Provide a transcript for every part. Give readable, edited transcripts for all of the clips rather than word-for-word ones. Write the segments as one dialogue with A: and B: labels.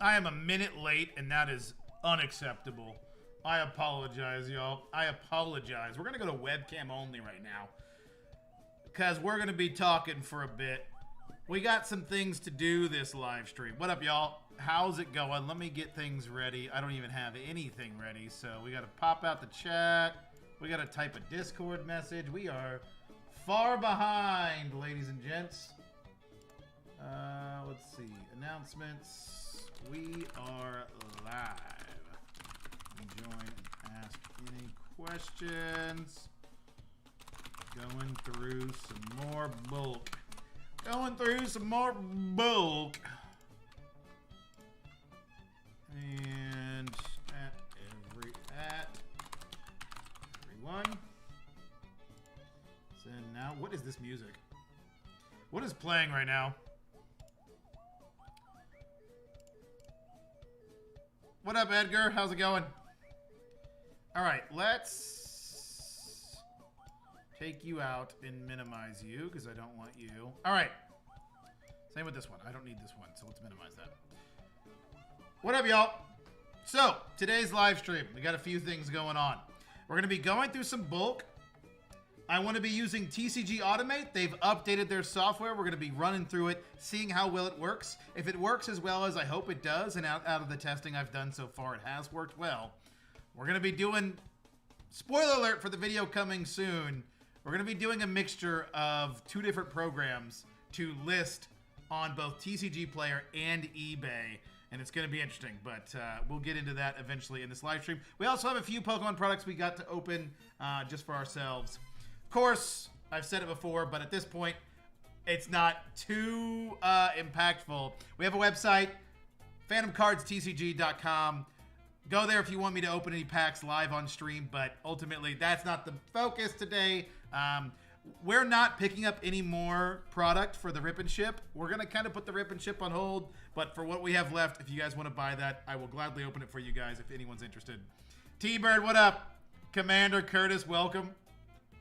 A: I am a minute late, and that is unacceptable. I apologize, y'all. I apologize. We're going to go to webcam only right now, because we're going to be talking for a bit. We got some things to do this live stream. What up, y'all? How's it going? Let me get things ready. I don't even have anything ready, so we got to pop out the chat. We got to type a Discord message. We are far behind, ladies and gents. Let's see. Announcements. We are live. Join and ask any questions. Going through some more bulk. Going through some more bulk. And at everyone. So now, what is this music? What is playing right now? What up, Edgar? How's it going? All right, let's take you out and minimize you because I don't want you. All right. Same with this one. I don't need this one, so let's minimize that. What up, y'all? So, today's live stream, we got a few things going on. We're going to be going through some bulk. I want to be using TCG Automate. They've updated their software. We're going to be running through it, seeing how well it works. If it works as well as I hope it does, and out of the testing I've done so far, it has worked well. We're going to be doing, spoiler alert for the video coming soon, we're going to be doing a mixture of two different programs to list on both TCG Player and eBay. And it's going to be interesting, but we'll get into that eventually in this live stream. We also have a few Pokemon products we got to open just for ourselves. Of course, I've said it before, but at this point, it's not too impactful. We have a website, phantomcardstcg.com. Go there if you want me to open any packs live on stream, but ultimately, that's not the focus today. We're not picking up any more product for the Rip and Ship. We're going to kind of put the Rip and Ship on hold, but for what we have left, if you guys want to buy that, I will gladly open it for you guys if anyone's interested. T-Bird, what up? Commander Curtis, welcome.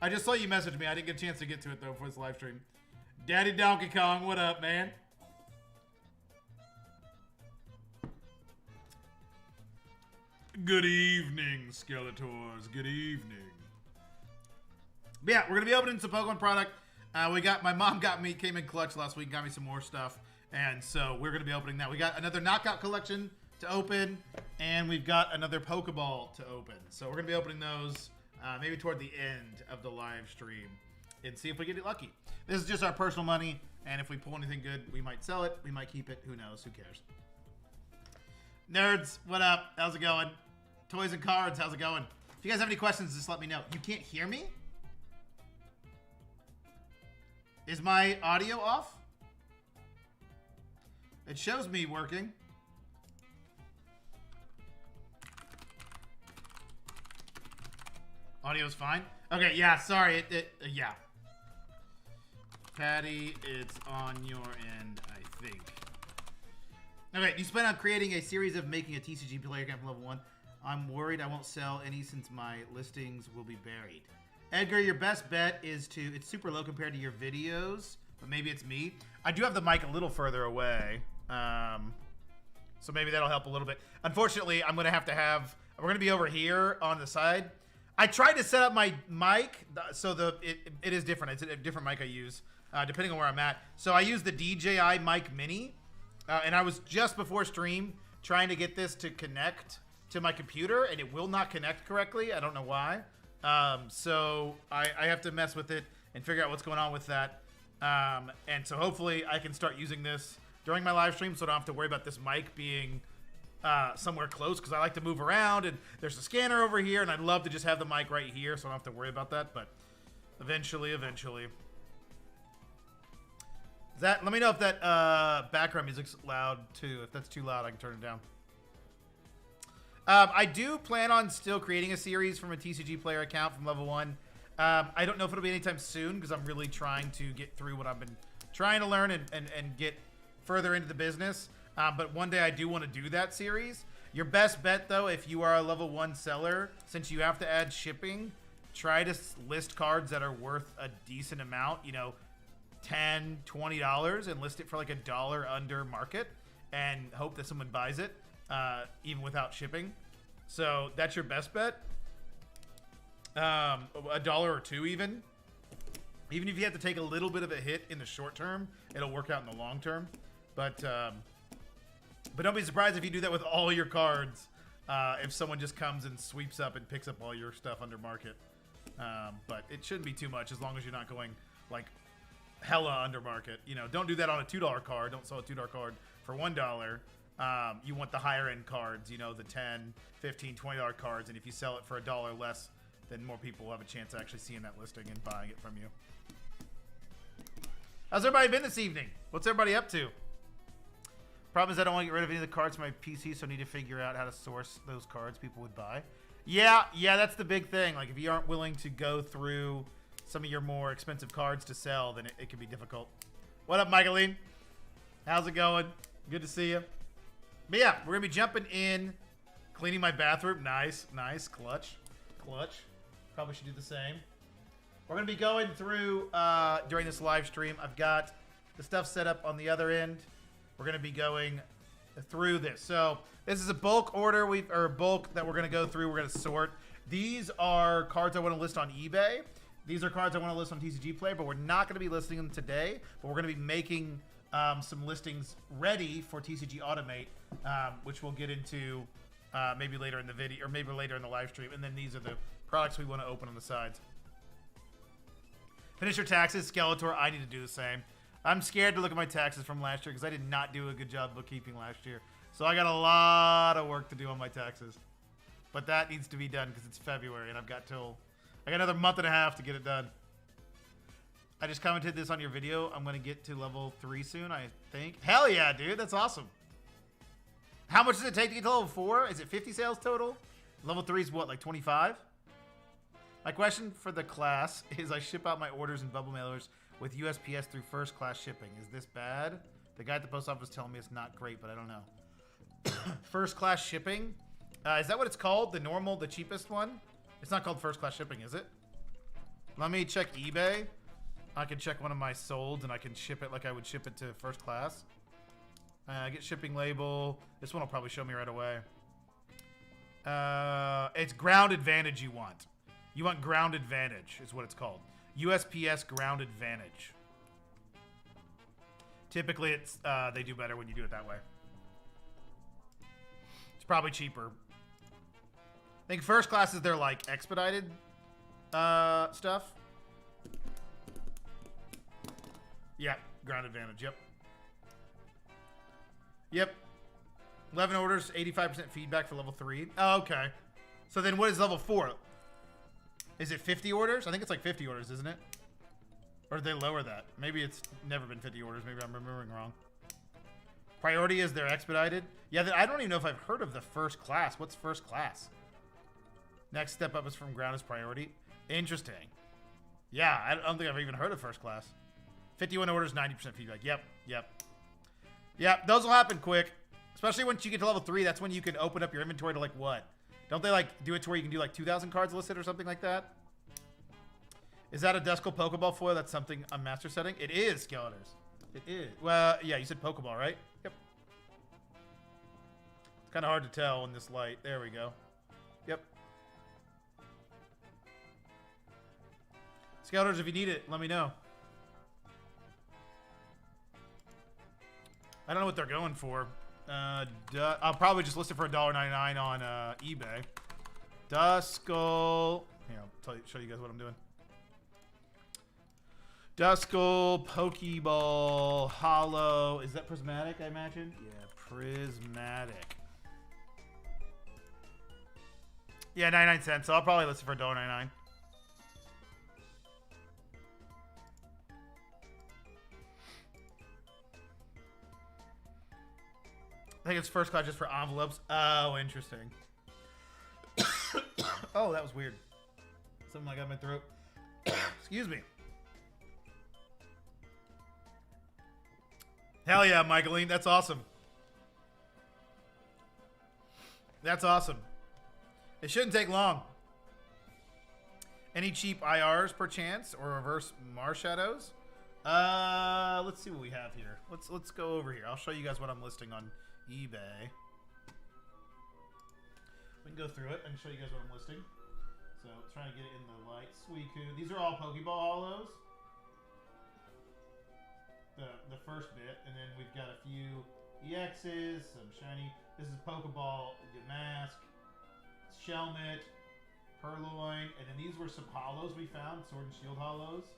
A: I just saw you message me. I didn't get a chance to get to it, though, for this live stream. Daddy Donkey Kong, what up, man? Good evening, Skeletors. Good evening. But yeah, we're going to be opening some Pokemon product. My mom came in clutch last week, got me some more stuff. And so we're going to be opening that. We got another Knockout collection to open, and we've got another Pokeball to open. So we're going to be opening those maybe toward the end of the live stream and see if we get it lucky. This is just our personal money, and if we pull anything good, we might sell it. We might keep it. Who knows? Who cares? Nerds, what up? How's it going? Toys and Cards, how's it going? If you guys have any questions, just let me know. You can't hear me? Is my audio off? It shows me working. Audio's fine? Okay, yeah, sorry. Yeah. Patty, it's on your end, I think. Okay, you plan on creating a series of making a TCG player account from level 1. I'm worried I won't sell any since my listings will be buried. Edgar, your best bet is it's super low compared to your videos, but maybe it's me. I do have the mic a little further away, so maybe that'll help a little bit. Unfortunately, we're going to be over here on the side. I tried to set up my mic, so it is different. It's a different mic I use, depending on where I'm at. So I use the DJI Mic Mini, and I was just before stream trying to get this to connect to my computer, and it will not connect correctly. I don't know why. So I have to mess with it and figure out what's going on with that. And so hopefully I can start using this during my live stream so I don't have to worry about this mic being somewhere close, because I like to move around, and there's a scanner over here, and I'd love to just have the mic right here so I don't have to worry about that, but eventually. Let me know if that background music's loud too. If that's too loud, I can turn it down. I do plan on still creating a series from a TCG player account from level 1. I don't know if it'll be anytime soon because I'm really trying to get through what I've been trying to learn and get further into the business. But one day I do want to do that series. Your best bet, though, if you are a level 1 seller, since you have to add shipping, try to list cards that are worth a decent amount, $10, $20, and list it for like $1 under market. and hope that someone buys it, even without shipping. So that's your best bet. $1 or $2 even. Even if you have to take a little bit of a hit in the short term, it'll work out in the long term. But don't be surprised if you do that with all your cards. If someone just comes and sweeps up and picks up all your stuff under market. But it shouldn't be too much as long as you're not going like hella under market. You know, don't do that on a $2 card. Don't sell a $2 card for $1. You want the higher end cards, you know, the $10, $15, $20 cards. And if you sell it for $1 less, then more people will have a chance of actually seeing that listing and buying it from you. How's everybody been this evening? What's everybody up to? Problem is I don't want to get rid of any of the cards from my PC, so I need to figure out how to source those cards people would buy. Yeah, that's the big thing. Like, if you aren't willing to go through some of your more expensive cards to sell, then it can be difficult. What up, Michaeline? How's it going? Good to see you. But yeah, we're going to be jumping in, cleaning my bathroom. Nice. Clutch. Probably should do the same. We're going to be going through, during this live stream, I've got the stuff set up on the other end. We're going to be going through this. So this is a bulk order, bulk that we're going to go through. We're going to sort. These are cards I want to list on eBay. These are cards I want to list on TCG Player, but we're not going to be listing them today. But we're going to be making some listings ready for TCG Automate, which we'll get into maybe later in the video or maybe later in the live stream. And then these are the products we want to open on the sides. Finish your taxes, Skeletor. I need to do the same. I'm scared to look at my taxes from last year because I did not do a good job bookkeeping last year. So I got a lot of work to do on my taxes. But that needs to be done because it's February and I got another month and a half to get it done. I just commented this on your video. I'm going to get to level 3 soon, I think. Hell yeah, dude. That's awesome. How much does it take to get to level 4? Is it 50 sales total? Level 3 is what, like 25? My question for the class is I ship out my orders and bubble mailers with USPS through first class shipping. Is this bad? The guy at the post office telling me it's not great, but I don't know. First class shipping? Is that what it's called? The normal, the cheapest one? It's not called first class shipping, is it? Let me check eBay. I can check one of my solds and I can ship it like I would ship it to first class. Get shipping label. This one will probably show me right away. It's ground advantage you want. You want ground advantage is what it's called. USPS ground advantage. Typically, it's they do better when you do it that way. It's probably cheaper. I think first class is their like expedited stuff. Yeah, ground advantage. Yep. 11 orders, 85% feedback for level 3. Oh, okay. So then what is level 4? Is it 50 orders? I think it's like 50 orders, isn't it? Or did they lower that? Maybe it's never been 50 orders. Maybe I'm remembering wrong. Priority is their expedited. Yeah, I don't even know if I've heard of the first class. What's first class? Next step up is from ground is priority. Interesting. Yeah, I don't think I've even heard of first class. 51 orders, 90% feedback. Yep, those will happen quick. Especially once you get to level 3, that's when you can open up your inventory to like what? Don't they like do it to where you can do like 2,000 cards listed or something like that? Is that a Duskull Pokeball foil? That's something I'm master setting? It is, Skeletors. It is. Well, yeah, you said Pokeball, right? Yep. It's kind of hard to tell in this light. There we go. Yep. Skeletors, if you need it, let me know. I don't know what they're going for. I'll probably just list it for $1.99 on eBay. Duskull. Here, I'll show you guys what I'm doing. Duskull, Pokeball, Hollow. Is that prismatic, I imagine? Yeah, prismatic. Yeah, 99 cents. So I'll probably list it for $1.99. I think it's first class just for envelopes. Oh, interesting. Oh, that was weird. Something like that in my throat. Excuse me. Hell yeah, Michaeline. That's awesome. That's awesome. It shouldn't take long. Any cheap IRs per chance or reverse Marshadows? Let's see what we have here. Let's go over here. I'll show you guys what I'm listing on eBay. We can go through it. I can show you guys what I'm listing. So, trying to get it in the light. Suicune. These are all Pokeball Hollows. The first bit. And then we've got a few EXs, some shiny. This is Pokeball Mask, Shelmet, Purloin. And then these were some Hollows we found. Sword and Shield Hollows.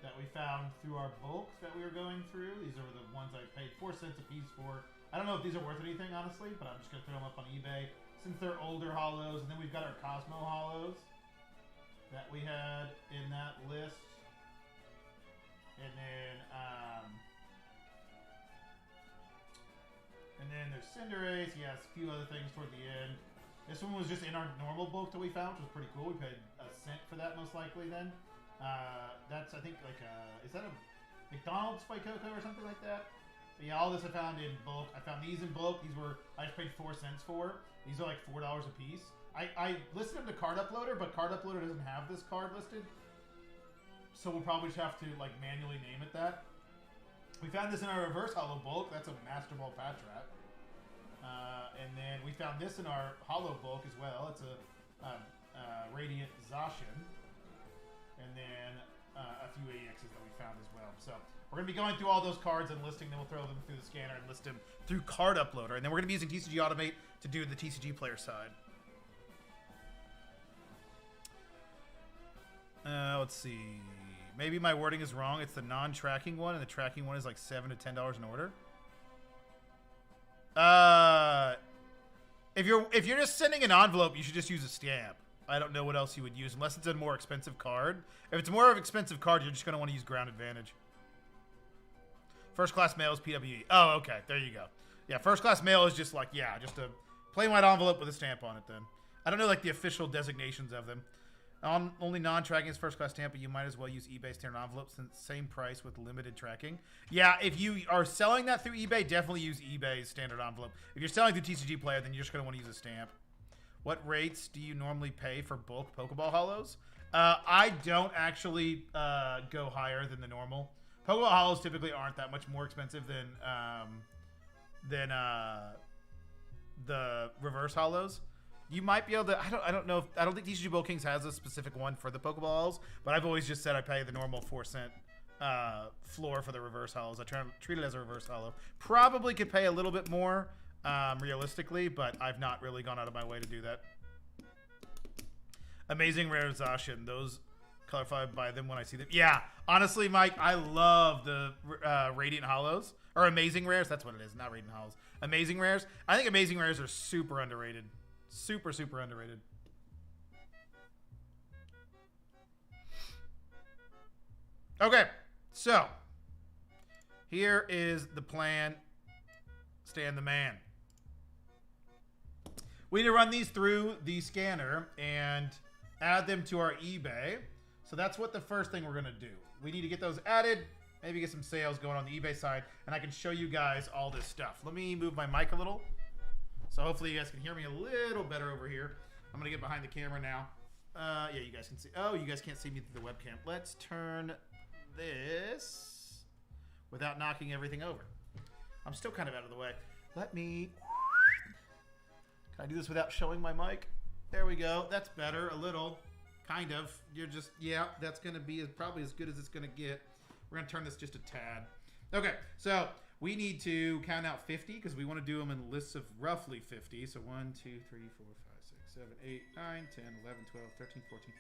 A: That we found through our bulk that we were going through. These are the ones I paid 4 cents a piece for. I don't know if these are worth anything, honestly, but I'm just going to throw them up on eBay since they're older Hollows. And then we've got our Cosmo Hollows that we had in that list. And then there's Cinderace. Yes, a few other things toward the end. This one was just in our normal bulk that we found, which was pretty cool. We paid a cent for that most likely then. That's, I think, like, is that a McDonald's Fuecoco or something like that? But yeah, all this I found in bulk. I found these in bulk. These were, I just paid 4 cents for. These are like $4 a piece. I listed them to Card Uploader, but Card Uploader doesn't have this card listed. So we'll probably just have to, like, manually name it that. We found this in our reverse hollow bulk. That's a Master Ball Patch Rat. And then we found this in our hollow bulk as well. It's a Radiant Zacian. And then a few AXs that we found as well. So we're going to be going through all those cards and listing them. We'll throw them through the scanner and list them through Card Uploader. And then we're going to be using TCG Automate to do the TCG player side. Let's see. Maybe my wording is wrong. It's the non-tracking one, and the tracking one is like $7 to $10 an order. If you're just sending an envelope, you should just use a stamp. I don't know what else you would use, unless it's a more expensive card. If it's a more expensive card, you're just going to want to use Ground Advantage. First Class Mail is PWE. Oh, okay. There you go. Yeah, First Class Mail is just like, yeah, just a plain white envelope with a stamp on it then. I don't know, like, the official designations of them. Only non-tracking is First Class stamp, but you might as well use eBay standard envelopes since same price with limited tracking. Yeah, if you are selling that through eBay, definitely use eBay's standard envelope. If you're selling through TCG Player, then you're just going to want to use a stamp. What rates do you normally pay for bulk Pokeball Hollows? I don't actually go higher than the normal. Pokeball Hollows typically aren't that much more expensive than the reverse Hollows. You might be able to. I don't know. I don't think TCG Bull Kings has a specific one for the Pokeballs, but I've always just said I pay the normal 4 cent floor for the reverse Hollows. I try to treat it as a reverse Hollow. Probably could pay a little bit more. Realistically, but I've not really gone out of my way to do that. Amazing Rare Zacian. Those clarify by them when I see them. Yeah, honestly, Mike, I love the Radiant Hollows. Or Amazing Rares. That's what it is, not Radiant Hollows. Amazing Rares. I think Amazing Rares are super underrated. Super, super underrated. Okay, so here is the plan. Stan the man. We need to run these through the scanner and add them to our eBay. So that's what the first thing we're going to do. We need to get those added, maybe get some sales going on the eBay side, and I can show you guys all this stuff. Let me move my mic a little. So hopefully you guys can hear me a little better over here. I'm going to get behind the camera now. Yeah, you guys can see. Oh, you guys can't see me through the webcam. Let's turn this without knocking everything over. I'm still kind of out of the way. Let me... Can I do this without showing my mic? There we go. That's better. A little. Kind of. You're just... Yeah, that's going to be probably as good as it's going to get. We're going to turn this just a tad. Okay, so we need to count out 50 because we want to do them in lists of roughly 50. So 1, 2, 3, 4, 5, 6, 7, 8, 9, 10, 11, 12, 13, 14,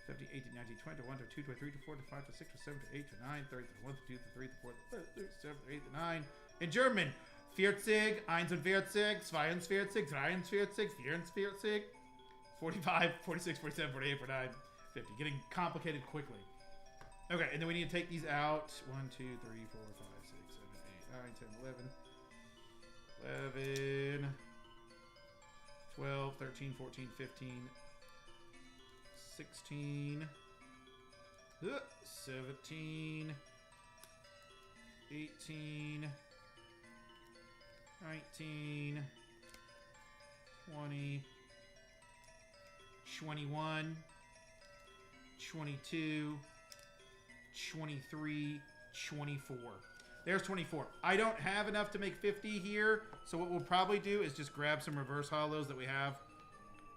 A: 15, 18, 19, 20, 21, 22, 23, 24, 25, 26, 27, 28, 29, 30, 31, 32, 33, 34, 37, 38, 39. In German, 40, 41, 42, 43, 44, 45, 46, 47, 48, 49, 50. Getting complicated quickly. Okay, and then we need to take these out. 1, 2, 3, 4, 5, 6, 7, 8, 9, 10, 11, 12, 13, 14, 15, 16, 17, 18, 19, 20, 21, 22, 23, 24. There's 24. I don't have enough to make 50 here, so what we'll probably do is just grab some reverse hollows that we have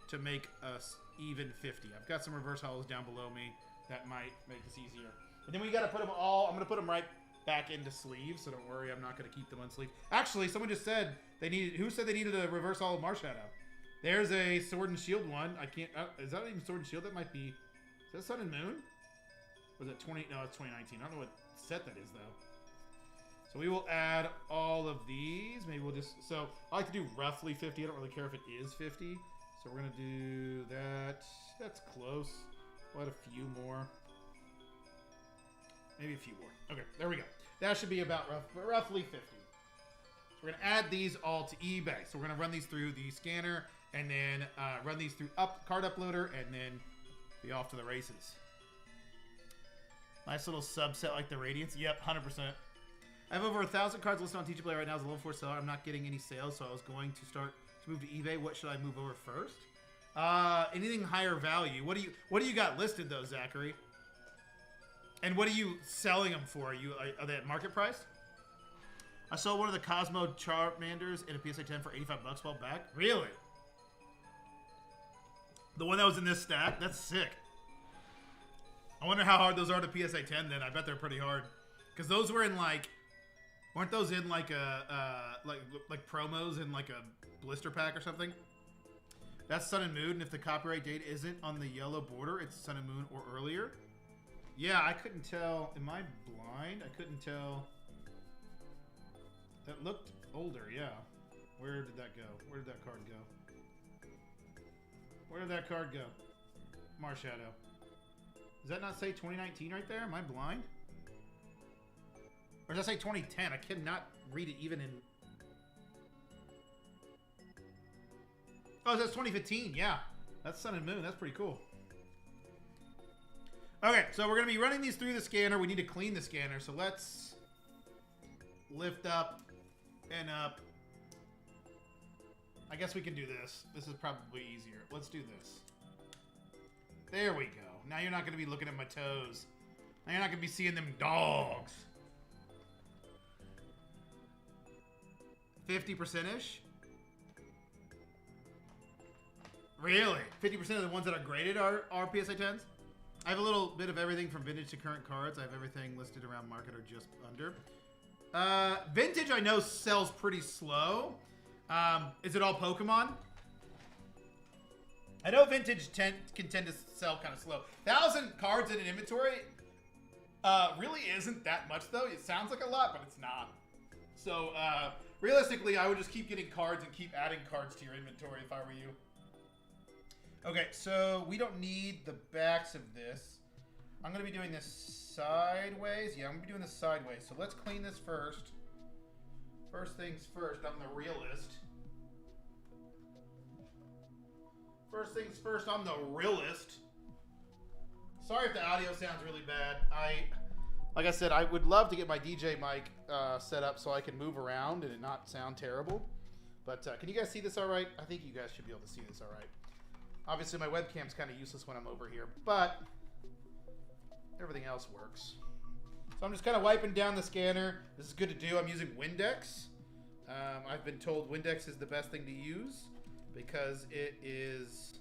A: to make us even 50. I've got some reverse hollows down below me that might make this easier. And then we got to put them all, I'm going to put them right back into sleeves, so don't worry, I'm not going to keep them unsleeved. Actually, someone just said they needed, who said they needed a reverse hollow Marshadow? There's a Sword and Shield one. I can't, is that even Sword and Shield? That might be, is that Sun and Moon? Was it 20, no, it's 2019. I don't know what set that is, though. So we will add all of these. Maybe we'll just, so I like to do roughly 50. I don't really care if it is 50. So we're going to do that. That's close. We'll add a few more. Maybe a few more. Okay, there we go. That should be about roughly 50. So we're going to add these all to eBay. So we're going to run these through the scanner and then run these through card uploader and then be off to the races. Nice little subset like the Radiance. Yep, 100%. I have over 1,000 cards listed on TCG Play right now as a level 4 seller. I'm not getting any sales, so I was going to start to move to eBay. What should I move over first? Anything higher value. What do you got listed though, Zachary? And what are you selling them for? Are they at market price? I sold one of the Cosmo Charmanders in a PSA 10 for 85 bucks while back. Really? The one that was in this stack? That's sick. I wonder how hard those are to PSA 10 then. I bet they're pretty hard. Because those were in like, weren't those in like a, like promos in like a blister pack or something? That's Sun and Moon, and if the copyright date isn't on the yellow border, it's Sun and Moon or earlier. Yeah, I couldn't tell. Am I blind? I couldn't tell. That looked older, yeah. Where did that go? Where did that card go? Where did that card go? Marshadow. Does that not say 2019 right there? Am I blind? Or does that say 2010? I cannot read it even in... Oh, that's 2015. Yeah. That's Sun and Moon. That's pretty cool. Okay, so we're going to be running these through the scanner. We need to clean the scanner. So let's lift up and up. I guess we can do this. This is probably easier. Let's do this. There we go. Now you're not going to be looking at my toes. Now you're not going to be seeing them dogs. 50%-ish? Really? 50% of the ones that are graded are PSA 10s? I have a little bit of everything from vintage to current cards. I have everything listed around market or just under. Vintage, I know, sells pretty slow. Is it all Pokemon? I know vintage can tend to sell kind of slow. 1,000 cards in an inventory really isn't that much, though. It sounds like a lot, but it's not. So, realistically, I would just keep getting cards and keep adding cards to your inventory if I were you. Okay, so we don't need the backs of this. I'm going to be doing this sideways. Yeah, I'm going to be doing this sideways. So let's clean this first. First things first, I'm the realist. First things first, I'm the realist. Sorry if the audio sounds really bad. Like I said, I would love to get my DJ mic set up so I can move around and it not sound terrible. But can you guys see this all right? I think you guys should be able to see this all right. Obviously, my webcam's kind of useless when I'm over here, but everything else works. So I'm just kind of wiping down the scanner. This is good to do. I'm using Windex. I've been told Windex is the best thing to use because it is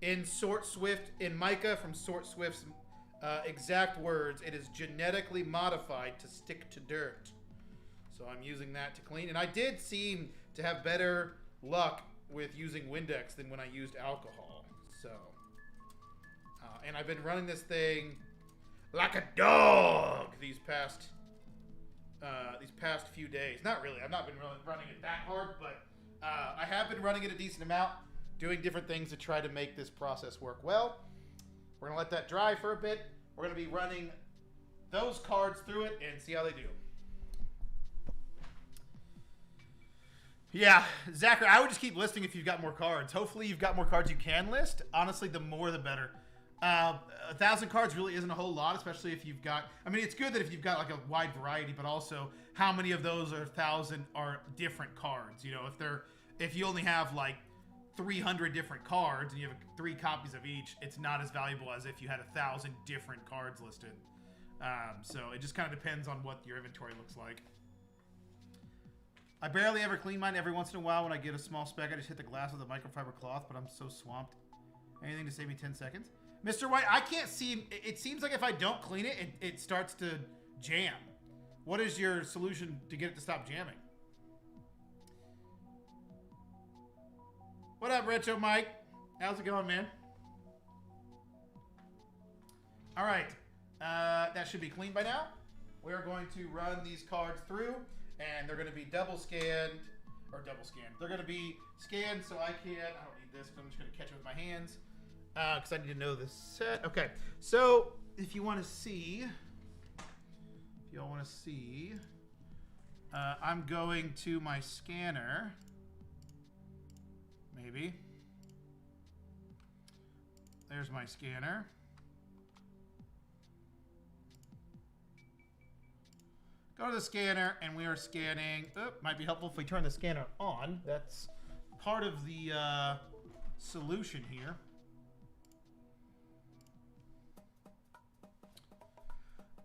A: in Sort Swift, in Micah from Sort Swift's exact words, it is genetically modified to stick to dirt. So I'm using that to clean. And I did seem to have better luck with using Windex than when I used alcohol. So, and I've been running this thing like a dog these past few days. Not really. I've not been running it that hard, but I have been running it a decent amount, doing different things to try to make this process work well. We're going to let that dry for a bit. We're going to be running those cards through it and see how they do. Yeah, Zachary, I would just keep listing if you've got more cards. Hopefully you've got more cards you can list. Honestly, the more the better. 1,000 cards really isn't a whole lot, especially if you've got... I mean, it's good that if you've got like a wide variety, but also how many of those are 1,000 are different cards. You know, if you only have like 300 different cards and you have 3 copies of each, it's not as valuable as if you had 1,000 different cards listed. So it just kind of depends on what your inventory looks like. I barely ever clean mine. Every once in a while when I get a small speck, I just hit the glass with a microfiber cloth, but I'm so swamped. Anything to save me 10 seconds? Mr. White, I can't see. It seems like if I don't clean it, it starts to jam. What is your solution to get it to stop jamming? What up, Retro Mike? How's it going, man? All right. That should be clean by now. We're going to run these cards through, and they're going to be double scanned. They're going to be scanned so I don't need this, because I'm just going to catch it with my hands. Because I need to know the set. Okay, so if you want to see, I'm going to my scanner. Maybe. There's my scanner. Go to the scanner, and we are scanning. Might be helpful if we turn the scanner on. That's part of the solution here.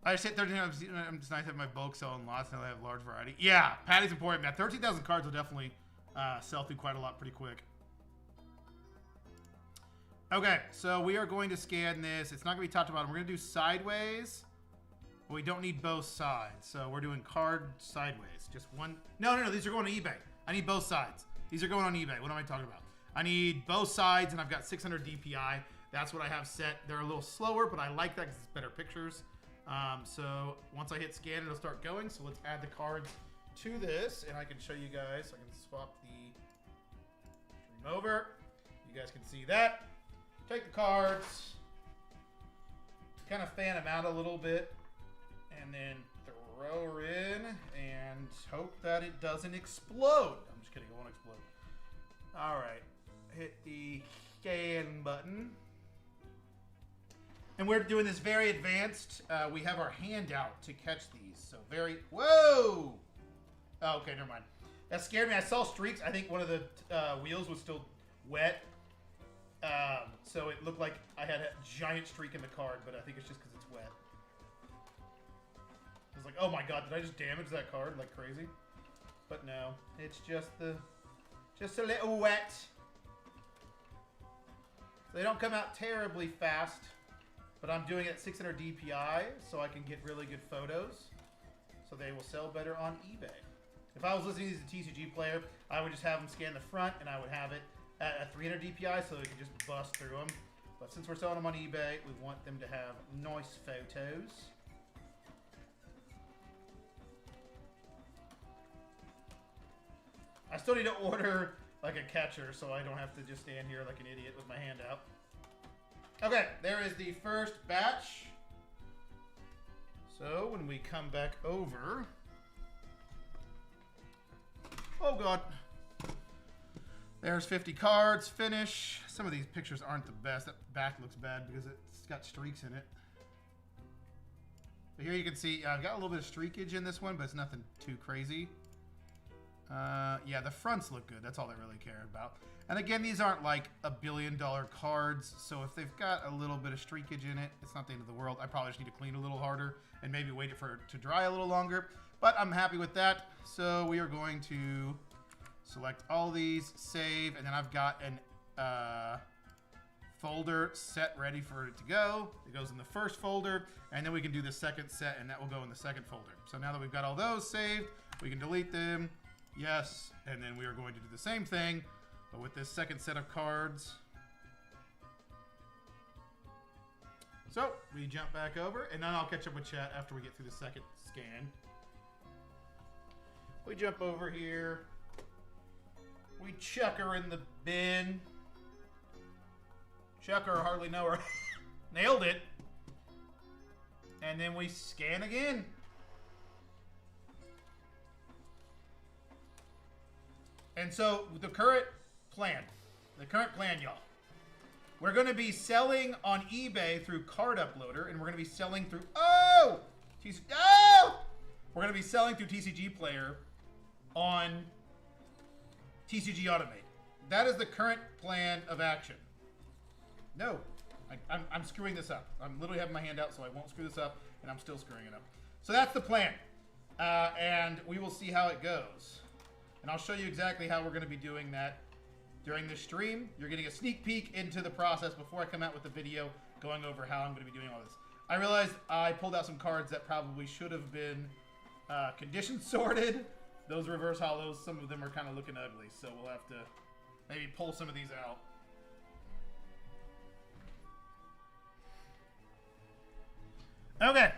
A: I just hit 13. I'm just nice to have my bulk selling lots now that I have large variety. Yeah, Patty's important, man. 13,000 cards will definitely sell through quite a lot pretty quick. Okay, so we are going to scan this. It's not going to be top to bottom. We're going to do sideways. But we don't need both sides. So we're doing card sideways. Just one. No. These are going to eBay. I need both sides. These are going on eBay. What am I talking about? I need both sides, and I've got 600 DPI. That's what I have set. They're a little slower, but I like that because it's better pictures. So once I hit scan, it'll start going. So let's add the cards to this, and I can show you guys. I can swap the stream over. You guys can see that. Take the cards, kind of fan them out a little bit, and then throw her in and hope that it doesn't explode. I'm just kidding, it won't explode. All right, hit the scan button. And we're doing this very advanced. We have our hand out to catch these. So whoa! Oh, okay, never mind. That scared me. I saw streaks. I think one of the wheels was still wet. So it looked like I had a giant streak in the card, but I think it's just because it's wet. I was like, oh my god, did I just damage that card like crazy? But no, it's just a little wet. So they don't come out terribly fast, but I'm doing it at 600 DPI so I can get really good photos. So they will sell better on eBay. If I was listening to the TCG player, I would just have them scan the front and I would have it at 300 DPI so they could just bust through them. But since we're selling them on eBay, we want them to have nice photos. I still need to order like a catcher so I don't have to just stand here like an idiot with my hand out. Okay, there is the first batch. So when we come back over... Oh god. There's 50 cards, finish. Some of these pictures aren't the best. That back looks bad because it's got streaks in it. But here you can see, I've got a little bit of streakage in this one, but it's nothing too crazy. Yeah, the fronts look good. That's all they really care about. And again, these aren't like $1 billion cards, so if they've got a little bit of streakage in it, it's not the end of the world. I probably just need to clean a little harder and maybe wait for it to dry a little longer. But I'm happy with that. So we are going to select all these, save, and then I've got an folder set ready for it to go. It goes in the first folder, and then we can do the second set, and that will go in the second folder. So now that we've got all those saved, we can delete them. Yes, and then we are going to do the same thing, but with this second set of cards. So we jump back over, and then I'll catch up with chat after we get through the second scan. We jump over here. We chuck her in the bin. Chuck her, hardly know her. Nailed it. And then we scan again. And so the current plan, y'all. We're going to be selling on eBay through Card Uploader, and we're going to be selling through, we're going to be selling through TCG Player on TCG Automate. That is the current plan of action. No. I'm screwing this up. I'm literally having my hand out, so I won't screw this up, and I'm still screwing it up. So that's the plan. And we will see how it goes. And I'll show you exactly how we're going to be doing that during this stream. You're getting a sneak peek into the process before I come out with the video going over how I'm going to be doing all this. I realized I pulled out some cards that probably should have been condition sorted. Those reverse hollows, some of them are kind of looking ugly, so we'll have to maybe pull some of these out. Okay.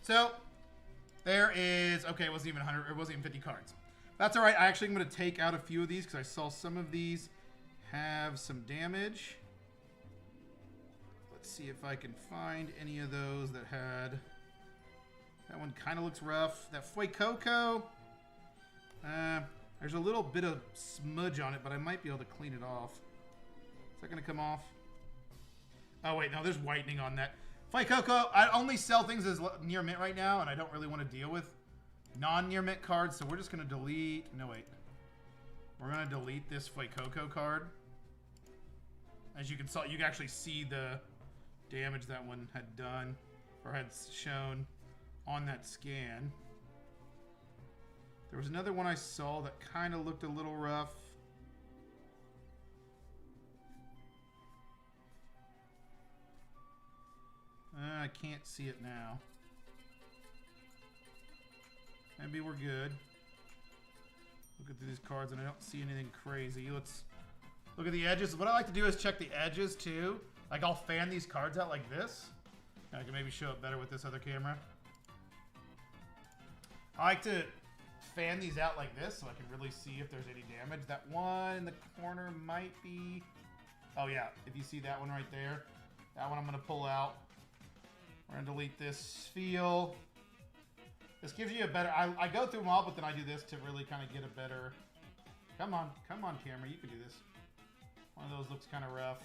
A: So there is, okay, it wasn't even 100, it wasn't even 50 cards. That's all right. I actually am going to take out a few of these because I saw some of these have some damage. Let's see if I can find any of those that had. That one kind of looks rough. That Fuecoco, there's a little bit of smudge on it, but I might be able to clean it off. Is that going to come off? Oh, wait, no, there's whitening on that. Fuecoco, I only sell things as near mint right now, and I don't really want to deal with non-near mint cards, so we're just going to delete. No, wait. We're going to delete this Fuecoco card. As you can see, you can actually see the damage that one had done or had shown on that scan. There was another one I saw that kind of looked a little rough. I can't see it now. Maybe we're good. Looking through these cards and I don't see anything crazy. Let's look at the edges. What I like to do is check the edges too. Like I'll fan these cards out like this. I can maybe show it better with this other camera. I like to fan these out like this so I can really see if there's any damage. That one in the corner might be... Oh yeah, if you see that one right there. That one I'm going to pull out. We're going to delete this Feel. This gives you a better... I go through them all, but then I do this to really kind of get a better... Come on, camera, you can do this. One of those looks kind of rough.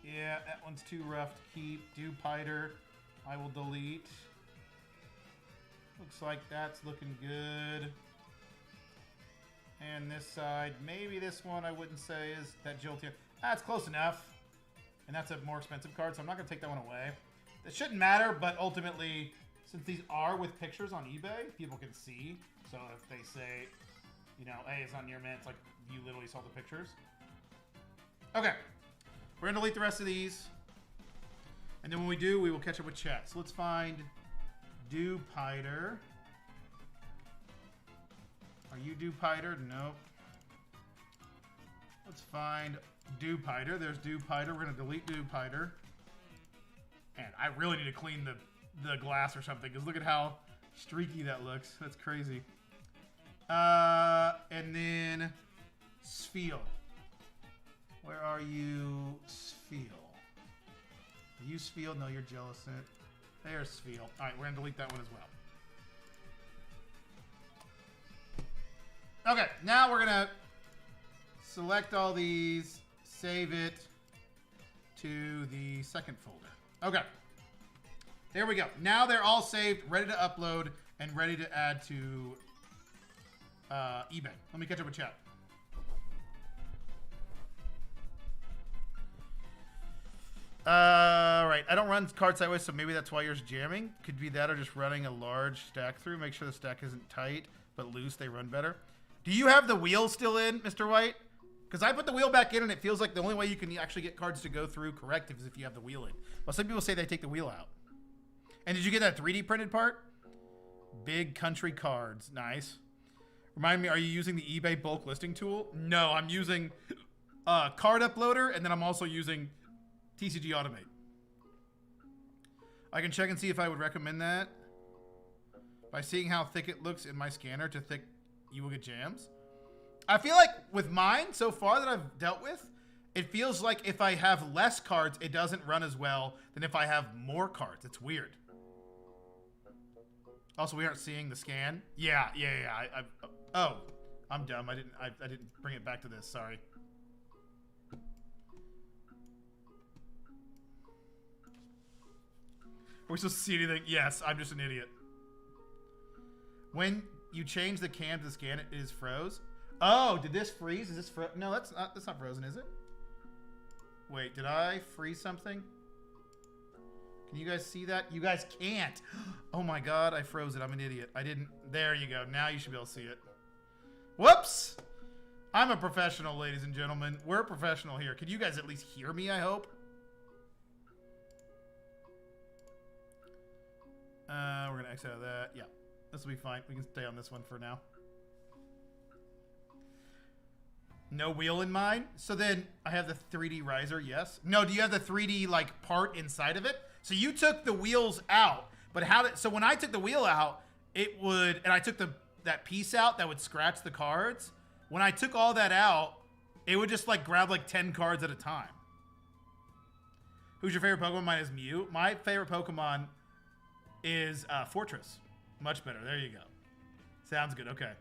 A: Yeah, that one's too rough to keep. Dewpider, I will delete. Looks like that's looking good. And this side, maybe this one I wouldn't say is that Jolteon. That's close enough. And that's a more expensive card, so I'm not going to take that one away. It shouldn't matter, but ultimately, since these are with pictures on eBay, people can see. So if they say, you know, hey, it's not near mint, it's like you literally saw the pictures. Okay. We're going to delete the rest of these. And then when we do, we will catch up with chat. So let's find Dewpider. Are you Dewpider? Nope. Let's find Dewpider. There's Dewpider. We're going to delete Dewpider. And I really need to clean the glass or something, because look at how streaky that looks. That's crazy. And then Sfeel. Where are you, Sfeel? Are you Sfeel? No, you're Jellicent. There's Sfeel. All right, we're going to delete that one as well. Okay, now we're going to select all these, save it to the second folder. Okay. There we go. Now they're all saved, ready to upload, and ready to add to eBay. Let me catch up with chat. Right. I don't run cards sideways, so maybe that's why yours jamming. Could be that or just running a large stack through. Make sure the stack isn't tight, but loose. They run better. Do you have the wheel still in, Mr. White? Because I put the wheel back in, and it feels like the only way you can actually get cards to go through correct is if you have the wheel in. Well, some people say they take the wheel out. And did you get that 3D printed part? Big country cards. Nice. Remind me, are you using the eBay bulk listing tool? No, I'm using Card Uploader, and then I'm also using TCG Automate. I can check and see if I would recommend that. By seeing how thick it looks in my scanner to thick, you will get jams. I feel like with mine so far that I've dealt with, it feels like if I have less cards, it doesn't run as well than if I have more cards. It's weird. Also, we aren't seeing the scan. Yeah. Oh, I'm dumb. I didn't bring it back to this. Sorry. Are we supposed to see anything? Yes, I'm just an idiot. When You change the cam to scan it. It is froze. Oh, did this freeze? Is this no, that's not frozen, is it? Wait, did I freeze something? Can you guys see that? You guys can't. Oh my god, I froze it. I'm an idiot. I didn't. There you go. Now you should be able to see it. Whoops! I'm a professional, ladies and gentlemen. We're professional here. Can you guys at least hear me, I hope? We're going to exit out of that. Yeah, this will be fine. We can stay on this one for now. No wheel in mine? So then I have the 3D riser, yes. No, do you have the 3D like part inside of it? So you took the wheels out, but how did, so when I took the wheel out, it would, and I took that piece out that would scratch the cards. When I took all that out, it would just like grab like 10 cards at a time. Who's your favorite Pokemon? Mine is Mew. My favorite Pokemon is Fortress. Much better. There you go. Sounds good. Okay.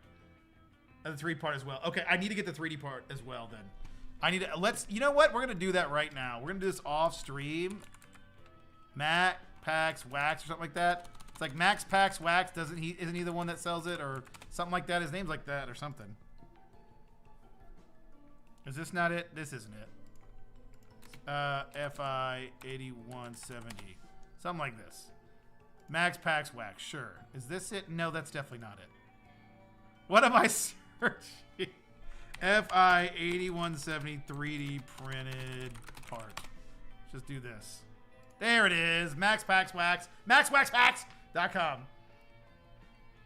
A: And the 3D part as well. Okay, I need to get the 3D part as well then. I need to, you know what? We're going to do that right now. We're going to do this off stream. Mac, Pax, Wax, or something like that. It's like Max, Pax, Wax. Isn't he the one that sells it or something like that? His name's like that or something. Is this not it? This isn't it. FI 8170. Something like this. Max, Pax, Wax. Sure. Is this it? No, that's definitely not it. What am I searching? FI 8170 3D printed part. Just do this. There it is. Max Pax Wax. MaxWaxPax.com.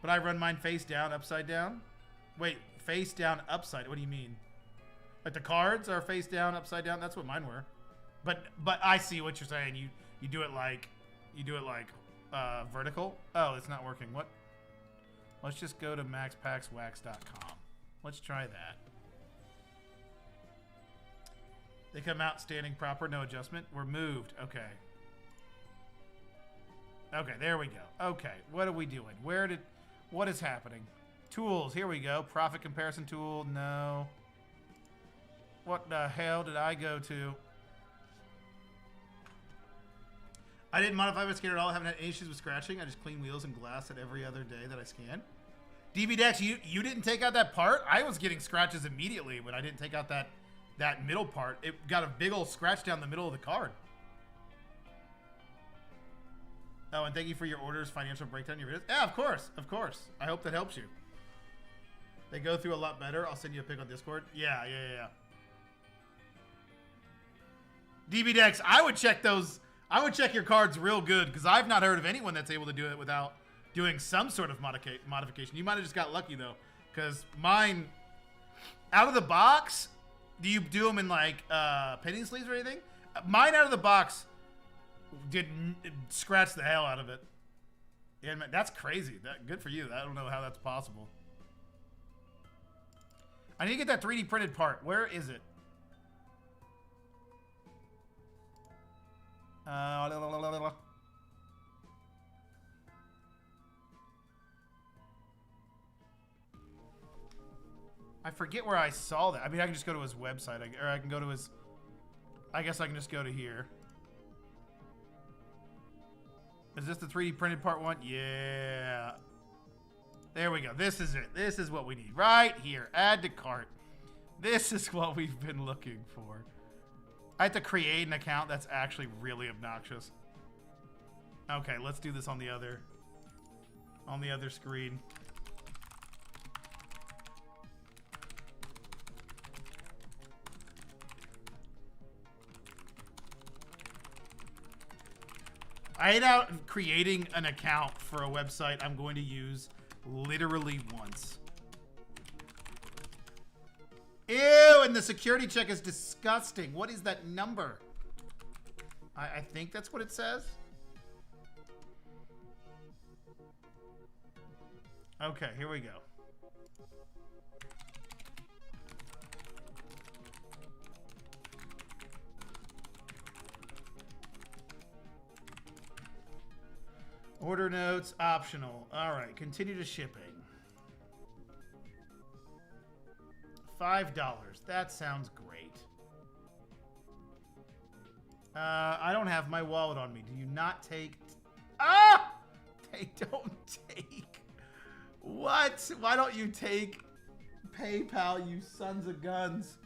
A: But I run mine face down, upside down. Wait, face down, upside. What do you mean? Like the cards are face down, upside down. That's what mine were. But I see what you're saying. You do it like vertical. Oh, it's not working. What? Let's just go to MaxPaxWax.com. Let's try that. They come out standing proper, no adjustment. We're moved. Okay. Okay, there we go. Okay, what are we doing? What is happening? Tools, here we go. Profit comparison tool, no. What the hell did I go to? I didn't modify my scanner at all. I haven't had any issues with scratching. I just clean wheels and glass at every other day that I scan. DB Dex, you didn't take out that part? I was getting scratches immediately when I didn't take out that middle part. It got a big old scratch down the middle of the card. Oh, and thank you for your orders, financial breakdown, your videos. Yeah, of course, of course. I hope that helps you. They go through a lot better. I'll send you a pic on Discord. Yeah. DB Dex, I would check those. I would check your cards real good because I've not heard of anyone that's able to do it without doing some sort of modification. You might have just got lucky though, because mine, out of the box, do you do them in like penny sleeves or anything? Mine out of the box didn't scratch the hell out of it. Yeah, man, that's crazy. Good for you. I don't know how that's possible. I need to get that 3D printed part. Where is it? I forget where I saw that. I mean, I can just go to his website, or I can go to his. I guess I can just go to here. Is this the 3D printed part one? Yeah. There we go. This is it. This is what we need. Right here. Add to cart. This is what we've been looking for. I have to create an account that's actually really obnoxious. Okay, let's do this on the other screen. I hate out creating an account for a website I'm going to use literally once. Ew, and the security check is disgusting. What is that number? I think that's what it says. Okay, here we go. Order notes, optional. All right, continue to shipping. $5. That sounds great. I don't have my wallet on me. Do you not take... Ah! They don't take... What? Why don't you take PayPal, you sons of guns?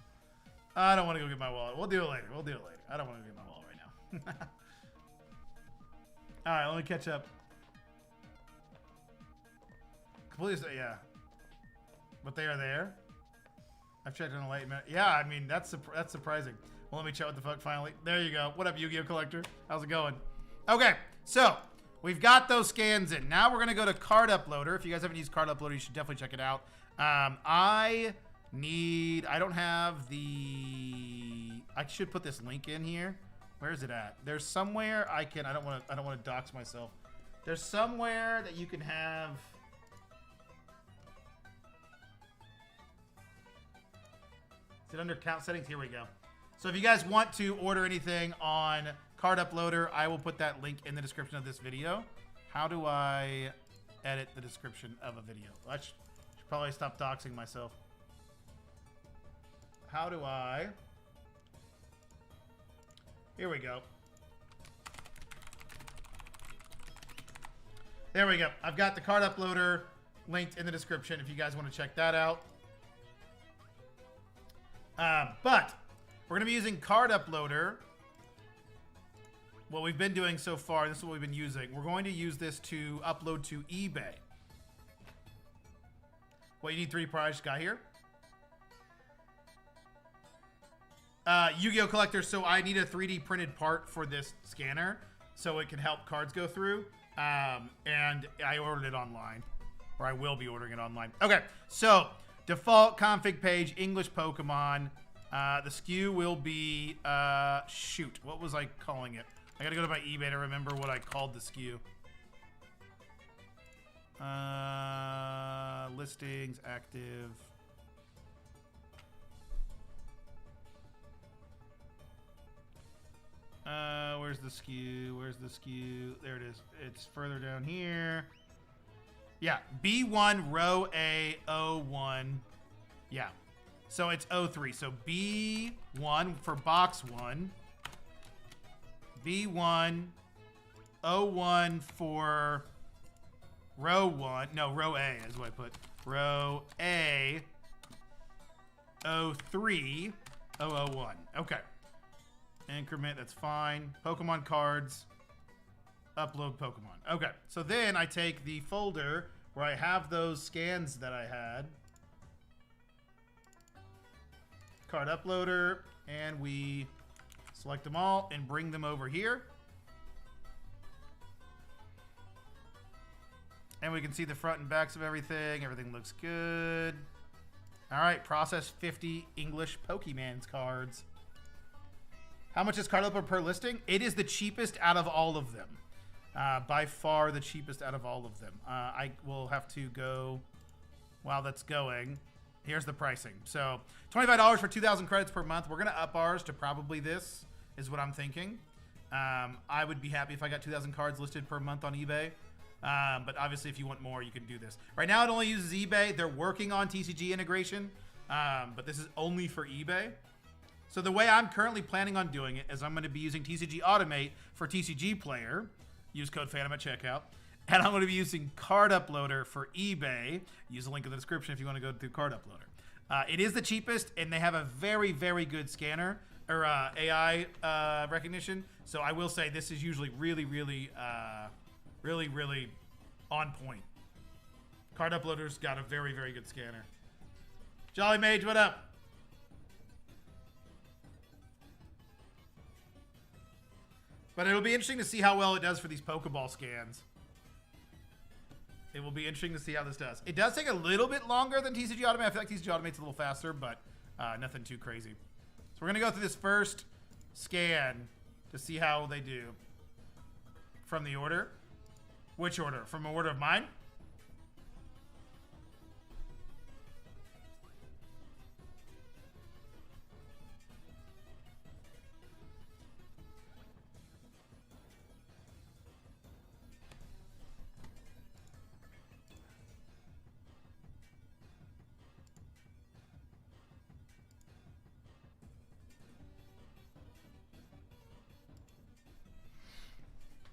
A: I don't want to go get my wallet. We'll do it later. We'll do it later. I don't want to get my wallet right now. All right, let me catch up. Completely, yeah. But they are there. I've checked in a late minute. Yeah, I mean, that's surprising. Well, let me check what the fuck finally. There you go. What up, Yu-Gi-Oh! Collector? How's it going? Okay, so we've got those scans in. Now we're going to go to Card Uploader. If you guys haven't used Card Uploader, you should definitely check it out. I don't have the... I should put this link in here. Where is it at? There's somewhere I don't want to dox myself. There's somewhere that you can have... Is it under account settings? Here we go. So if you guys want to order anything on Card Uploader, I will put that link in the description of this video. How do I edit the description of a video? I should probably stop doxing myself. How do I... Here we go. There we go. I've got the Card Uploader linked in the description if you guys want to check that out. But we're going to be using Card Uploader. What we've been doing so far, this is what we've been using. We're going to use this to upload to eBay. Well, you need 3D prize guy here. Yu-Gi-Oh! Collector, so I need a 3D printed part for this scanner so it can help cards go through. And I ordered it online, or I will be ordering it online. Okay, so default config page, English Pokemon. The SKU will be, shoot, what was I calling it? I gotta go to my eBay to remember what I called the SKU. Listings, active. Where's the SKU? Where's the SKU? There it is. It's further down here. Yeah, B1 row A 01. Yeah. So it's 03. So B1 for box 1. B1 01 for row 1. No, row A is what I put. Row A 03 001. Okay. Increment, that's fine. Pokemon cards. Upload Pokemon. Okay, so then I take the folder where I have those scans that I had. Card Uploader, and we select them all and bring them over here. And we can see the front and backs of everything. Everything looks good. All right, process 50 English Pokemon's cards. How much is Card Uploader per listing? It is the cheapest out of all of them. By far the cheapest out of all of them. I will have to go while that's going. Here's the pricing. So $25 for 2,000 credits per month. We're going to up ours to probably this is what I'm thinking. I would be happy if I got 2,000 cards listed per month on eBay. But obviously if you want more, you can do this. Right now it only uses eBay. They're working on TCG integration. But this is only for eBay. So the way I'm currently planning on doing it is I'm going to be using TCG Automate for TCG Player. Use code Phantom at checkout. And I'm going to be using Card Uploader for eBay. Use the link in the description if you want to go to Card Uploader. It is the cheapest, and they have a very, very good scanner, or AI recognition. So I will say this is usually really, really on point. Card Uploader's got a very, very good scanner. Jolly Mage, what up? But it'll be interesting to see how well it does for these Pokeball scans. It will be interesting to see how this does. It does take a little bit longer than TCG Automate. I feel like TCG Automate's a little faster, but nothing too crazy. So we're going to go through this first scan to see how they do. From the order. Which order? From an order of mine?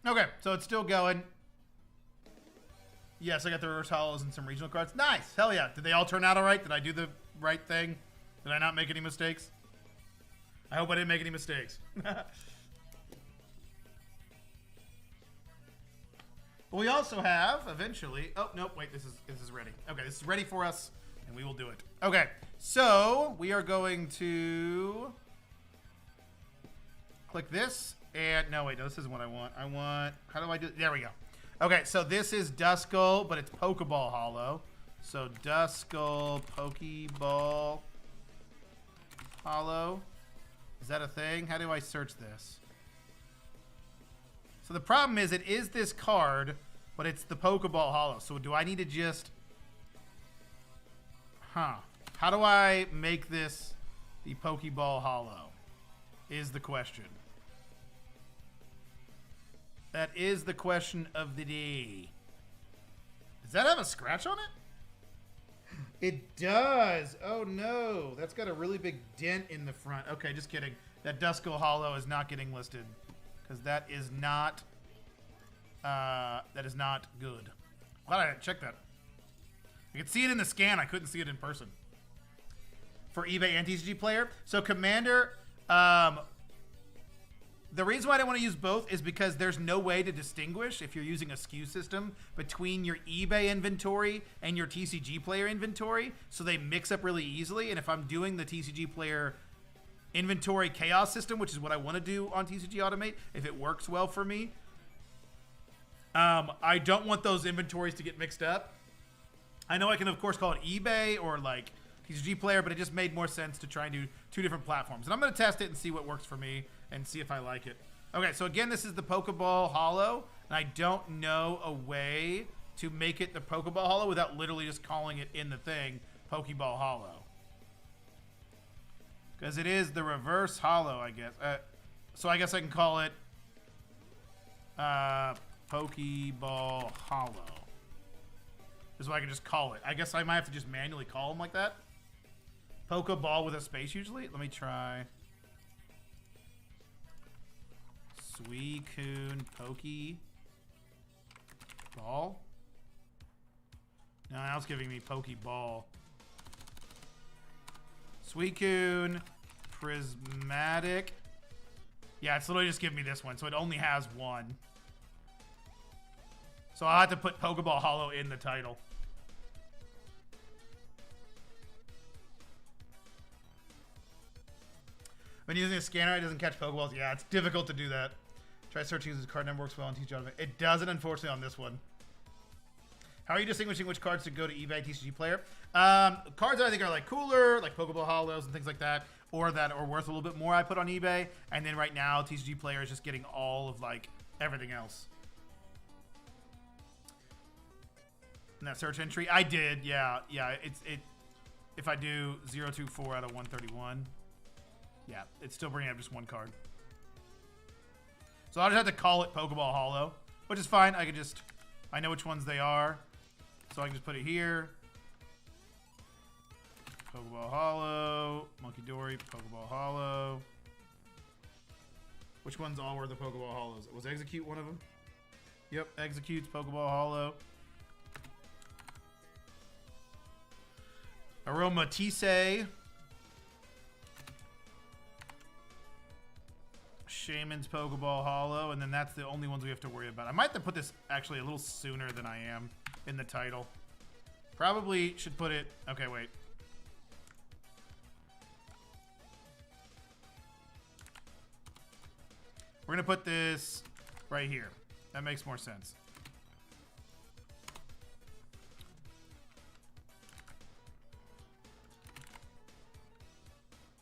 A: Okay, so it's still going. Yes, I got the reverse hollows and some regional cards. Nice. Hell yeah. Did they all turn out all right? Did I do the right thing? Did I not make any mistakes? I hope I didn't make any mistakes. We also have, eventually... Oh, nope, wait, this is ready. Okay, this is ready for us, and we will do it. Okay, so we are going to click this, and... No, wait, no, this isn't what I want. I want... How do I do... There we go. Okay, so this is Duskull, but it's Pokeball Hollow. So Duskull, Pokeball Hollow. Is that a thing? How do I search this? So the problem is it is this card, but it's the Pokeball Hollow. So do I need to just... How do I make this the Pokeball Hollow? Is the question. That is the question of the day. Does that have a scratch on it? It does. Oh no. That's got a really big dent in the front. Okay, just kidding. That Duskull Hollow is not getting listed. Because that is not good. Glad I didn't check that. I could see it in the scan. I couldn't see it in person. For eBay and TCG Player. So Commander, the reason why I don't want to use both is because there's no way to distinguish if you're using a SKU system between your eBay inventory and your TCG Player inventory. So they mix up really easily. And if I'm doing the TCG Player inventory chaos system, which is what I want to do on TCG Automate, if it works well for me, I don't want those inventories to get mixed up. I know I can of course call it eBay or like TCG Player, but it just made more sense to try and do two different platforms. And I'm going to test it and see what works for me and see if I like it. Okay, so again, this is the Pokeball Hollow, and I don't know a way to make it the Pokeball Hollow without literally just calling it in the thing Pokeball Hollow. Because it is the reverse hollow, I guess. So I guess I can call it Pokeball Hollow. Is what I can just call it. I guess I might have to just manually call them like that. Pokeball with a space usually. Let me try. Suicune Pokeball. No, now it's giving me Pokeball. Suicune Prismatic. Yeah, it's literally just giving me this one, so it only has one. So I'll have to put Pokeball Hollow in the title. When using a scanner, it doesn't catch Pokeballs. Yeah, it's difficult to do that. Try searching as the card number works well on TCG Automate. It doesn't, unfortunately, on this one. How are you distinguishing which cards to go to eBay TCG Player? Cards that I think are like cooler, like Pokeball Hollows and things like that, or that are worth a little bit more, I put on eBay. And then right now, TCG Player is just getting all of like everything else. And that search entry, I did, yeah. If I do 024 out of 131, yeah, it's still bringing up just one card. So I'll just have to call it Pokeball Hollow, which is fine. I know which ones they are. So I can just put it here. Pokeball Hollow, Monkey Dory, Pokeball Hollow. Which ones all were the Pokeball Hollows? Was Execute one of them? Yep, Execute's Pokeball Hollow. Aromatisse. Shaman's Pokeball Hollow, and then that's the only ones we have to worry about. I might have to put this actually a little sooner than I am in the title. Probably should put it... Okay, wait. We're going to put this right here. That makes more sense.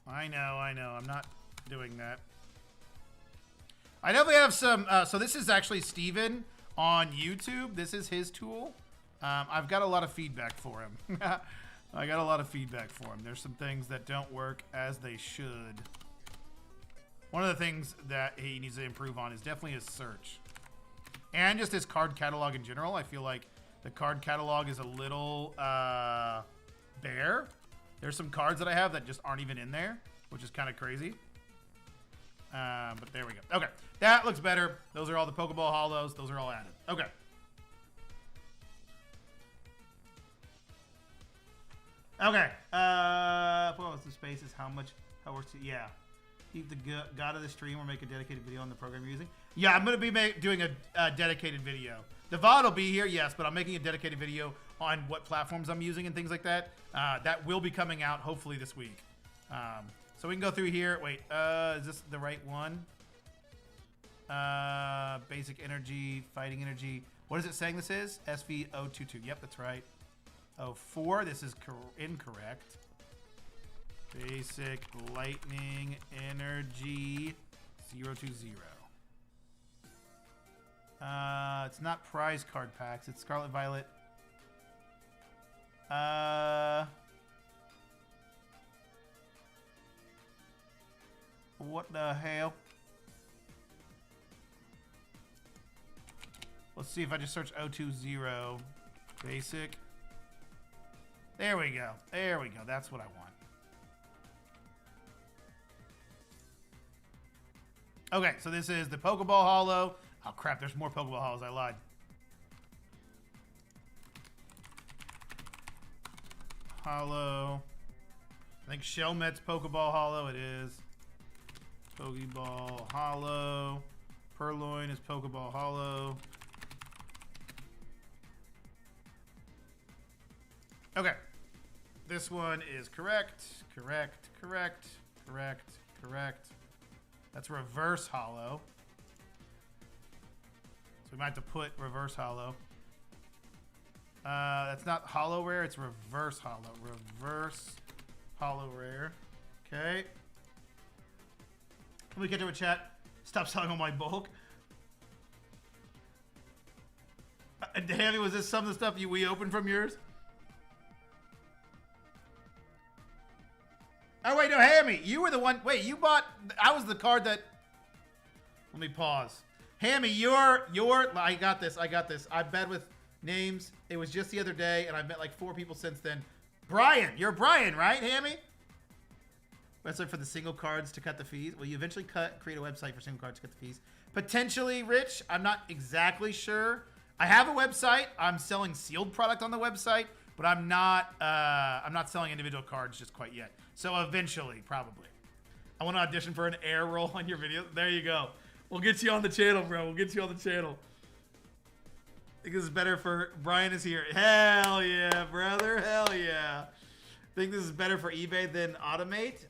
A: I know. I'm not doing that. I definitely have some... so this is actually Steven on YouTube. This is his tool. I've got a lot of feedback for him. I got a lot of feedback for him. There's some things that don't work as they should. One of the things that he needs to improve on is definitely his search. And just his card catalog in general. I feel like the card catalog is a little bare. There's some cards that I have that just aren't even in there, which is kind of crazy. But there we go. Okay, that looks better. Those are all the Pokeball Hollows. Those are all added. Okay. Okay. What was the spaces? How works it? Yeah. Keep the god of the stream or make a dedicated video on the program you're using. Yeah, I'm going to be doing a dedicated video. The VOD will be here, yes, but I'm making a dedicated video on what platforms I'm using and things like that. That will be coming out hopefully this week. So we can go through here. Wait, is this the right one? Basic energy, fighting energy. What is it saying this is? SV022. Yep, that's right. 04. This is incorrect. Basic lightning energy 020. It's not prize card packs. It's Scarlet Violet. What the hell? Let's see if I just search 020 basic. There we go. There we go. That's what I want. Okay, so this is the Pokeball Holo. Oh crap, there's more Pokeball Holos. I lied. Holo. I think Shelmet's Pokeball Holo. It is. Pokeball Holo. Purloin is Pokeball Holo. Okay. This one is correct. Correct. Correct. Correct. Correct. That's reverse holo. So we might have to put reverse holo. That's not holo rare, it's reverse holo. Reverse holo rare. Okay. Let me get to a chat. Stop selling all my bulk. Hammy, was this some of the stuff we opened from yours? Oh, wait, no, Hammy, you were the one. Wait, you bought. I was the card that. Let me pause. Hammy, you're. I got this. I got this. I bet with names. It was just the other day, and I've met like 4 people since then. Brian, you're Brian, right, Hammy? Website for the single cards to cut the fees. Will you eventually create a website for single cards to cut the fees? Potentially, Rich. I'm not exactly sure. I have a website. I'm selling sealed product on the website, but I'm not selling individual cards just quite yet. So eventually, probably. I want to audition for an air roll on your video. There you go. We'll get you on the channel, bro. We'll get you on the channel. I think this is better for... Brian is here. Hell yeah, brother. Hell yeah. I think this is better for eBay than Automate.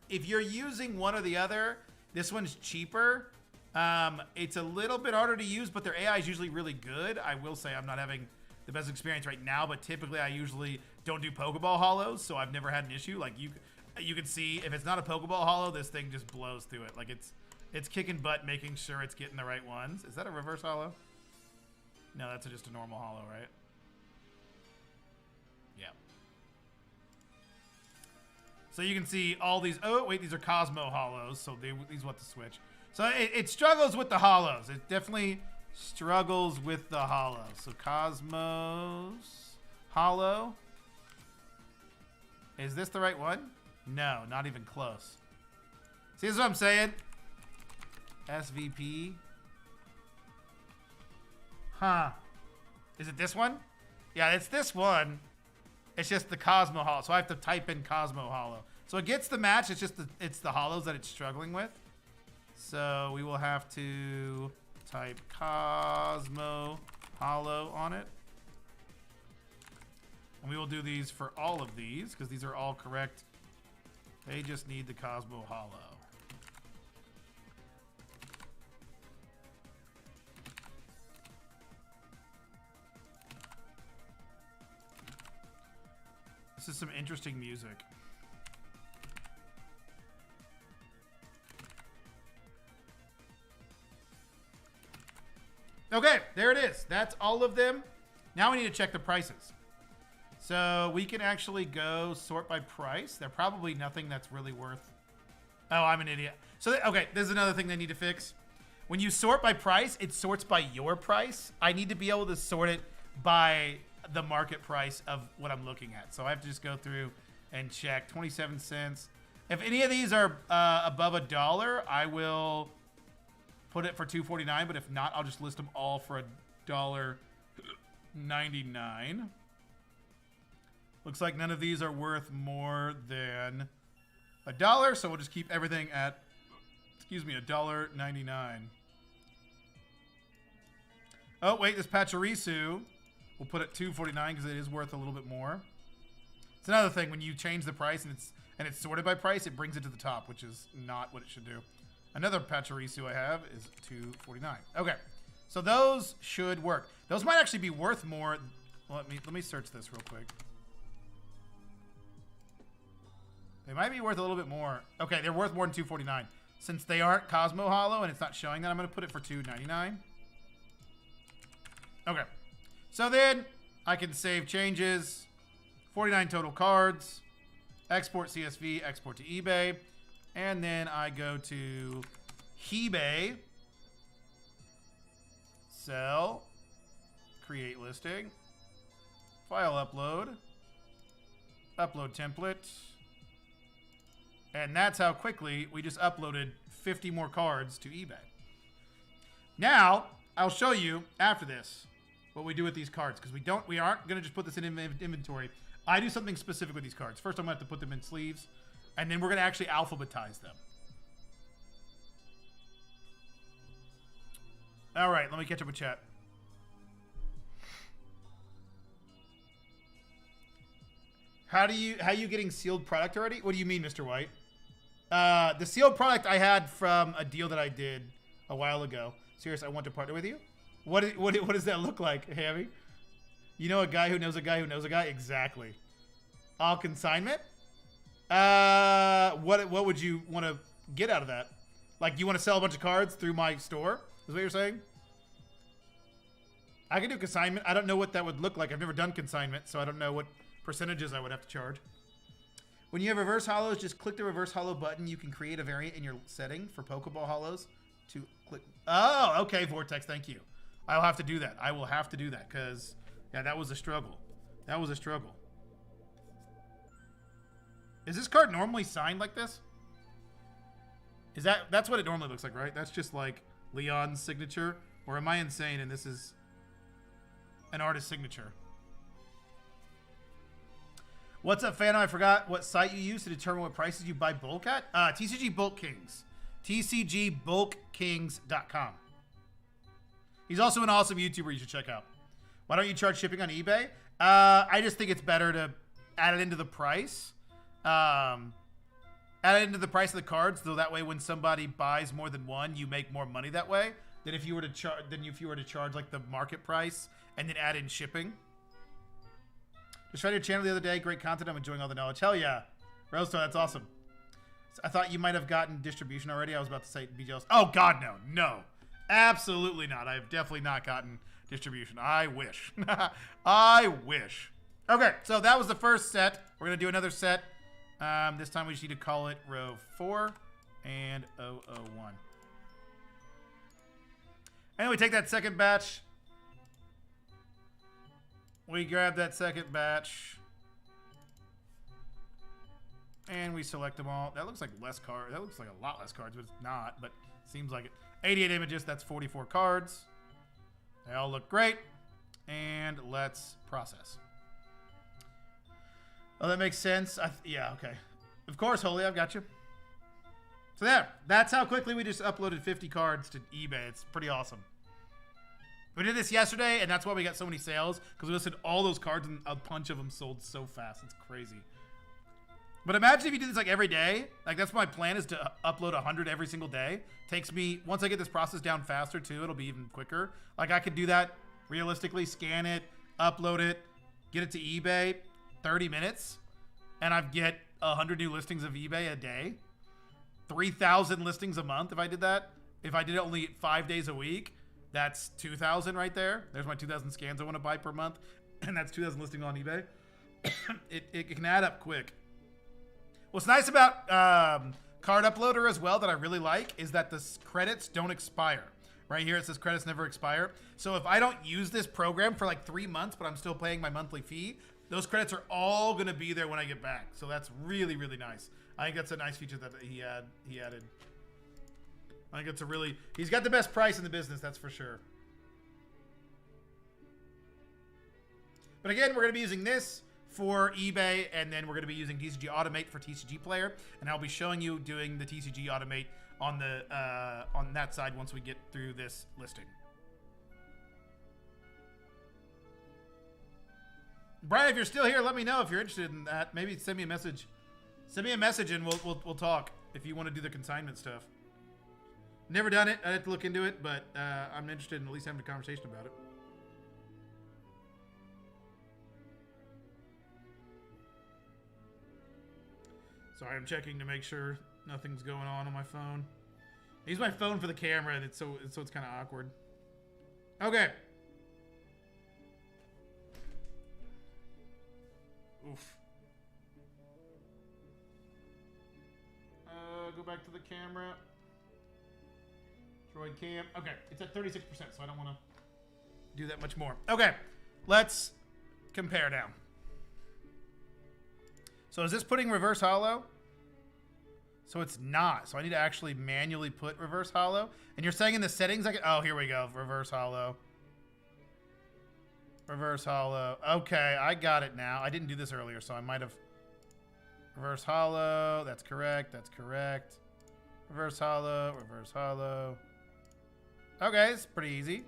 A: If you're using one or the other, this one's cheaper. It's a little bit harder to use, but their AI is usually really good. I will say I'm not having the best experience right now, but typically I usually don't do Pokeball Holos, so I've never had an issue. Like you can see if it's not a Pokeball Holo, this thing just blows through it. Like it's kicking butt, making sure it's getting the right ones. Is that a reverse holo? No, that's just a normal holo, right? Yeah. So you can see all these. Oh wait, these are Cosmo Holos, so these want to switch. So it struggles with the holos. It definitely struggles with the holo. So Cosmos Holo. Is this the right one? No, not even close. See, this is what I'm saying? SVP. Huh. Is it this one? Yeah, it's this one. It's just the Cosmo Holo. So I have to type in Cosmo Holo. So it gets the match. It's just it's the holos that it's struggling with. So we will have to type Cosmo Holo on it. And we will do these for all of these because these are all correct. They just need the Cosmo Holo. This is some interesting music. Okay, there it is. That's all of them. Now we need to check the prices. So we can actually go sort by price. They're probably nothing that's really worth... Oh, I'm an idiot. So, okay, this is another thing they need to fix. When you sort by price, it sorts by your price. I need to be able to sort it by the market price of what I'm looking at. So I have to just go through and check 27 cents. If any of these are above $1, I will put it for $2.49. But if not, I'll just list them all for $1.99. Looks like none of these are worth more than $1, so we'll just keep everything at, excuse me, $1.99. Oh, wait, this Pachirisu, we'll put it $2.49 because it is worth a little bit more. It's another thing, when you change the price and it's sorted by price, it brings it to the top, which is not what it should do. Another Pachirisu I have is $2.49. Okay, so those should work. Those might actually be worth more. Well, let me search this real quick. They might be worth a little bit more. Okay, they're worth more than $2.49. Since they aren't Cosmo Hollow and it's not showing that, I'm going to put it for $2.99. Okay, so then I can save changes, 49 total cards, export CSV, export to eBay, and then I go to eBay, sell, create listing, file upload, upload template, and that's how quickly we just uploaded 50 more cards to eBay. Now, I'll show you after this what we do with these cards, because we aren't going to just put this in inventory. I do something specific with these cards. First, I'm going to have to put them in sleeves, and then we're going to actually alphabetize them. All right, let me catch up with chat. How you getting sealed product already? What do you mean, Mr. White? The sealed product I had from a deal that I did a while ago. Serious, I want to partner with you. What does that look like, Hammy? You know a guy who knows a guy who knows a guy? Exactly. All consignment? What would you want to get out of that? Like, you want to sell a bunch of cards through my store? Is what you're saying? I can do consignment. I don't know what that would look like. I've never done consignment, so I don't know what percentages I would have to charge. When you have reverse hollows, just click the reverse hollow button. You can create a variant in your setting for Pokeball hollows to click. Oh, okay, Vortex, thank you. I'll have to do that. I will have to do that because, yeah, that was a struggle. That was a struggle. Is this card normally signed like this? That's what it normally looks like, right? That's just like Leon's signature? Or am I insane and this is an artist's signature? What's up, Phantom? I forgot what site you use to determine what prices you buy bulk at. TCG Bulk Kings. TCGBulkKings.com. He's also an awesome YouTuber you should check out. Why don't you charge shipping on eBay? I just think it's better to add it into the price. Add it into the price of the cards, so that way when somebody buys more than one, you make more money that way than if you were to charge like the market price and then add in shipping. Just tried your channel the other day. Great content. I'm enjoying all the knowledge. Hell yeah. Rosestone, that's awesome. I thought you might have gotten distribution already. I was about to say be jealous. Oh, God, no. No. Absolutely not. I have definitely not gotten distribution. I wish. I wish. Okay, so that was the first set. We're going to do another set. This time we just need to call it row 4 and 001. And we take that second batch. We grab that second batch. And we select them all. That looks like less cards. That looks like a lot less cards, but it's not. But it seems like it. 88 images, that's 44 cards. They all look great. And let's process. Oh, that makes sense. Yeah, okay. Of course, Holy, I've got you. So there. That's how quickly we just uploaded 50 cards to eBay. It's pretty awesome. We did this yesterday, and that's why we got so many sales, because we listed all those cards, and a bunch of them sold so fast. It's crazy. But imagine if you do this like every day. Like, that's my plan, is to upload 100 every single day. Takes me, once I get this process down faster too, it'll be even quicker. Like, I could do that realistically, scan it, upload it, get it to eBay, 30 minutes, and I'd get 100 new listings of eBay a day. 3,000 listings a month if I did that. If I did it only 5 days a week, that's 2,000 right there. There's my 2,000 scans I want to buy per month, and that's 2,000 listings on eBay. it can add up quick. What's nice about Card Uploader as well that I really like is that the credits don't expire. Right here it says credits never expire. So if I don't use this program for like 3 months, but I'm still paying my monthly fee, those credits are all going to be there when I get back. So that's really, really nice. I think that's a nice feature that he added. I think it's a really... He's got the best price in the business, that's for sure. But again, we're going to be using this for eBay, and then we're going to be using TCG Automate for TCG Player, and I'll be showing you doing the TCG Automate on the on that side once we get through this listing. Brian, if you're still here, let me know if you're interested in that. Maybe send me a message. Send me a message and we'll talk if you want to do the consignment stuff. Never done it. I'd have to look into it, but I'm interested in at least having a conversation about it. Sorry, I'm checking to make sure nothing's going on my phone. I use my phone for the camera, and so it's kind of awkward. Okay. Oof. Go back to the camera. Droid cam. Okay, it's at 36%, so I don't want to do that much more. Okay, let's compare now. So is this putting reverse hollow? So it's not. So I need to actually manually put reverse hollow. And you're saying in the settings, I can, oh, here we go. Reverse hollow. Reverse hollow. Okay, I got it now. I didn't do this earlier, so I might have. Reverse hollow. That's correct. That's correct. Reverse hollow. Reverse hollow. Okay, it's pretty easy.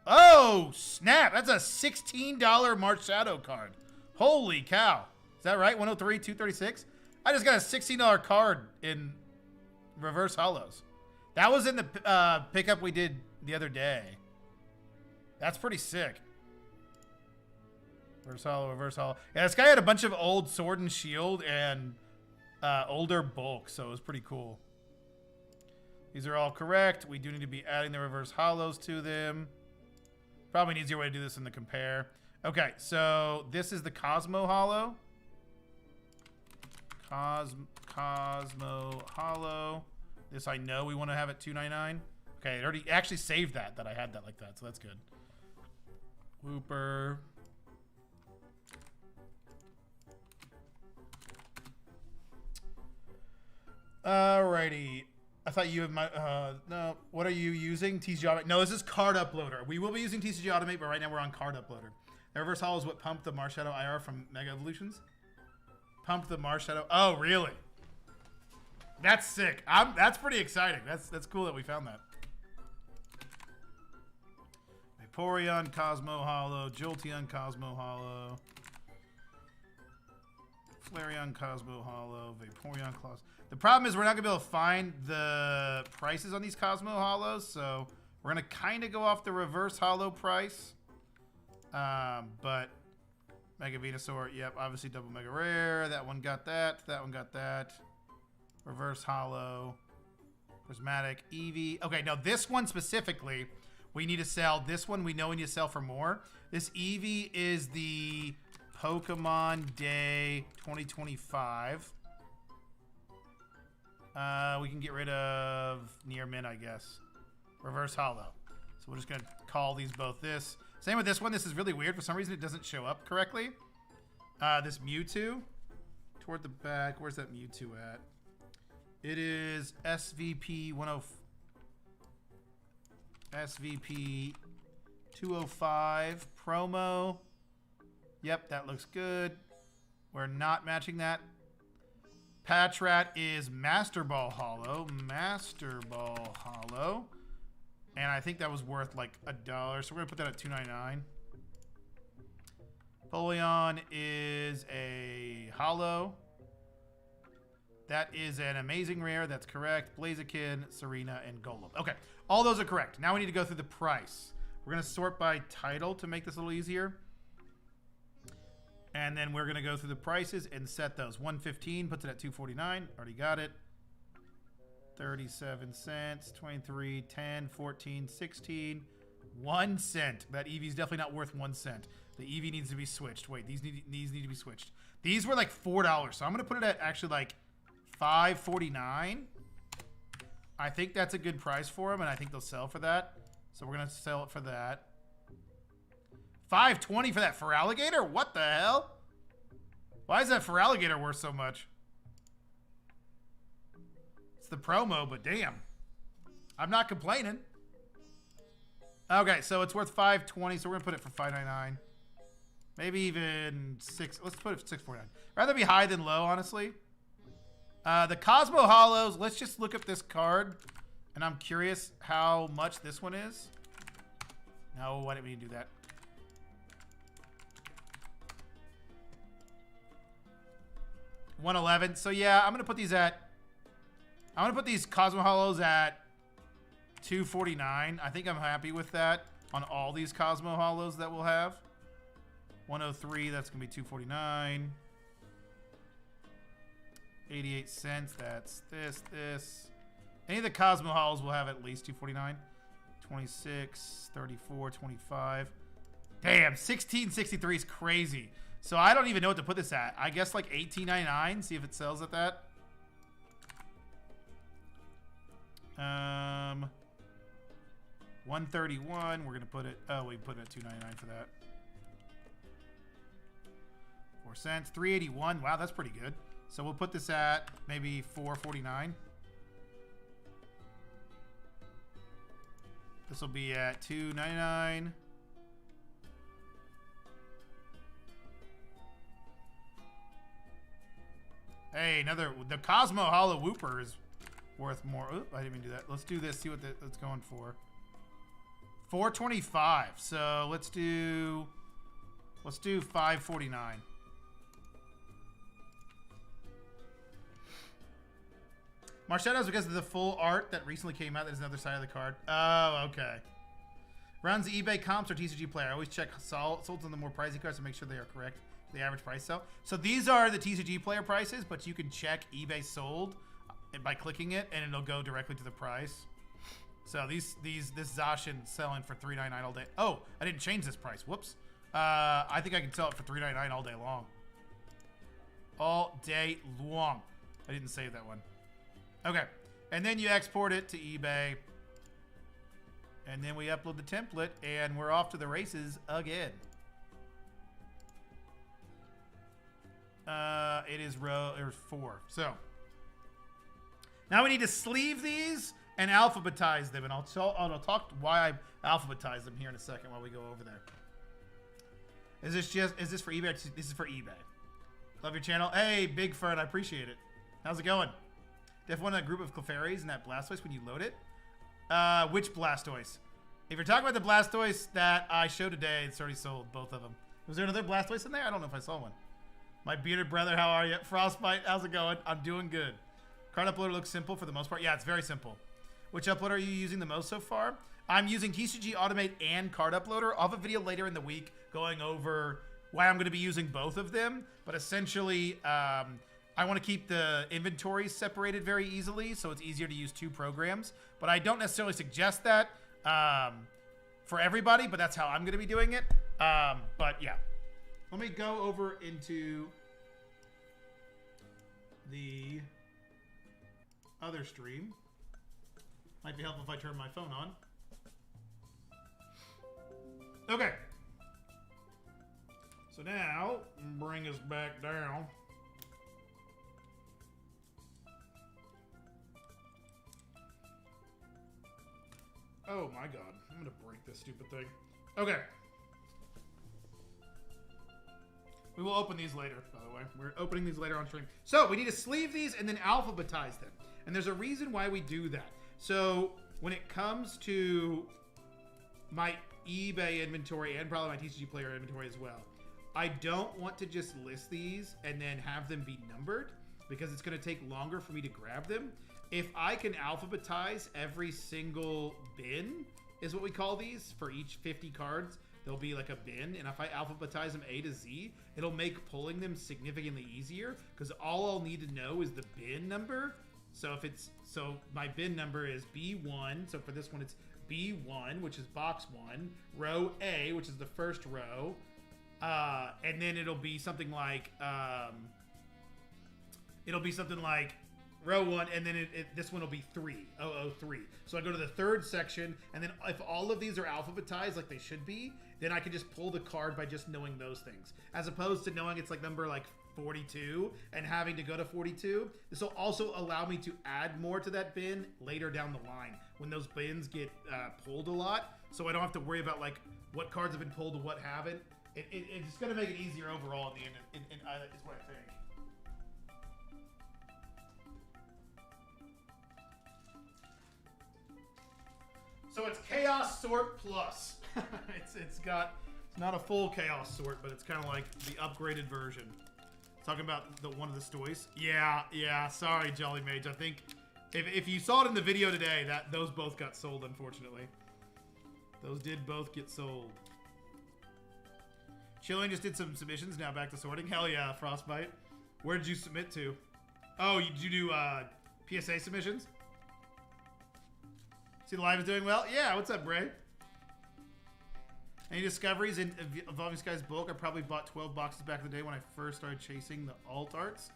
A: Oh, snap. That's a $16 March Shadow card. Holy cow. Is that right? 103, 236? I just got a $16 card in reverse hollows. That was in the pickup we did the other day. That's pretty sick. Reverse hollow, reverse hollow. Yeah, this guy had a bunch of old Sword and Shield and older bulk, so it was pretty cool. These are all correct. We do need to be adding the reverse hollows to them. Probably an easier way to do this in the compare. Okay, so this is the Cosmo Hollow. Cosmo Hollow. This I know we want to have at $2.99. Okay, it already actually saved that I had that like that, so that's good. Whooper. Alrighty. I thought you had my, no. What are you using? TCG Automate? No, this is Card Uploader. We will be using TCG Automate, but right now we're on Card Uploader. The reverse hollow is what pumped the Marshadow IR from Mega Evolutions. Pumped the Marshadow. Oh, really? That's sick. That's pretty exciting. That's cool that we found that. Vaporeon Cosmo Hollow. Jolteon Cosmo Hollow. Flareon Cosmo Hollow. Vaporeon Cosmo. The problem is we're not going to be able to find the prices on these Cosmo Hollows, so we're going to kind of go off the reverse hollow price. But Mega Venusaur, yep, obviously double mega rare. That one got that. That one got that. Reverse hollow. Prismatic. Eevee. Okay, now this one specifically, we need to sell. This one we know we need to sell for more. This Eevee is the Pokemon Day 2025. We can get rid of Near Min, I guess. Reverse hollow. So we're just going to call these both this. Same with this one. This is really weird. For some reason, it doesn't show up correctly. This Mewtwo. Toward the back. Where's that Mewtwo at? It is SVP 205 promo. Yep, that looks good. We're not matching that. Patrat is Master Ball Hollow. Master Ball Hollow. And I think that was worth like $1. So we're going to put that at $2.99. Polion is a Hollow. That is an amazing rare. That's correct. Blaziken, Serena, and Golem. Okay. All those are correct. Now we need to go through the price. We're going to sort by title to make this a little easier. And then we're going to go through the prices and set those. 115 puts it at $2.49. Already got it. 37 cents, 23, 10, 14, 16, 1 cent. That Eevee's definitely not worth 1 cent. The Eevee needs to be switched. Wait, these need to be switched. These were like $4, so I'm going to put it at actually like $5.49. I think that's a good price for them, and I think they'll sell for that. So we're going to sell it for that. $5.20 for that Feraligatr? What the hell? Why is that Feraligatr worth so much? It's the promo, but damn. I'm not complaining. Okay, so it's worth $5.20, so we're going to put it for $5.99. Maybe even 6. Let's put it 649. Rather be high than low, honestly. The Cosmo Hollows. Let's just look up this card. And I'm curious how much this one is. No, why didn't we do that? $111. So yeah, I'm gonna put these Cosmo Hollows at $249. I think I'm happy with that on all these Cosmo Hollows that we'll have. 103, that's gonna be $249. 88 cents, that's this. Any of the Cosmo Hollows will have at least $249. 26, 34, 25. Damn, 1663 is crazy. So I don't even know what to put this at. I guess like $18.99. See if it sells at that. 131. We're gonna put it. Oh, we put it at $2.99 for that. 4 cents. 381. Wow, that's pretty good. So we'll put this at maybe $4.49. This will be at $2.99. Hey, the Cosmo Hollow Whooper is worth more. Oop, I didn't even do that. Let's do this, see what that's going for. $4.25. So let's do $5.49. Marchetto's because of the full art that recently came out. There's another side of the card. Oh, okay. Runs eBay comps or TCG player. I always check sold on the more pricey cards to make sure they are correct. The average price sell. So these are the TCG player prices, but you can check eBay sold by clicking it, and it'll go directly to the price. So this Zacian selling for $3.99 all day. Oh, I didn't change this price. Whoops. I think I can sell it for $3.99 all day long. All day long. I didn't save that one. Okay, and then you export it to eBay, and then we upload the template, and we're off to the races again. It is row 4. So now we need to sleeve these and alphabetize them, and I'll talk why I alphabetize them here in a second while we go over there. Is this for eBay? This is for eBay. Love your channel. Hey, Big Fern, I appreciate it. How's it going? Def won a group of Clefairies in that Blastoise when you load it. Which Blastoise? If you're talking about the Blastoise that I showed today, it's already sold, both of them. Was there another Blastoise in there? I don't know if I saw one. My bearded brother, how are you? Frostbite, how's it going? I'm doing good. Card uploader looks simple for the most part. Yeah, it's very simple. Which uploader are you using the most so far? I'm using TCG Automate and Card Uploader. I'll have a video later in the week going over why I'm going to be using both of them. But essentially, I want to keep the inventories separated very easily, so it's easier to use 2 programs. But I don't necessarily suggest that for everybody, but that's how I'm going to be doing it. But yeah. Let me go over into the other stream. Might be helpful if I turn my phone on. Okay. So now, bring us back down. Oh my god, I'm gonna break this stupid thing. Okay. We will open these later, by the way. We're opening these later on stream. So, we need to sleeve these and then alphabetize them. And there's a reason why we do that. So, when it comes to my eBay inventory and probably my TCG player inventory as well, I don't want to just list these and then have them be numbered because it's going to take longer for me to grab them. If I can alphabetize every single bin, is what we call these, for each 50 cards, there'll be like a bin, and if I alphabetize them A to Z, it'll make pulling them significantly easier because all I'll need to know is the bin number. So my bin number is B1. So for this one, it's B1, which is box 1, row A, which is the first row, and then it'll be something like row 1, and then this one will be 003. So I go to the third section, and then if all of these are alphabetized like they should be, then I can just pull the card by just knowing those things. As opposed to knowing it's like number like 42 and having to go to 42. This will also allow me to add more to that bin later down the line when those bins get pulled a lot. So I don't have to worry about like what cards have been pulled and what haven't. It's going to make it easier overall in the end, is what I think. So it's Chaos Sort Plus. it's not a full Chaos Sort, but it's kind of like the upgraded version. Talking about one of the toys. Yeah. Sorry, Jolly Mage. I think if you saw it in the video today, those both got sold, unfortunately. Those did both get sold. Chilling just did some submissions. Now back to sorting. Hell yeah, Frostbite. Where did you submit to? Oh, did you do PSA submissions? See the live is doing well? Yeah, what's up, Bray? Any discoveries in Evolving Skies bulk? I probably bought 12 boxes back in the day when I first started chasing the alt arts.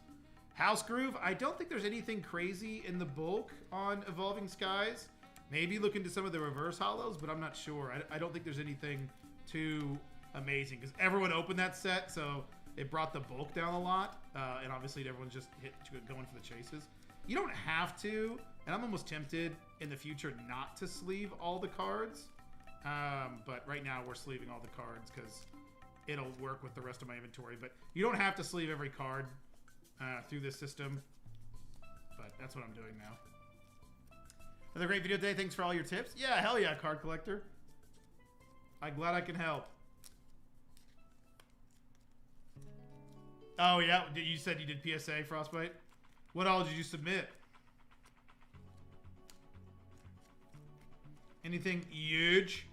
A: House Groove, I don't think there's anything crazy in the bulk on Evolving Skies. Maybe look into some of the reverse hollows, but I'm not sure. I don't think there's anything too amazing because everyone opened that set, so it brought the bulk down a lot. And obviously everyone's just going for the chases. You don't have to, and I'm almost tempted in the future not to sleeve all the cards. But right now we're sleeving all the cards because it'll work with the rest of my inventory. But you don't have to sleeve every card through this system. But that's what I'm doing now. Another great video today. Thanks for all your tips. Yeah, hell yeah, card collector. I'm glad I can help. Oh, yeah. You said you did PSA, Frostbite? What all did you submit? Anything huge?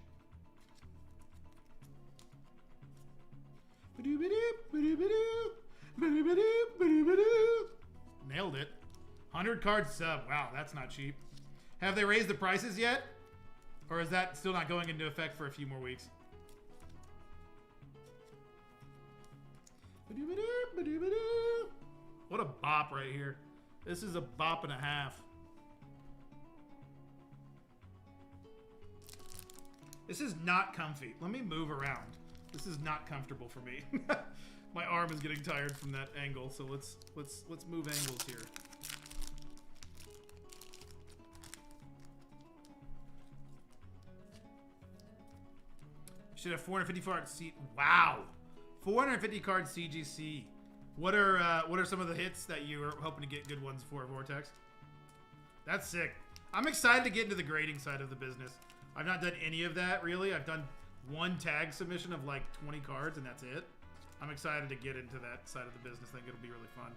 A: Nailed it. 100 card sub. Wow, that's not cheap. Have they raised the prices yet? Or is that still not going into effect for a few more weeks? What a bop right here. This is a bop and a half. This is not comfy. Let me move around. This is not comfortable for me. My arm is getting tired from that angle, so let's move angles here. Should have 450 card C. Wow, 450 card CGC. What are some of the hits that you are hoping to get good ones for, Vortex? That's sick. I'm excited to get into the grading side of the business. I've not done any of that really. I've done one tag submission of like 20 cards and that's it. I'm excited to get into that side of the business. I think it'll be really fun.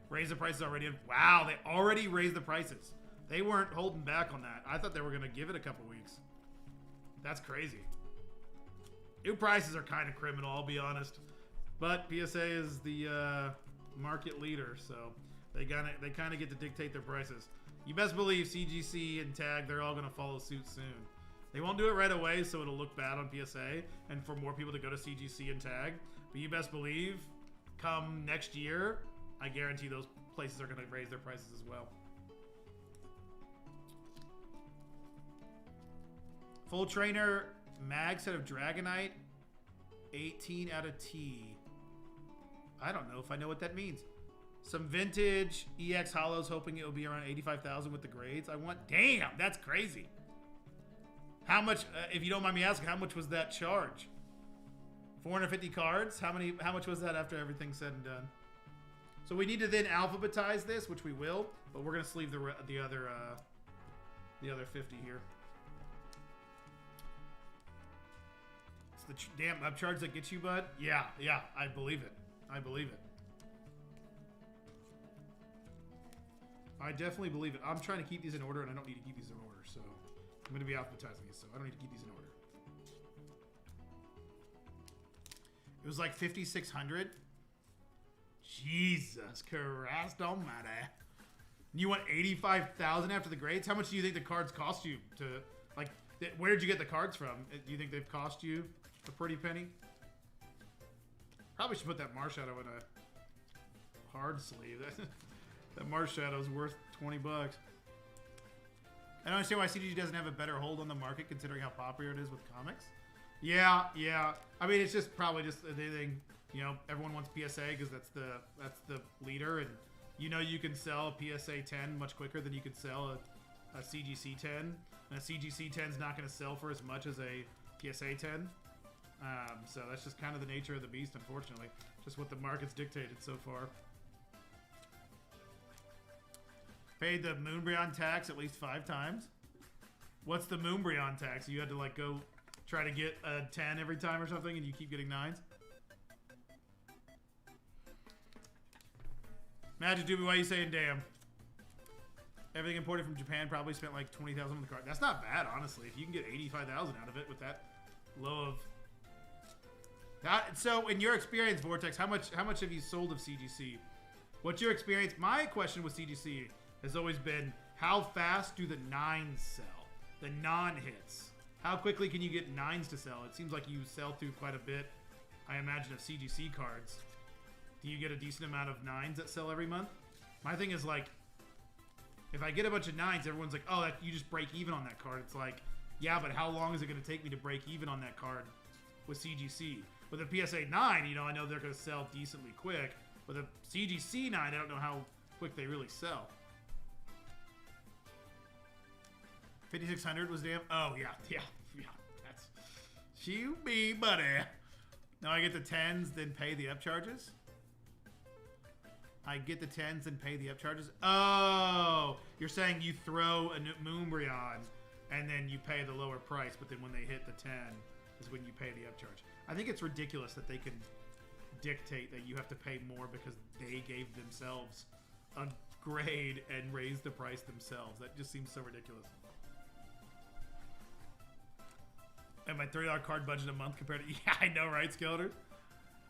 A: Raise the prices already. Wow, they already raised the prices. They weren't holding back on that. I thought they were going to give it a couple weeks. That's crazy. New prices are kind of criminal, I'll be honest. But PSA is the market leader, so they kind of get to dictate their prices. You best believe CGC and Tag, they're all going to follow suit soon. They won't do it right away, so it'll look bad on PSA and for more people to go to CGC and Tag. But you best believe, come next year, I guarantee those places are going to raise their prices as well. Full Trainer Mag set of Dragonite, 18 out of T. I don't know if I know what that means. Some vintage EX Hollows, hoping it will be around 85,000 with the grades. I want, damn, that's crazy. How much, if you don't mind me asking, how much was that charge? 450 cards? How much was that after everything's said and done? So we need to then alphabetize this, which we will, but we're gonna sleeve the other 50 here. It's the damn upcharge that gets you, bud. Yeah, I believe it. I believe it. I definitely believe it. I'm trying to keep these in order, and I don't need to keep these in order, so I'm going to be alphabetizing these, so I don't need to keep these in order. It was like 5,600. Jesus Christ almighty. You want 85,000 after the grades? How much do you think the cards cost you to, like, where did you get the cards from? Do you think they've cost you a pretty penny? Probably should put that Marshadow in a hard sleeve. That Marshadow's worth 20 bucks. I don't understand why CGG doesn't have a better hold on the market considering how popular it is with comics. Yeah. I mean, it's just probably just the thing. You know, everyone wants PSA because that's the leader, and you know you can sell a PSA 10 much quicker than you could sell a CGC 10. And a CGC 10 is not going to sell for as much as a PSA 10. So that's just kind of the nature of the beast, unfortunately. Just what the market's dictated so far. Paid the Moonbryon tax at least 5 times. What's the Moonbryon tax? You had to like go try to get a 10 every time or something, and you keep getting 9s? Magic Doobie, why are you saying damn? Everything imported from Japan probably spent like 20,000 on the card. That's not bad, honestly. If you can get 85,000 out of it with that low of... So, in your experience, Vortex, how much have you sold of CGC? What's your experience? My question with CGC has always been, how fast do the 9s sell? The non-hits. How quickly can you get 9s to sell? It seems like you sell through quite a bit, I imagine, of CGC cards. Do you get a decent amount of 9s that sell every month? My thing is like, if I get a bunch of 9s, everyone's like, oh, you just break even on that card. It's like, yeah, but how long is it going to take me to break even on that card with CGC? With a PSA 9, you know, I know they're going to sell decently quick. With a CGC 9, I don't know how quick they really sell. 5,600 was damn. Oh, yeah. That's... You me, buddy. Now I get the 10s, then pay the upcharges? I get the 10s and pay the upcharges? Oh, you're saying you throw a Moonbryon and then you pay the lower price, but then when they hit the 10 is when you pay the upcharge. I think it's ridiculous that they can dictate that you have to pay more because they gave themselves a grade and raised the price themselves. That just seems so ridiculous. And my $30 card budget a month compared to... Yeah, I know, right, Skeletor?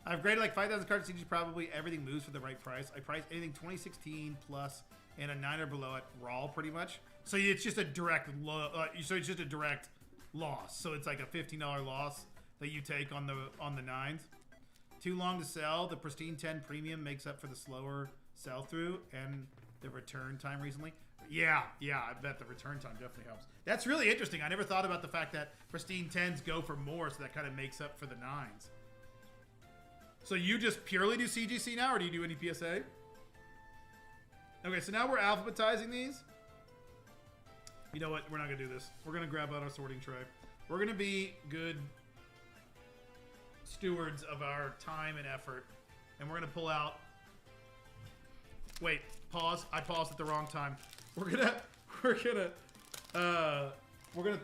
A: I've graded like 5,000 cards. CG probably everything moves for the right price. I price anything 2016 plus and a 9 or below at raw, pretty much. So it's just a direct loss. So it's like a $15 loss that you take on the 9s. Too long to sell. The Pristine 10 Premium makes up for the slower sell through and the return time recently. Yeah, I bet the return time definitely helps. That's really interesting. I never thought about the fact that Pristine 10s go for more, so that kind of makes up for the 9s. So you just purely do CGC now, or do you do any PSA? Okay, so now we're alphabetizing these. You know what? We're not going to do this. We're going to grab out our sorting tray. We're going to be good stewards of our time and effort. And we're going to pull out... Wait, pause. I paused at the wrong time. We're gonna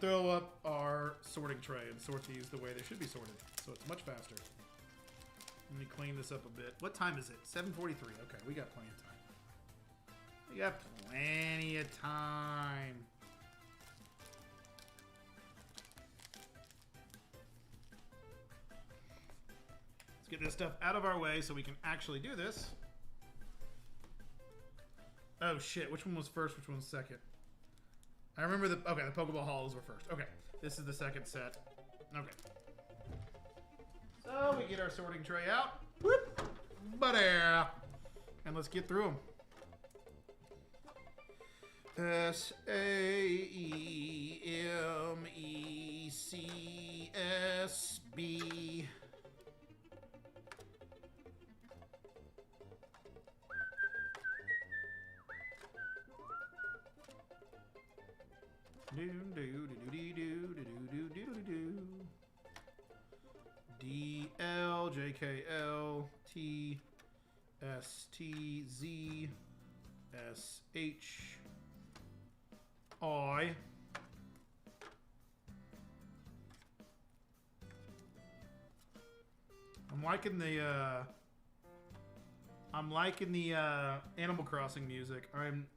A: throw up our sorting tray and sort these the way they should be sorted. So it's much faster. Let me clean this up a bit. What time is it? 7:43. Okay, we got plenty of time. We got plenty of time. Let's get this stuff out of our way so we can actually do this. Oh shit, which one was first, which one was second? I remember the Pokeball Hollows were first. Okay, this is the second set. Okay. So we get our sorting tray out. Whoop! Buddy! And let's get through them. SAEMECSB. DL JKL T STZ SH I. I'm liking the Animal Crossing music. I'm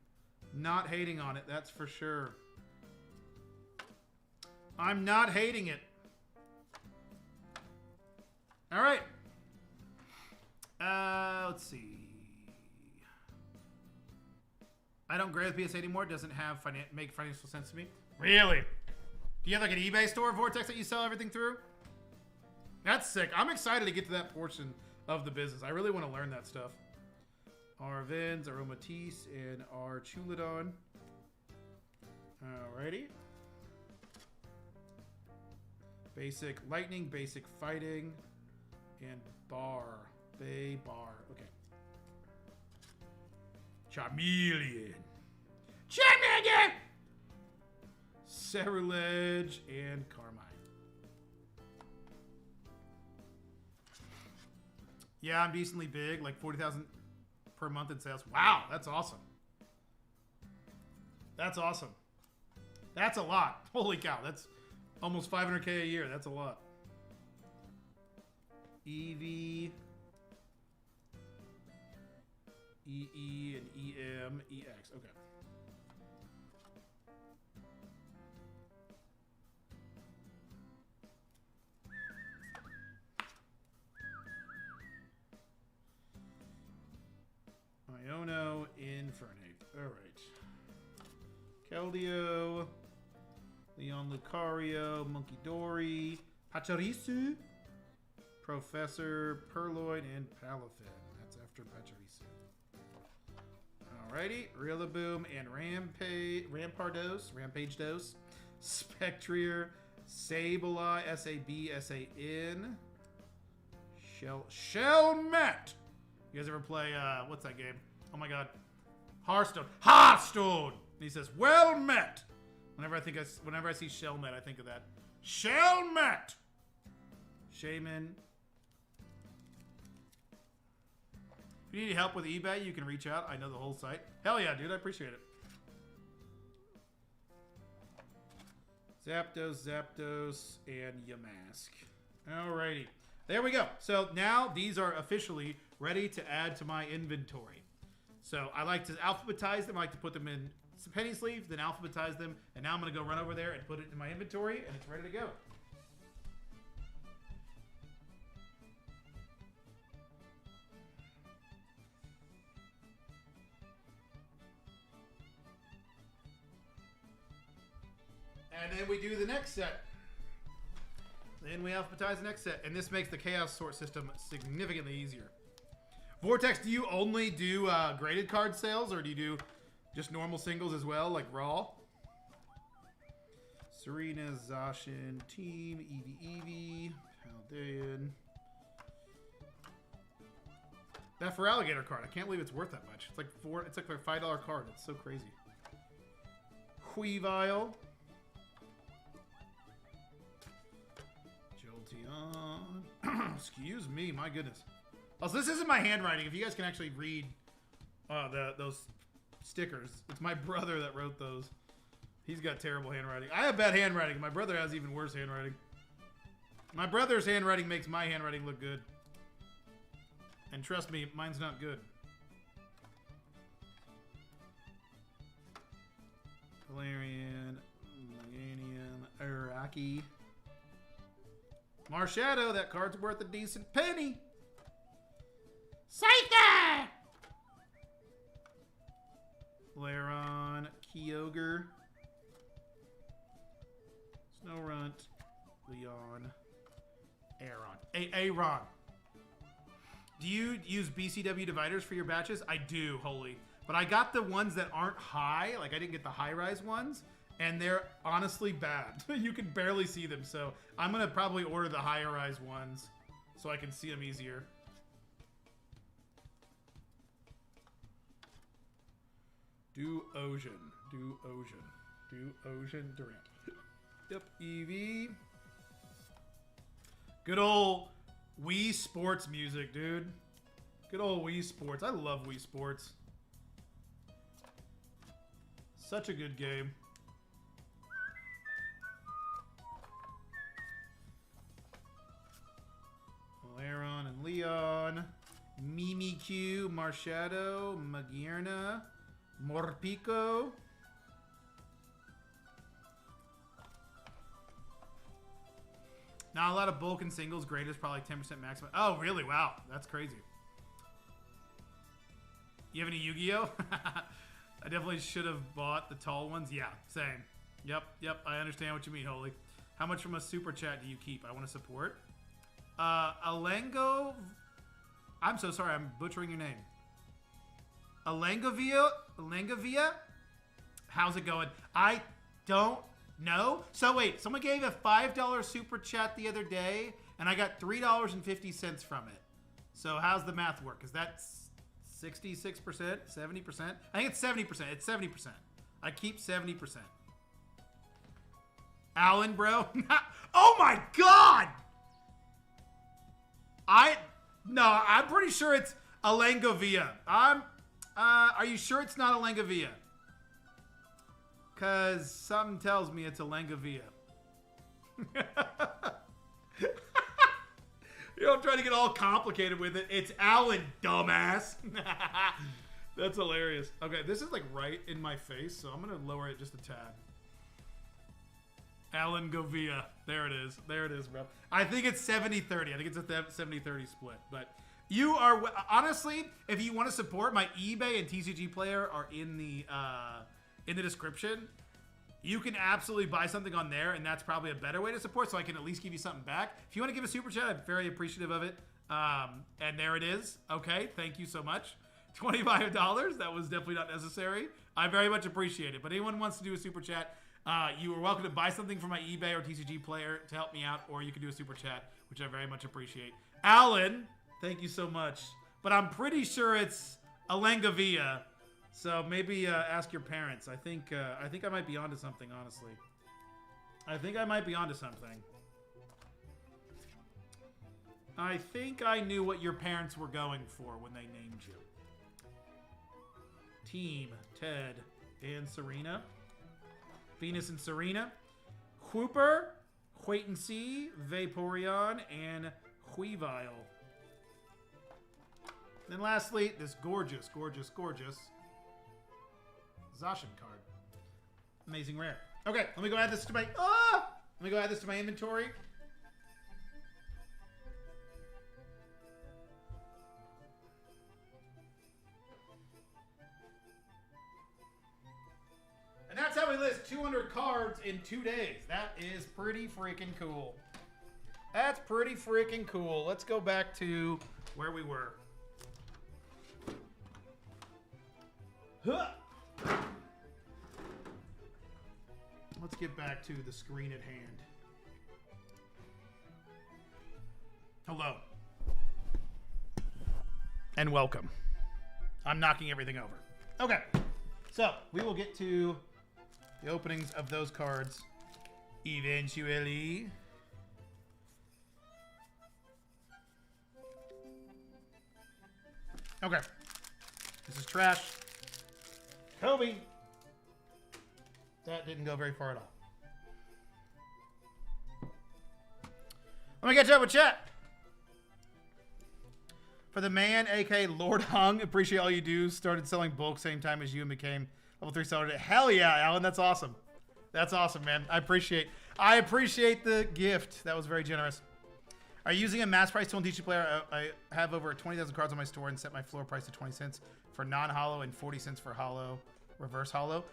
A: not hating on it, that's for sure. I'm not hating it. All right. Let's see. I don't grade with PSA anymore. It doesn't have make financial sense to me. Really? Do you have like an eBay store, Vortex, that you sell everything through? That's sick. I'm excited to get to that portion of the business. I really want to learn that stuff. Our Vins, our Matisse, and our Chuladon. Alrighty. Basic lightning, basic fighting, and bar. Bay bar. Okay. Charmeleon. Charmeleon! Cerulege and Carmine. Yeah, I'm decently big, like 40,000 per month in sales. Wow, that's awesome. That's awesome. That's a lot. Holy cow, that's almost 500K a year. That's a lot. EV, EE, and EM, EX. Okay. Iono, Infernate. Alright. Keldeo, Leon Lucario, Monkey Dory, Pachirisu, Professor Purloin, and Palafin. That's after Pachirisu. Alrighty. Rillaboom and Rampage Dose, Spectrier, Sableye, S-A-B, S-A-N, Shelmet. You guys ever play, what's that game? Oh my god. Hearthstone. Hearthstone! And he says, well met! Whenever I see Shelmet, I think of that. Shelmet! Shaman. If you need help with eBay, you can reach out. I know the whole site. Hell yeah, dude. I appreciate it. Zapdos, and Yamask. Alrighty. There we go. So now these are officially ready to add to my inventory. So I like to alphabetize them. I like to put them in penny sleeves, then alphabetize them. And now I'm going to go run over there and put it in my inventory, and it's ready to go. And then we do the next set. Then we alphabetize the next set. And this makes the Chaos Sort system significantly easier. Vortex, do you only do graded card sales, or do you do just normal singles as well, like Raw? Serena, Zacian, Team, Eevee, Paldean. That for Alligator card, I can't believe it's worth that much. It's like a $5 card. It's so crazy. Weavile. Excuse me, my goodness. Also, this isn't my handwriting. If you guys can actually read those stickers, it's my brother that wrote those. He's got terrible handwriting. I have bad handwriting. My brother has even worse handwriting. My brother's handwriting makes my handwriting look good. And trust me, mine's not good. Valerian, Meganium, Araki. Marshadow, that card's worth a decent penny. Scyther! Laron, Kyogre, Snorunt, Leon, Aaron. Do you use BCW dividers for your batches? I do, Holy. But I got the ones that aren't high. Like, I didn't get the high-rise ones. And they're honestly bad. You can barely see them. So I'm going to probably order the higher-rise ones so I can see them easier. Do Ocean. Durant. Yep, Eevee. Good old Wii Sports music, dude. Good old Wii Sports. I love Wii Sports. Such a good game. Aaron and Leon, Mimikyu, Marshadow, Magearna, Morpeko. Not a lot of bulk and singles. Grade is probably 10% maximum. Oh, really? Wow. That's crazy. You have any Yu-Gi-Oh? I definitely should have bought the tall ones. Yeah, same. Yep. I understand what you mean, Holy. How much from a super chat do you keep? I want to support. Alengo. I'm so sorry. I'm butchering your name. Alengavia? How's it going? I don't know. So wait, someone gave a $5 super chat the other day, and I got $3.50 from it. So how's the math work? Is that 66%? 70%? I think it's 70%. It's 70%. I keep 70%. Alan, bro. Oh my God! No, I'm pretty sure it's a Langovia. Are you sure it's not a Langovia? Because something tells me it's a Langovia. You know, I'm trying to get all complicated with it. It's Alan, dumbass. That's hilarious. Okay, this is like right in my face, so I'm going to lower it just a tad. Alan Govia. There it is. There it is, bro. I think it's 70-30. I think it's a 70-30 split. But you are, honestly, if you want to support, my eBay and TCG player are in the description. You can absolutely buy something on there, and that's probably a better way to support, so I can at least give you something back. If you want to give a super chat, I'm very appreciative of it. And there it is. Okay, thank you so much. $25. That was definitely not necessary. I very much appreciate it. But anyone wants to do a super chat, you are welcome to buy something from my eBay or TCG player to help me out, or you can do a super chat, which I very much appreciate. Alan, thank you so much. But I'm pretty sure it's a Langovia. So maybe ask your parents. I think I might be onto something, honestly. I think I might be onto something. I think I knew what your parents were going for when they named you. Team, Ted, and Serena. Venus and Serena. Hooper, Wait and See, Vaporeon, and Weavile. Then lastly, this gorgeous, gorgeous, gorgeous Zacian card. Amazing rare. Okay, let me go add this to my inventory. And that's how we list 200 cards in 2 days. That is pretty freaking cool. That's pretty freaking cool. Let's go back to where we were. Huh. Let's get back to the screen at hand. Hello. And welcome. I'm knocking everything over. Okay. So, we will get to the openings of those cards eventually. Okay. This is trash. Kobe. That didn't go very far at all. Let me catch up with chat. For the man, aka Lord Hung, appreciate all you do. Started selling bulk same time as you and became level 3 seller. Hell yeah, Alan, that's awesome. That's awesome, man. I appreciate the gift. That was very generous. Are you using a mass price tool in TCG player? I have over 20,000 cards on my store and set my floor price to 20 cents for non-hollow and 40 cents for hollow. Reverse hollow.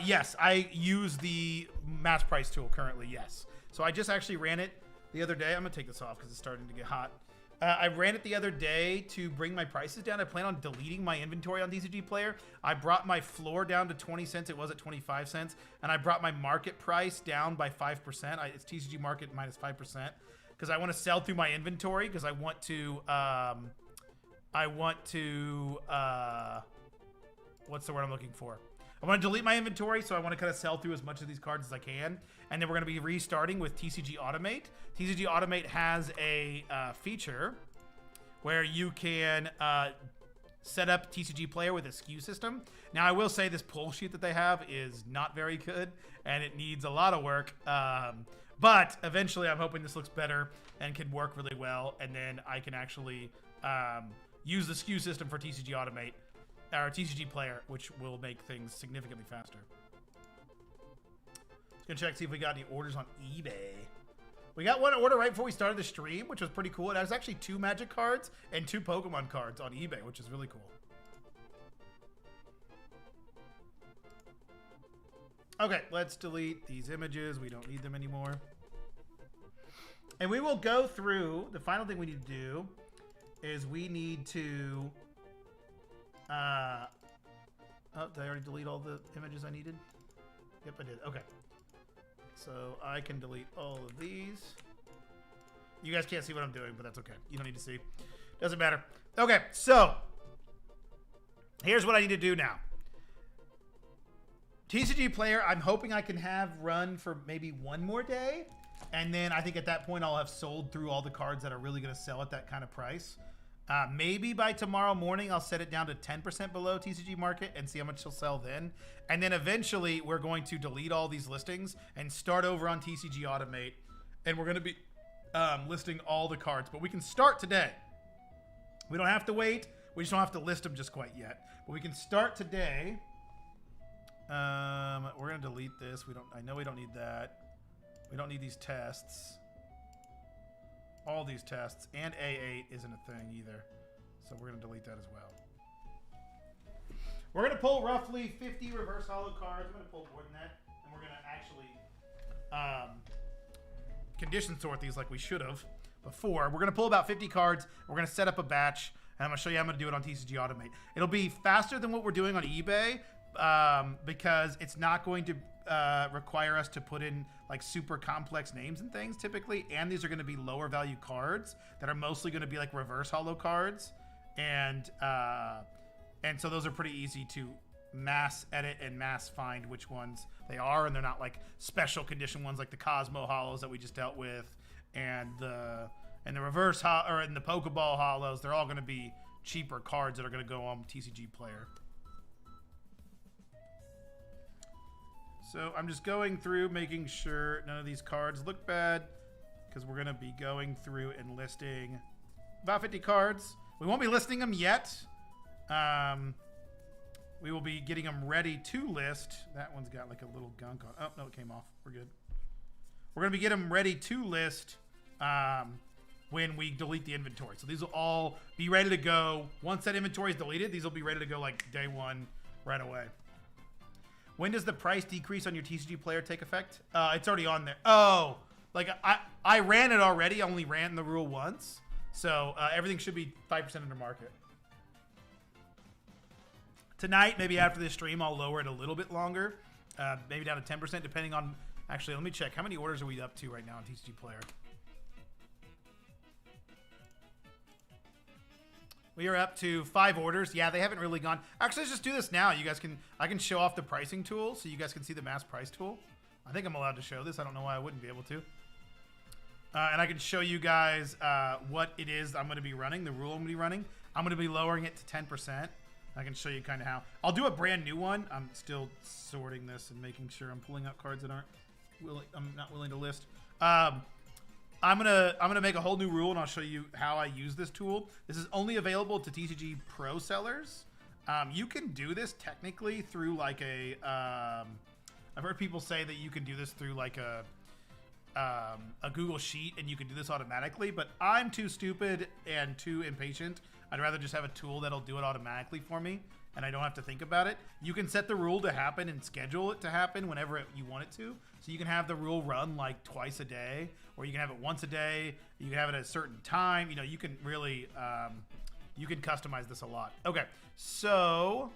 A: Yes, I use the mass price tool currently, yes. So I just actually ran it the other day. I'm going to take this off because it's starting to get hot. I ran it the other day to bring my prices down. I plan on deleting my inventory on TCG Player. I brought my floor down to 20 cents. It was at 25 cents. And I brought my market price down by 5%. It's TCG market minus 5%. Because I want to sell through my inventory. Because I want to... what's the word I'm looking for? I want to delete my inventory, so I want to kind of sell through as much of these cards as I can. And then we're going to be restarting with TCG Automate. TCG Automate has a feature where you can set up TCG Player with a SKU system. Now, I will say this pull sheet that they have is not very good, and it needs a lot of work. But eventually, I'm hoping this looks better and can work really well. And then I can actually use the SKU system for TCG Automate. Our TCG Player, which will make things significantly faster. Just gonna check, see if we got any orders on eBay. We got one order right before we started the stream, which was pretty cool. It was actually 2 Magic cards and 2 Pokemon cards on eBay, which is really cool. Okay, let's delete these images. We don't need them anymore. And we will go through, the final thing we need to do is we need to... oh, did I already delete all the images I needed? Yep, I did. Okay. So I can delete all of these. You guys can't see what I'm doing, but that's okay. You don't need to see. Doesn't matter. Okay, so here's what I need to do now. TCG Player, I'm hoping I can have run for maybe 1 more day. And then I think at that point I'll have sold through all the cards that are really going to sell at that kind of price. Maybe by tomorrow morning, I'll set it down to 10% below TCG market and see how much she'll sell then. And then eventually, we're going to delete all these listings and start over on TCG Automate. And we're going to be listing all the cards. But we can start today. We don't have to wait. We just don't have to list them just quite yet. But we can start today. We're going to delete this. I know we don't need that. We don't need these tests. All these tests, and A8 isn't a thing either. So we're going to delete that as well. We're going to pull roughly 50 reverse holo cards. I'm going to pull more than that. And we're going to actually condition sort these like we should have before. We're going to pull about 50 cards. We're going to set up a batch. And I'm going to show you how I'm going to do it on TCG Automate. It'll be faster than what we're doing on eBay because it's not going to require us to put in like super complex names and things typically, and these are going to be lower value cards that are mostly going to be like reverse holo cards, and so those are pretty easy to mass edit and mass find which ones they are, and they're not like special condition ones like the Cosmo holos that we just dealt with, and the reverse or in the Pokeball holos. They're all going to be cheaper cards that are going to go on TCG Player. So I'm just going through, making sure none of these cards look bad, because we're going to be going through and listing about 50 cards. We won't be listing them yet. We will be getting them ready to list. That one's got like a little gunk on. Oh, no, it came off. We're good. We're going to be getting them ready to list when we delete the inventory. So these will all be ready to go. Once that inventory is deleted, these will be ready to go like day one right away. When does the price decrease on your TCG Player take effect? It's already on there. Oh, like I ran it already. I only ran the rule once. So everything should be 5% under market. Tonight, maybe after this stream, I'll lower it a little bit longer. Maybe down to 10%, depending on... Actually, let me check. How many orders are we up to right now on TCG Player? We are up to 5 orders. Yeah, they haven't really gone. Actually, let's just do this now. You guys can, I can show off the pricing tool so you guys can see the mass price tool. I think I'm allowed to show this. I don't know why I wouldn't be able to. And I can show you guys what it is I'm going to be running, the rule I'm going to be running. I'm going to be lowering it to 10%. I can show you kind of how. I'll do a brand new one. I'm still sorting this and making sure I'm pulling out cards that I'm not willing to list. I'm gonna make a whole new rule, and I'll show you how I use this tool. This is only available to TCG Pro sellers. You can do this technically through like a. I've heard people say that you can do this through like a Google Sheet, and you can do this automatically. But I'm too stupid and too impatient. I'd rather just have a tool that'll do it automatically for me, and I don't have to think about it. You can set the rule to happen and schedule it to happen whenever you want it to. So you can have the rule run like twice a day, or you can have it once a day. You can have it at a certain time. You know, you can really, you can customize this a lot. Okay, so